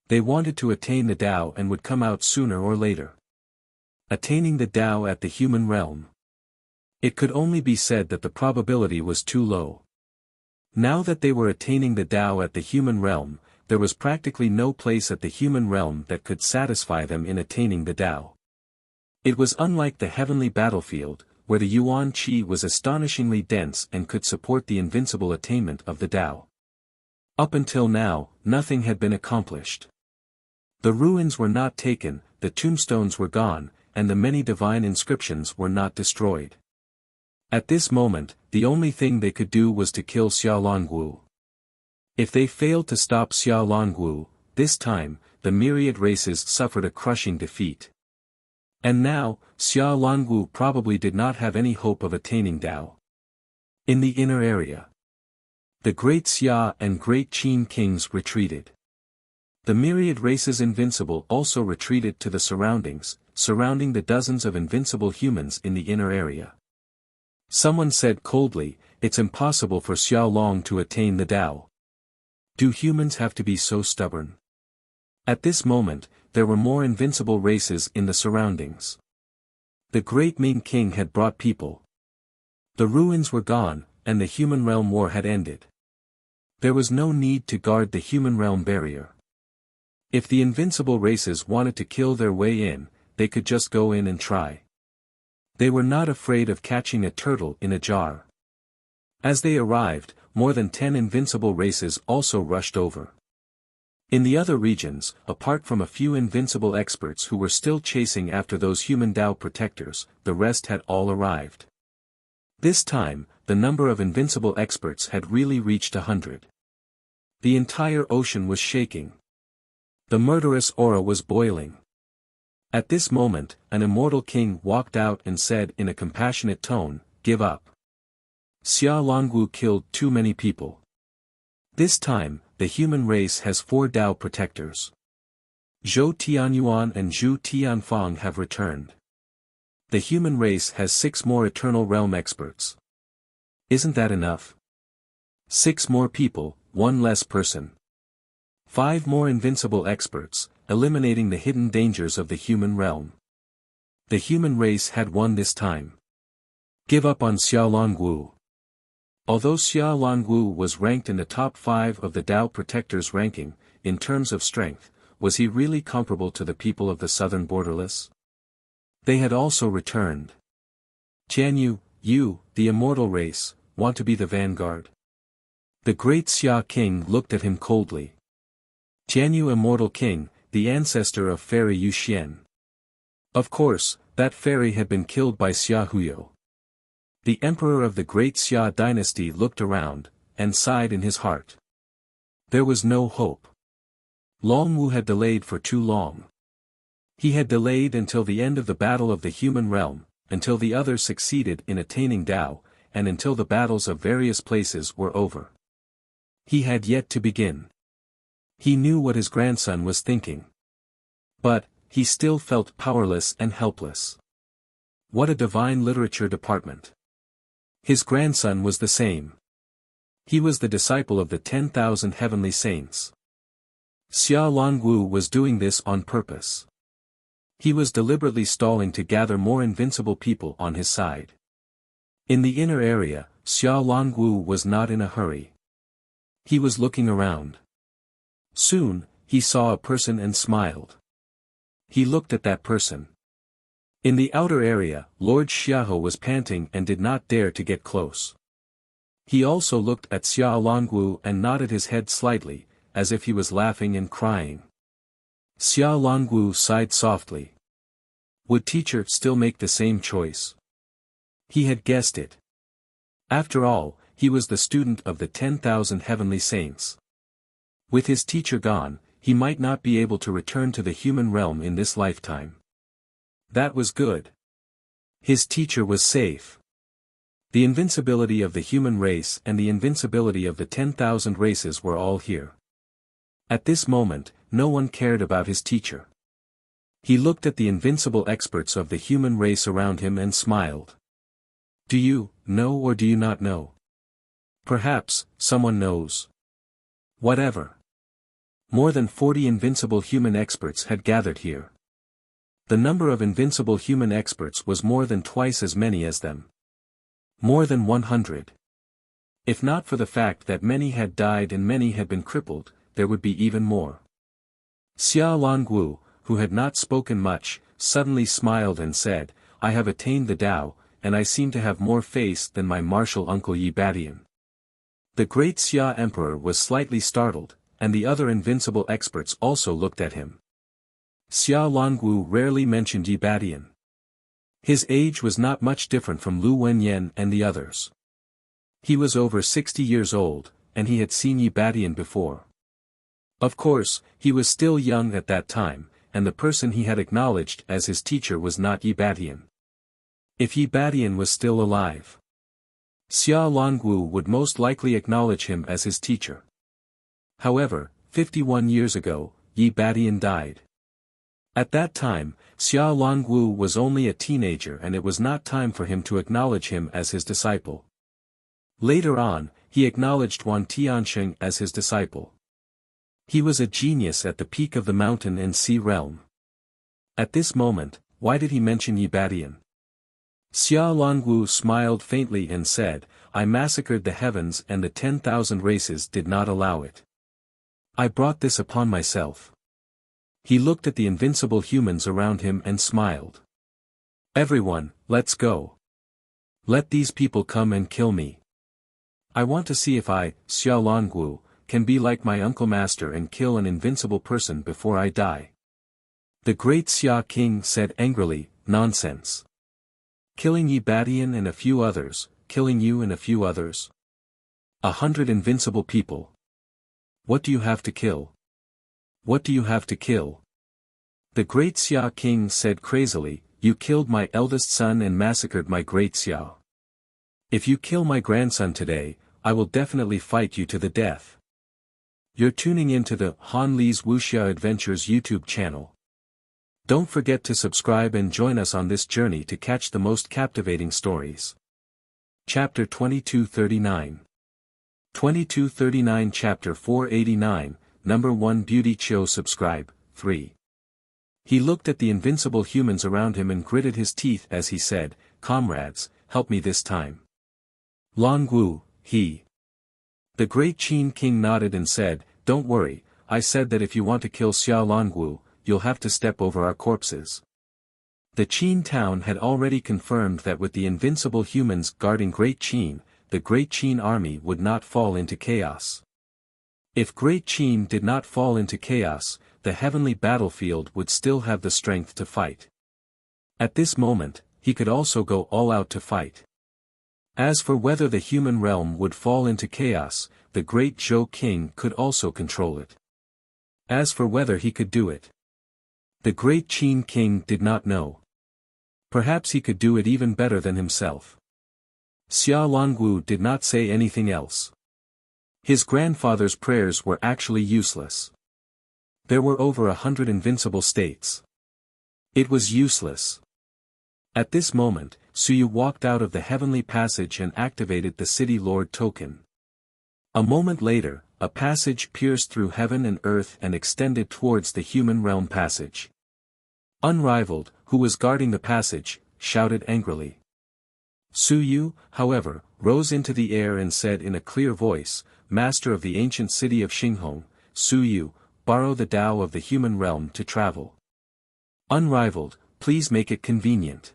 They wanted to attain the Dao and would come out sooner or later. Attaining the Dao at the human realm. It could only be said that the probability was too low. Now that they were attaining the Dao at the human realm, there was practically no place at the human realm that could satisfy them in attaining the Dao. It was unlike the heavenly battlefield, where the Yuan Qi was astonishingly dense and could support the invincible attainment of the Dao. Up until now, nothing had been accomplished. The ruins were not taken, the tombstones were gone, and the many divine inscriptions were not destroyed. At this moment, the only thing they could do was to kill Xia Longwu. If they failed to stop Xia Longwu, this time, the myriad races suffered a crushing defeat. And now, Xia Longwu probably did not have any hope of attaining Dao. In the inner area, the Great Xia and Great Qin kings retreated. The myriad races invincible also retreated to the surroundings, surrounding the dozens of invincible humans in the inner area. Someone said coldly, "It's impossible for Xia Long to attain the Dao. Do humans have to be so stubborn?" At this moment, there were more invincible races in the surroundings. The great Ming King had brought people. The ruins were gone, and the human realm war had ended. There was no need to guard the human realm barrier. If the invincible races wanted to kill their way in, they could just go in and try. They were not afraid of catching a turtle in a jar. As they arrived, more than 10 invincible races also rushed over. In the other regions, apart from a few invincible experts who were still chasing after those human Dao protectors, the rest had all arrived. This time, the number of invincible experts had really reached 100. The entire ocean was shaking. The murderous aura was boiling. At this moment, an immortal king walked out and said in a compassionate tone, "Give up. Xia Longwu killed too many people. This time, the human race has 4 Dao protectors. Zhou Tianyuan and Zhu Tianfang have returned. The human race has 6 more eternal realm experts. Isn't that enough? 6 more people, 1 less person. 5 more invincible experts, eliminating the hidden dangers of the human realm. The human race had won this time. Give up on Xia Longwu." Although Xia Longwu was ranked in the top 5 of the Dao Protectors ranking, in terms of strength, was he really comparable to the people of the southern borderless? They had also returned. Tianyu, you, the immortal race, want to be the vanguard? The great Xia king looked at him coldly. Jianyu immortal king, the ancestor of fairy Yu Xian. Of course, that fairy had been killed by Xia Huyo. The emperor of the great Xia dynasty looked around, and sighed in his heart. There was no hope. Long Wu had delayed for too long. He had delayed until the end of the battle of the human realm, until the others succeeded in attaining Tao, and until the battles of various places were over. He had yet to begin. He knew what his grandson was thinking. But, he still felt powerless and helpless. What a divine literature department. His grandson was the same. He was the disciple of the 10,000 heavenly saints. Xia Longwu was doing this on purpose. He was deliberately stalling to gather more invincible people on his side. In the inner area, Xia Longwu was not in a hurry. He was looking around. Soon, he saw a person and smiled. He looked at that person. In the outer area, Lord Xiaohe was panting and did not dare to get close. He also looked at Xia Longwu and nodded his head slightly, as if he was laughing and crying. Xia Longwu sighed softly. Would teacher still make the same choice? He had guessed it. After all, he was the student of the 10,000 heavenly saints. With his teacher gone, he might not be able to return to the human realm in this lifetime. That was good. His teacher was safe. The invincibility of the human race and the invincibility of the 10,000 races were all here. At this moment, no one cared about his teacher. He looked at the invincible experts of the human race around him and smiled. Do you know or do you not know? Perhaps, someone knows. Whatever. More than 40 invincible human experts had gathered here. The number of invincible human experts was more than twice as many as them. More than 100. If not for the fact that many had died and many had been crippled, there would be even more. Xia Longwu, who had not spoken much, suddenly smiled and said, I have attained the Tao, and I seem to have more face than my martial uncle Yi Badian. The great Xia emperor was slightly startled, and the other invincible experts also looked at him. Xia Longwu rarely mentioned Yi Badian. His age was not much different from Lu Wenyan and the others. He was over 60 years old, and he had seen Yi Badian before. Of course, he was still young at that time, and the person he had acknowledged as his teacher was not Yi Badian. If Yi Badian was still alive, Xia Longwu would most likely acknowledge him as his teacher. However, 51 years ago, Yi Badian died. At that time, Xia Longwu was only a teenager and it was not time for him to acknowledge him as his disciple. Later on, he acknowledged Wan Tiansheng as his disciple. He was a genius at the peak of the mountain and sea realm. At this moment, why did he mention Yi Badian? Xia Longwu smiled faintly and said, I massacred the heavens and the 10,000 races did not allow it. I brought this upon myself. He looked at the invincible humans around him and smiled. Everyone, let's go. Let these people come and kill me. I want to see if I, Xia Longwu, can be like my uncle master and kill an invincible person before I die. The great Xia king said angrily, nonsense. Killing Yi Badian and a few others, killing you and a few others. 100 invincible people. What do you have to kill? What do you have to kill? The great Xia king said crazily, you killed my eldest son and massacred my great Xia. If you kill my grandson today, I will definitely fight you to the death. You're tuning into the Han Li's Wuxia Adventures YouTube channel. Don't forget to subscribe and join us on this journey to catch the most captivating stories. Chapter 2239. 2239 Chapter 489, Number 1 Beauty Cho Subscribe, 3. He looked at the invincible humans around him and gritted his teeth as he said, Comrades, help me this time. Longwu, he. The great Qin king nodded and said, Don't worry, I said that if you want to kill Xia Longwu, you'll have to step over our corpses. The Qin town had already confirmed that with the invincible humans guarding Great Qin, the Great Qin army would not fall into chaos. If Great Qin did not fall into chaos, the heavenly battlefield would still have the strength to fight. At this moment, he could also go all out to fight. As for whether the human realm would fall into chaos, the great Zhou king could also control it. As for whether he could do it, the great Qin king did not know. Perhaps he could do it even better than himself. Xia Longwu did not say anything else. His grandfather's prayers were actually useless. There were over 100 invincible states. It was useless. At this moment, Suyu walked out of the heavenly passage and activated the City Lord token. A moment later, a passage pierced through heaven and earth and extended towards the human realm passage. Unrivaled, who was guarding the passage, shouted angrily. Suyu, however, rose into the air and said in a clear voice, "Master of the ancient city of Xinghong, Suyu, borrow the Tao of the human realm to travel. Unrivaled, please make it convenient."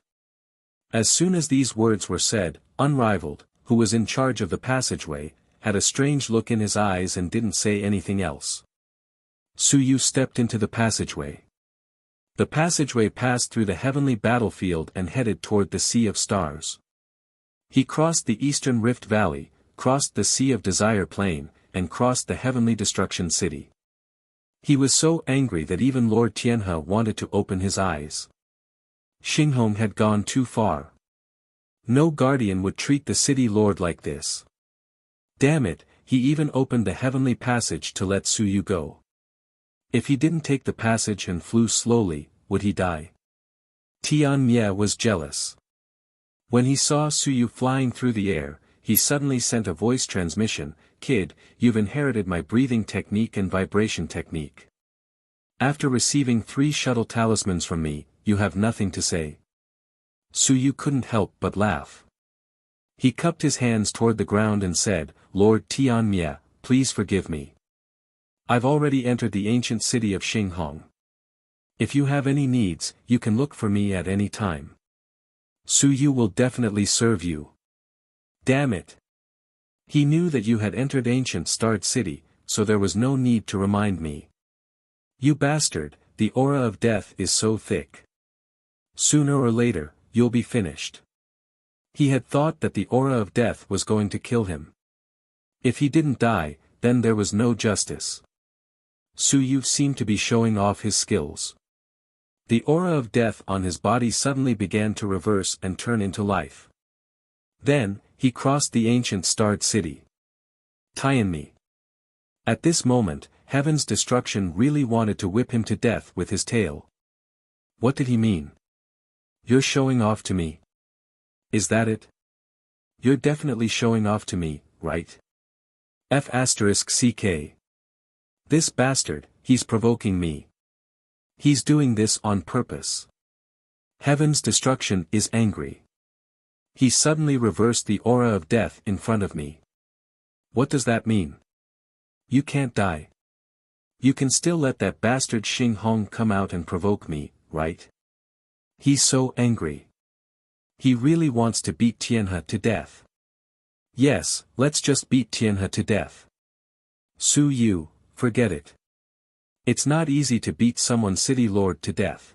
As soon as these words were said, Unrivaled, who was in charge of the passageway, had a strange look in his eyes and didn't say anything else. Suyu stepped into the passageway. The passageway passed through the heavenly battlefield and headed toward the Sea of Stars. He crossed the Eastern Rift Valley, crossed the Sea of Desire Plain, and crossed the Heavenly Destruction City. He was so angry that even Lord Tianhe wanted to open his eyes. Xinghong had gone too far. No guardian would treat the city lord like this. Damn it, he even opened the heavenly passage to let Suyu go. If he didn't take the passage and flew slowly, would he die? Tian Mie was jealous. When he saw Suyu flying through the air, he suddenly sent a voice transmission, "Kid, you've inherited my breathing technique and vibration technique. After receiving 3 shuttle talismans from me, you have nothing to say." Suyu couldn't help but laugh. He cupped his hands toward the ground and said, "Lord Tian Mie, please forgive me. I've already entered the ancient city of Xinghong. If you have any needs, you can look for me at any time. Suyu will definitely serve you." Damn it. He knew that you had entered ancient starred city, so there was no need to remind me. You bastard, the aura of death is so thick. Sooner or later, you'll be finished. He had thought that the aura of death was going to kill him. If he didn't die, then there was no justice. Suyu seemed to be showing off his skills. The aura of death on his body suddenly began to reverse and turn into life. Then, he crossed the ancient starred city. Tianmi. At this moment, Heaven's Destruction really wanted to whip him to death with his tail. What did he mean? You're showing off to me. Is that it? You're definitely showing off to me, right? F***ck. This bastard, he's provoking me. He's doing this on purpose. Heaven's Destruction is angry. He suddenly reversed the aura of death in front of me. What does that mean? You can't die. You can still let that bastard Xinghong come out and provoke me, right? He's so angry. He really wants to beat Tianhe to death. Yes, let's just beat Tianhe to death. Suyu, forget it. It's not easy to beat someone's city lord to death.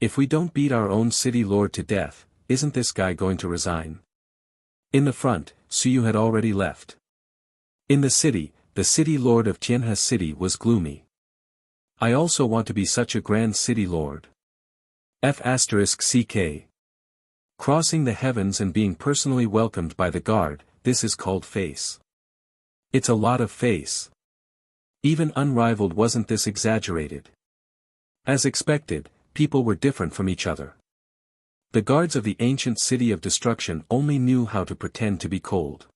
If we don't beat our own city lord to death, isn't this guy going to resign? In the front, Suyu had already left. In the city lord of Tianhe city was gloomy. I also want to be such a grand city lord. F***ck. Crossing the heavens and being personally welcomed by the guard, this is called face. It's a lot of face. Even Unrivaled wasn't this exaggerated. As expected, people were different from each other. The guards of the ancient city of destruction only knew how to pretend to be cold.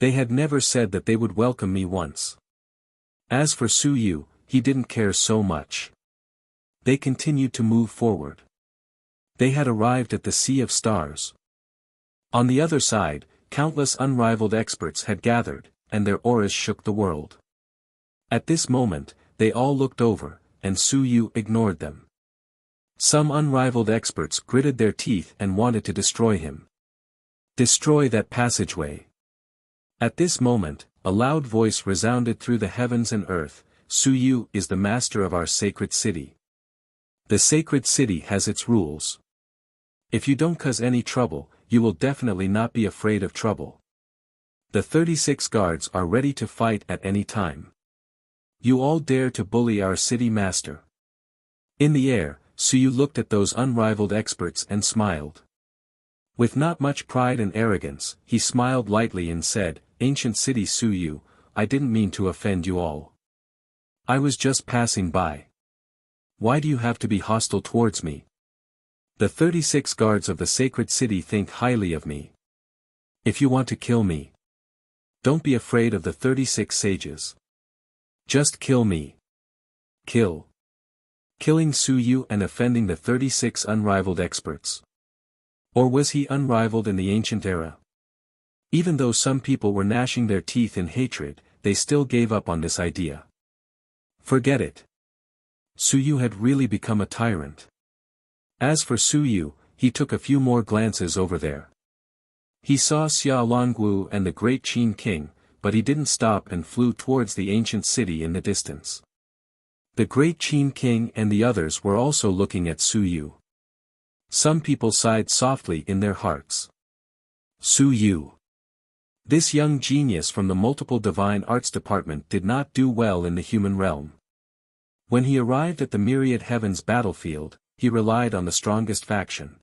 They had never said that they would welcome me once. As for Suyu, he didn't care so much. They continued to move forward. They had arrived at the Sea of Stars. On the other side, countless unrivaled experts had gathered, and their auras shook the world. At this moment, they all looked over, and Suyu ignored them. Some unrivaled experts gritted their teeth and wanted to destroy him. Destroy that passageway. At this moment, a loud voice resounded through the heavens and earth, Su Yu is the master of our sacred city. The sacred city has its rules. If you don't cause any trouble, you will definitely not be afraid of trouble. The 36 guards are ready to fight at any time. You all dare to bully our city master. In the air, Su Yu looked at those unrivaled experts and smiled. With not much pride and arrogance, he smiled lightly and said, Ancient city Su Yu, I didn't mean to offend you all. I was just passing by. Why do you have to be hostile towards me? The 36 guards of the sacred city think highly of me. If you want to kill me, don't be afraid of the 36 sages. Just kill me. Kill. Killing Su Yu and offending the 36 unrivaled experts. Or was he unrivaled in the ancient era? Even though some people were gnashing their teeth in hatred, they still gave up on this idea. Forget it. Su Yu had really become a tyrant. As for Su Yu, he took a few more glances over there. He saw Xia Longwu and the great Qin king, but he didn't stop and flew towards the ancient city in the distance. The great Qin king and the others were also looking at Su Yu. Some people sighed softly in their hearts. Su Yu. This young genius from the multiple divine arts department did not do well in the human realm. When he arrived at the myriad heavens battlefield, he relied on the strongest faction.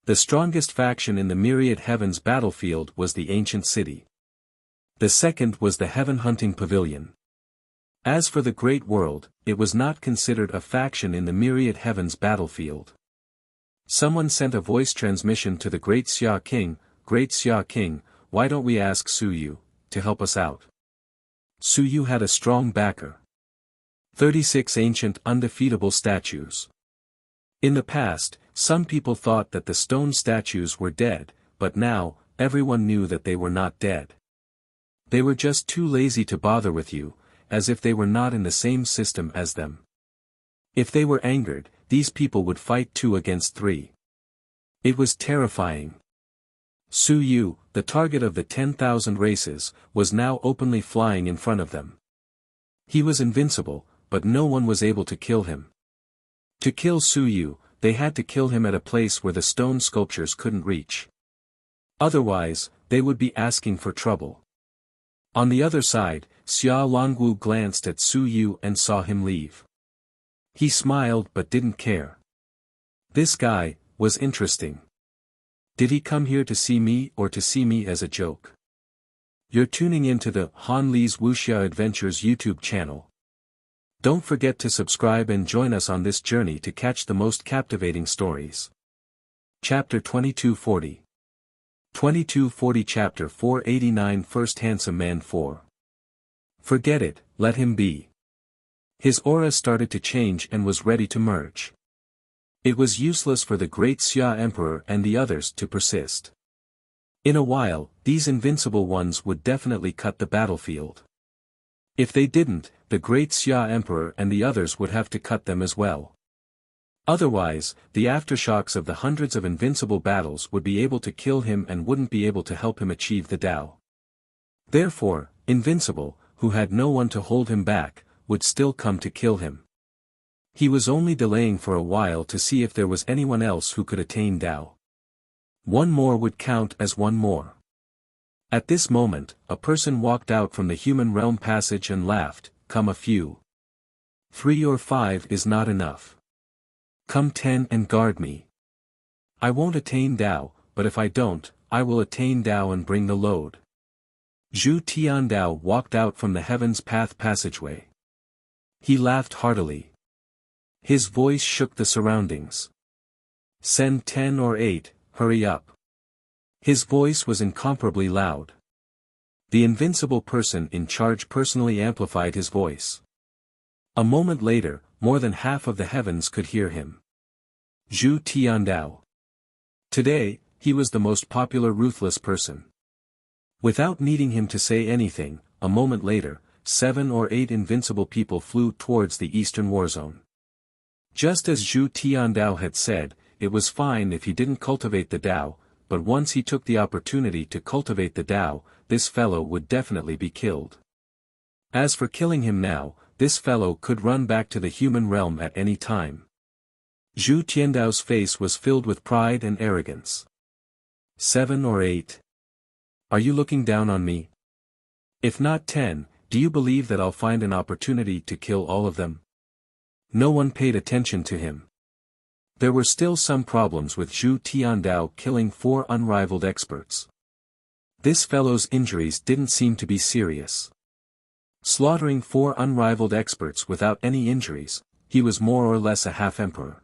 The strongest faction in the myriad heavens battlefield was the ancient city. The second was the heaven hunting pavilion. As for the great world, it was not considered a faction in the myriad heavens battlefield. Someone sent a voice transmission to the Great Xia King, Great Xia King, why don't we ask Su Yu to help us out? Su Yu had a strong backer. 36 ancient undefeatable statues. In the past, some people thought that the stone statues were dead, but now, everyone knew that they were not dead. They were just too lazy to bother with you, as if they were not in the same system as them. If they were angered, these people would fight 2 against 3. It was terrifying. Su Yu, the target of the 10,000 races, was now openly flying in front of them. He was invincible, but no one was able to kill him. To kill Su Yu, they had to kill him at a place where the stone sculptures couldn't reach. Otherwise, they would be asking for trouble. On the other side, Xia Longwu glanced at Su Yu and saw him leave. He smiled but didn't care. This guy was interesting. Did he come here to see me or to see me as a joke? You're tuning into the Han Li's Wuxia Adventures YouTube channel. Don't forget to subscribe and join us on this journey to catch the most captivating stories. Chapter 2240. 2240 Chapter 489 First Handsome Man 4. Forget it, let him be. His aura started to change and was ready to merge. It was useless for the great Xia Emperor and the others to persist. In a while, these invincible ones would definitely cut the battlefield. If they didn't, the great Xia Emperor and the others would have to cut them as well. Otherwise, the aftershocks of the hundreds of invincible battles would be able to kill him and wouldn't be able to help him achieve the Tao. Therefore, Invincible, who had no one to hold him back, would still come to kill him. He was only delaying for a while to see if there was anyone else who could attain Tao. One more would count as one more. At this moment, a person walked out from the human realm passage and laughed, "Come a few. 3 or 5 is not enough. Come 10 and guard me. I won't attain Tao, but if I don't, I will attain Tao and bring the load." Zhu Tiandao walked out from the Heaven's Path passageway. He laughed heartily. His voice shook the surroundings. "Send 10 or 8, hurry up." His voice was incomparably loud. The invincible person in charge personally amplified his voice. A moment later, more than half of the heavens could hear him. Zhu Tiandao. Today, he was the most popular ruthless person. Without needing him to say anything, a moment later, 7 or 8 invincible people flew towards the eastern war zone. Just as Zhu Tiandao had said, it was fine if he didn't cultivate the Tao, but once he took the opportunity to cultivate the Tao, this fellow would definitely be killed. As for killing him now, this fellow could run back to the human realm at any time. Zhu Tiandao's face was filled with pride and arrogance. 7 or 8. Are you looking down on me? If not 10, do you believe that I'll find an opportunity to kill all of them? No one paid attention to him. There were still some problems with Zhu Tiandao killing 4 unrivaled experts. This fellow's injuries didn't seem to be serious. Slaughtering 4 unrivaled experts without any injuries, he was more or less a half-emperor.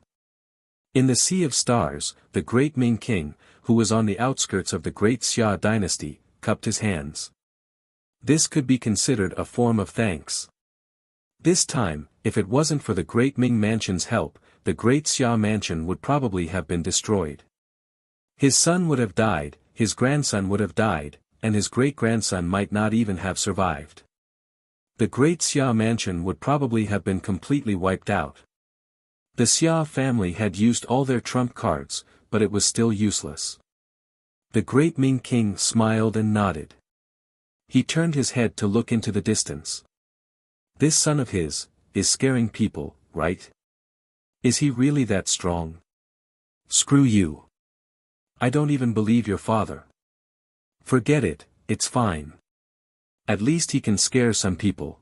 In the Sea of Stars, the great Ming king, who was on the outskirts of the great Xia dynasty, cupped his hands. This could be considered a form of thanks. This time, if it wasn't for the great Ming mansion's help, the great Xia mansion would probably have been destroyed. His son would have died, his grandson would have died, and his great-grandson might not even have survived. The great Xia mansion would probably have been completely wiped out. The Xia family had used all their trump cards, but it was still useless. The great Ming king smiled and nodded. He turned his head to look into the distance. This son of his is scaring people, right? Is he really that strong? Screw you. I don't even believe your father. Forget it, it's fine. At least he can scare some people.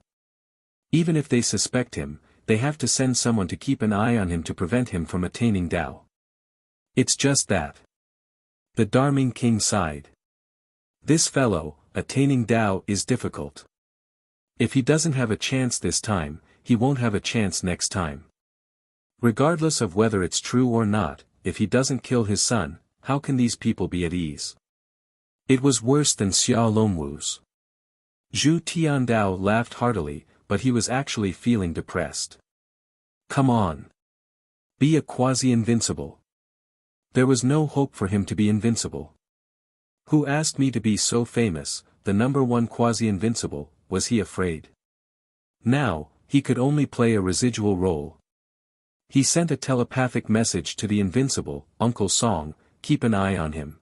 Even if they suspect him, they have to send someone to keep an eye on him to prevent him from attaining Tao. It's just that. The Darming king sighed. This fellow, attaining Tao is difficult. If he doesn't have a chance this time, he won't have a chance next time. Regardless of whether it's true or not, if he doesn't kill his son, how can these people be at ease? It was worse than Xia Longwu's. Zhu Tiandao laughed heartily, but he was actually feeling depressed. Come on. Be a quasi-invincible. There was no hope for him to be invincible. Who asked me to be so famous, the number 1 quasi-invincible, was he afraid? Now, he could only play a residual role. He sent a telepathic message to the invincible, Uncle Song, keep an eye on him.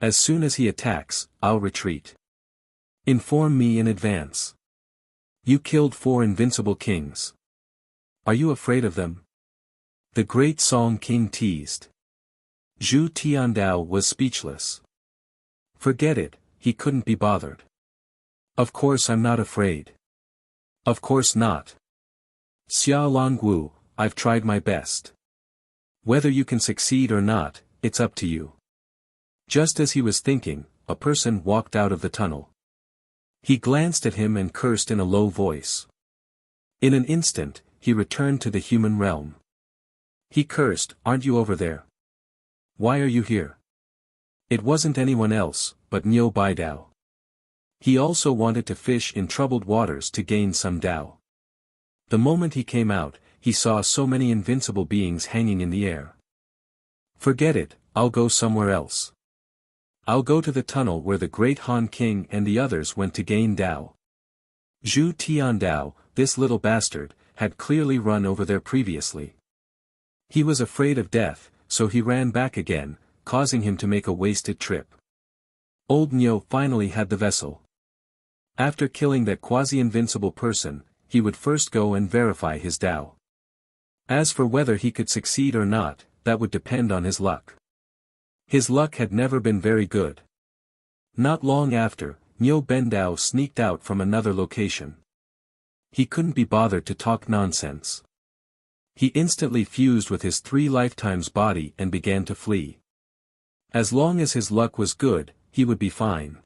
As soon as he attacks, I'll retreat. Inform me in advance. You killed 4 invincible kings. Are you afraid of them? The great Song king teased. Zhu Tiandao was speechless. Forget it, he couldn't be bothered. Of course I'm not afraid. Of course not. Xia Longwu, I've tried my best. Whether you can succeed or not, it's up to you. Just as he was thinking, a person walked out of the tunnel. He glanced at him and cursed in a low voice. In an instant, he returned to the human realm. He cursed, aren't you over there? Why are you here? It wasn't anyone else, but Niu Baidao. He also wanted to fish in troubled waters to gain some Tao. The moment he came out, he saw so many invincible beings hanging in the air. Forget it, I'll go somewhere else. I'll go to the tunnel where the great Han King and the others went to gain Tao. Zhu Tiandao, this little bastard, had clearly run over there previously. He was afraid of death, so he ran back again, causing him to make a wasted trip. Old Niu finally had the vessel. After killing that quasi-invincible person, he would first go and verify his Tao. As for whether he could succeed or not, that would depend on his luck. His luck had never been very good. Not long after, Niu Bendao sneaked out from another location. He couldn't be bothered to talk nonsense. He instantly fused with his 3 lifetimes body and began to flee. As long as his luck was good, he would be fine.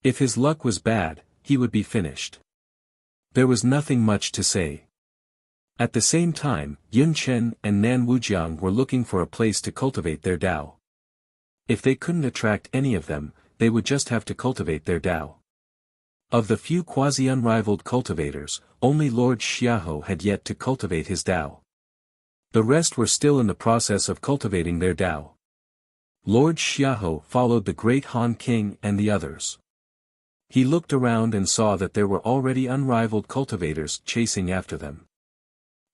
If his luck was bad, he would be finished. There was nothing much to say. At the same time, Yun Chen and Nan Wujiang were looking for a place to cultivate their Tao. If they couldn't attract any of them, they would just have to cultivate their Tao. Of the few quasi-unrivaled cultivators, only Lord Xiahou had yet to cultivate his Tao. The rest were still in the process of cultivating their Tao. Lord Xiahou followed the great Han King and the others. He looked around and saw that there were already unrivaled cultivators chasing after them.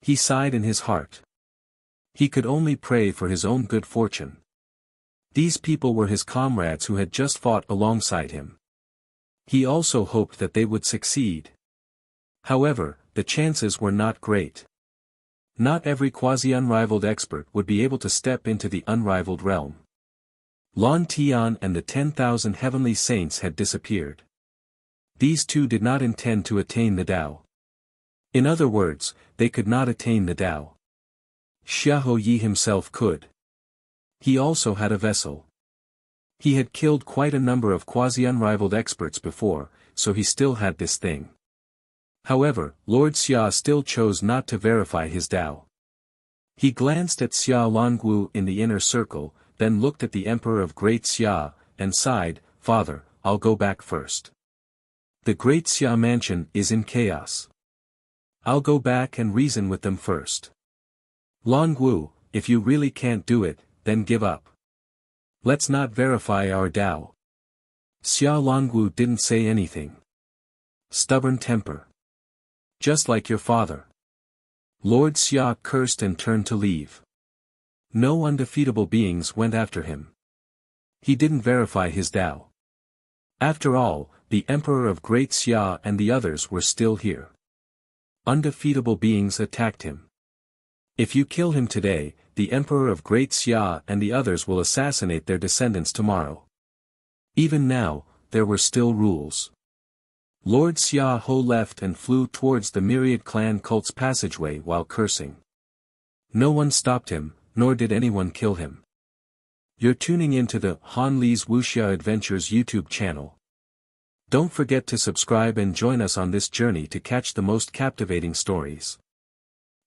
He sighed in his heart. He could only pray for his own good fortune. These people were his comrades who had just fought alongside him. He also hoped that they would succeed. However, the chances were not great. Not every quasi-unrivaled expert would be able to step into the unrivaled realm. Lan Tian and the 10,000 heavenly saints had disappeared. These two did not intend to attain the Tao. In other words, they could not attain the Tao. Xiahou Yi himself could. He also had a vessel. He had killed quite a number of quasi-unrivaled experts before, so he still had this thing. However, Lord Xia still chose not to verify his Tao. He glanced at Xia Longwu in the inner circle, then looked at the Emperor of Great Xia, and sighed, "Father, I'll go back first. The Great Xia mansion is in chaos. I'll go back and reason with them first. Longwu, if you really can't do it, then give up. Let's not verify our Tao." Xia Longwu didn't say anything. Stubborn temper. Just like your father. Lord Xia cursed and turned to leave. No undefeatable beings went after him. He didn't verify his Tao. After all, the Emperor of Great Xia and the others were still here. Undefeatable beings attacked him. If you kill him today, the Emperor of Great Xia and the others will assassinate their descendants tomorrow. Even now, there were still rules. Lord Xiahou left and flew towards the myriad clan cult's passageway while cursing. No one stopped him, nor did anyone kill him. You're tuning into the Han Li's Wuxia Adventures YouTube channel. Don't forget to subscribe and join us on this journey to catch the most captivating stories.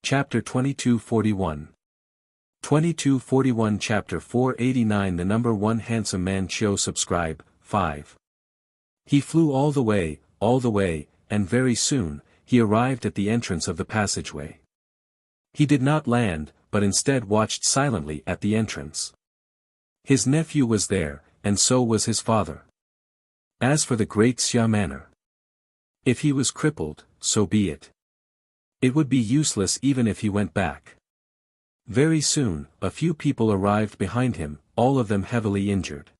Chapter 2241. 2241 Chapter 489 The number 1 handsome man Chiu subscribe, 5. He flew all the way, and very soon, he arrived at the entrance of the passageway. He did not land, but instead watched silently at the entrance. His nephew was there, and so was his father. As for the Great Xia Manor, if he was crippled, so be it. It would be useless even if he went back. Very soon, a few people arrived behind him, all of them heavily injured.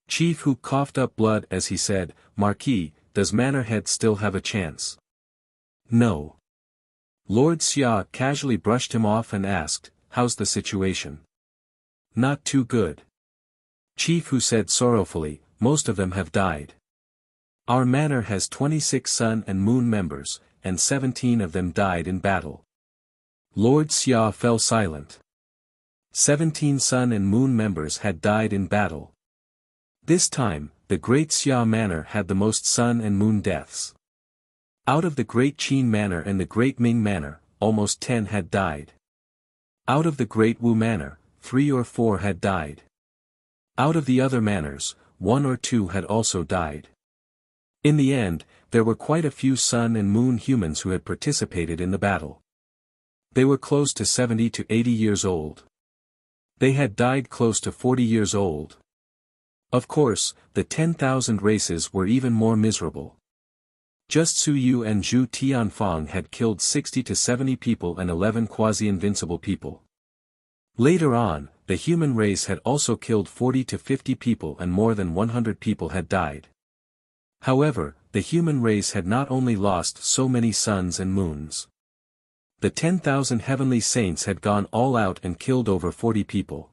Chief Hu coughed up blood as he said, "Marquis, does Manorhead still have a chance?" "No." Lord Xia casually brushed him off and asked, "How's the situation?" "Not too good." Chief Hu said sorrowfully, "Most of them have died. Our manor has 26 sun and moon members, and 17 of them died in battle." Lord Xia fell silent. 17 sun and moon members had died in battle. This time, the Great Xia Manor had the most sun and moon deaths. Out of the Great Qin Manor and the Great Ming Manor, almost 10 had died. Out of the Great Wu Manor, 3 or 4 had died. Out of the other manors, 1 or 2 had also died. In the end, there were quite a few sun and moon humans who had participated in the battle. They were close to 70 to 80 years old. They had died close to 40 years old. Of course, the 10,000 races were even more miserable. Just Su Yu and Zhu Tianfang had killed 60 to 70 people and 11 quasi-invincible people. Later on, the human race had also killed 40 to 50 people and more than 100 people had died. However, the human race had not only lost so many suns and moons. The 10,000 heavenly saints had gone all out and killed over 40 people.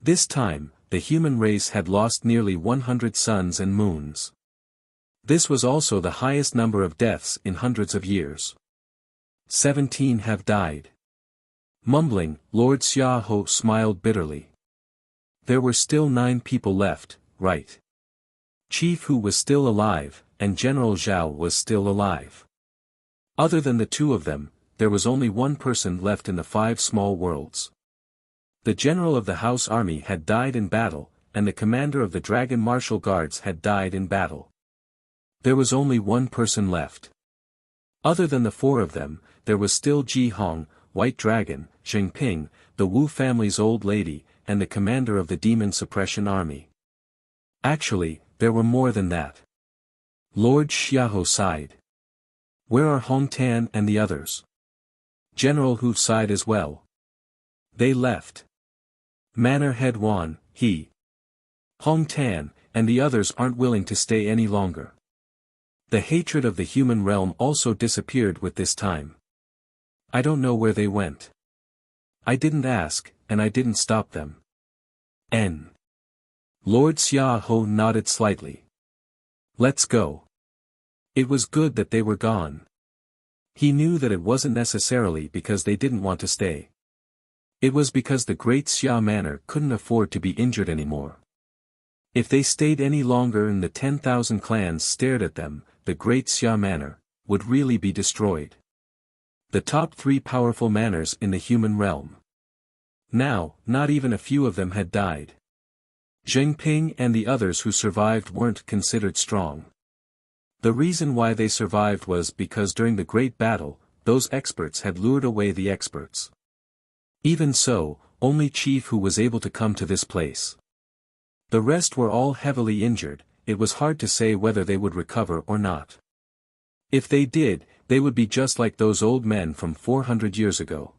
This time, the human race had lost nearly 100 suns and moons. This was also the highest number of deaths in hundreds of years. 17 have died. Mumbling, Lord Xiahou smiled bitterly. There were still 9 people left, right? Chief Hu was still alive, and General Zhao was still alive. Other than the two of them, there was only one person left in the 5 small worlds. The general of the House Army had died in battle, and the commander of the Dragon Martial Guards had died in battle. There was only one person left. Other than the 4 of them, there was still Ji Hong, White Dragon, Xing Ping, the Wu family's old lady, and the commander of the Demon Suppression Army. Actually, there were more than that. Lord Xiahou sighed. Where are Hong Tan and the others? General Hu sighed as well. They left. Manor Head Wan, he, Hong Tan, and the others aren't willing to stay any longer. The hatred of the human realm also disappeared with this time. I don't know where they went. I didn't ask, and I didn't stop them. N. Lord Xia Ho nodded slightly. Let's go. It was good that they were gone. He knew that it wasn't necessarily because they didn't want to stay. It was because the great Xia Manor couldn't afford to be injured anymore. If they stayed any longer and the 10,000 clans stared at them, the great Xia Manor would really be destroyed. The top 3 powerful manors in the human realm. Now, not even a few of them had died. Zheng Ping and the others who survived weren't considered strong. The reason why they survived was because during the Great Battle, those experts had lured away the experts. Even so, only Chief Hu was able to come to this place. The rest were all heavily injured. It was hard to say whether they would recover or not. If they did, they would be just like those old men from 400 years ago.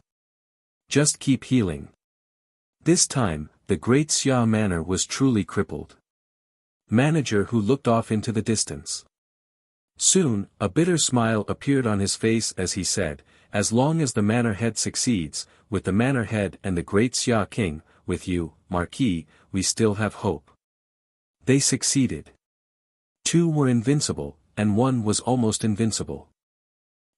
Just keep healing. This time, the great Xia Manor was truly crippled. Manager Hu looked off into the distance. Soon, a bitter smile appeared on his face as he said, as long as the manor head succeeds, with the manor head and the great Xia King, with you, Marquis, we still have hope. They succeeded. 2 were invincible, and 1 was almost invincible.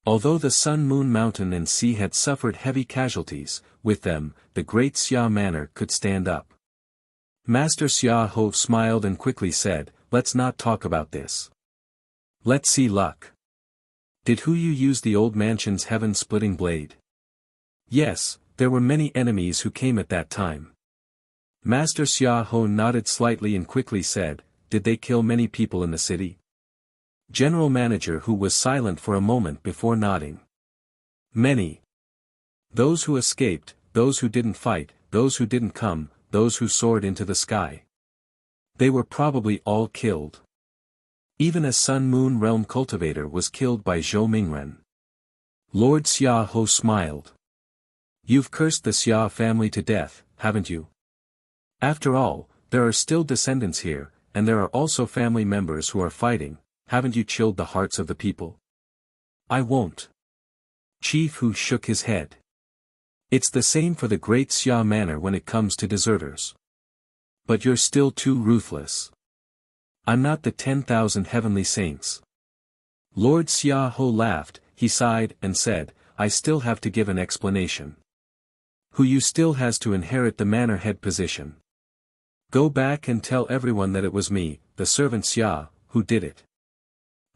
Although the Sun Moon Mountain and Sea had suffered heavy casualties, with them, the great Xia Manor could stand up. Master Xia Ho smiled and quickly said, let's not talk about this. Let's see luck. Did Hu Yu use the old mansion's heaven-splitting blade? Yes, there were many enemies who came at that time. Master Xia Ho nodded slightly and quickly said, did they kill many people in the city? General Manager Hu was silent for a moment before nodding. Many. Those who escaped, those who didn't fight, those who didn't come, those who soared into the sky. They were probably all killed. Even a Sun Moon Realm cultivator was killed by Zhou Mingren. Lord Xia Ho smiled. You've cursed the Xia family to death, haven't you? After all, there are still descendants here, and there are also family members who are fighting. Haven't you chilled the hearts of the people? I won't. Chief Hu shook his head. It's the same for the great Xia Manor when it comes to deserters. But you're still too ruthless. I'm not the 10,000 heavenly saints. Lord Xia Ho laughed, he sighed and said, I still have to give an explanation. Hu Yu still has to inherit the manor head position. Go back and tell everyone that it was me, the servant Xia, who did it.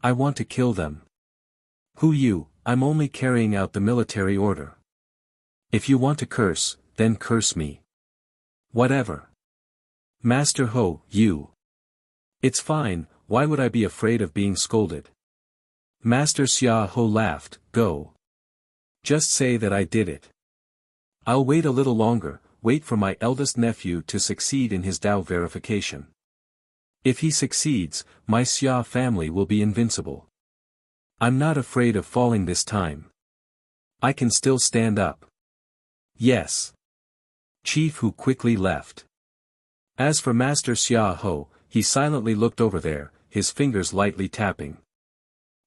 I want to kill them. Hu Yu, I'm only carrying out the military order. If you want to curse, then curse me. Whatever. Master Ho, you. It's fine, why would I be afraid of being scolded? Master Xia Ho laughed, go. Just say that I did it. I'll wait a little longer, wait for my eldest nephew to succeed in his Dao verification. If he succeeds, my Xia family will be invincible. I'm not afraid of falling this time. I can still stand up. Yes. Chief Hu quickly left. As for Master Xia Ho, he silently looked over there, his fingers lightly tapping.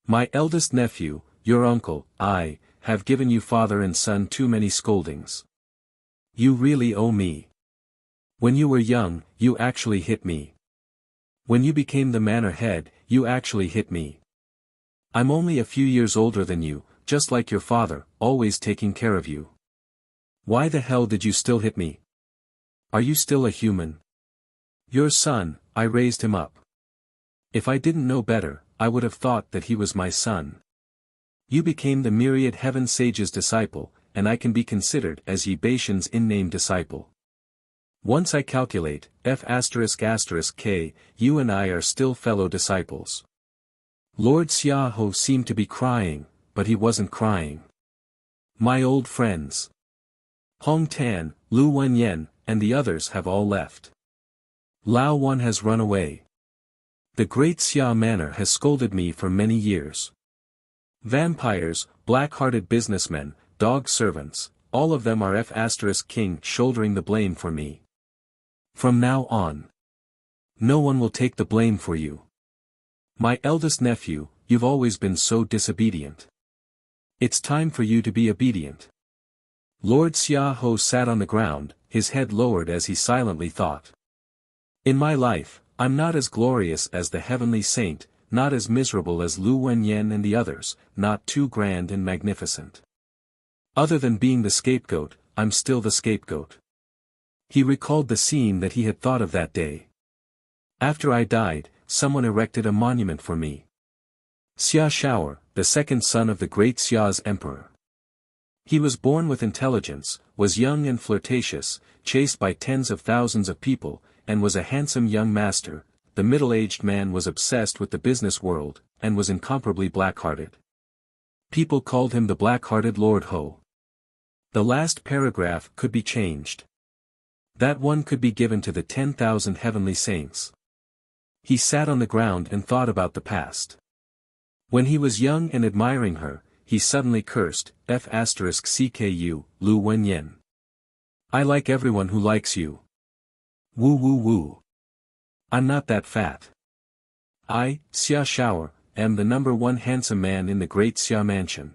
My eldest nephew, your uncle, I, have given you father and son too many scoldings. You really owe me. When you were young, you actually hit me. When you became the manor head, you actually hit me. I'm only a few years older than you, just like your father, always taking care of you. Why the hell did you still hit me? Are you still a human? Your son, I raised him up. If I didn't know better, I would have thought that he was my son. You became the myriad heaven sage's disciple, and I can be considered as Yi Beishan's in-name disciple. Once I calculate, F***K, you and I are still fellow disciples. Lord Xia Ho seemed to be crying, but he wasn't crying. My old friends. Hong Tan, Lu Wenyan, and the others have all left. Lao Wan has run away. The great Xia Manor has scolded me for many years. Vampires, black-hearted businessmen, dog servants, all of them are F***King shouldering the blame for me. From now on, no one will take the blame for you. My eldest nephew, you've always been so disobedient. It's time for you to be obedient. Lord Xiaoho sat on the ground, his head lowered as he silently thought. In my life, I'm not as glorious as the heavenly saint, not as miserable as Lu Wenyan and the others, not too grand and magnificent. Other than being the scapegoat, I'm still the scapegoat. He recalled the scene that he had thought of that day. After I died, someone erected a monument for me. Xia Shaoer, the second son of the great Xia's emperor. He was born with intelligence, was young and flirtatious, chased by tens of thousands of people, and was a handsome young master. The middle-aged man was obsessed with the business world, and was incomparably black-hearted. People called him the black-hearted Lord Ho. The last paragraph could be changed. That one could be given to the 10,000 heavenly saints. He sat on the ground and thought about the past. When he was young and admiring her, he suddenly cursed, F***CKU, Lu Wenyan. I like everyone who likes you. Woo woo woo. I'm not that fat. I, Xia Shaoer, am the #1 handsome man in the great Xia mansion.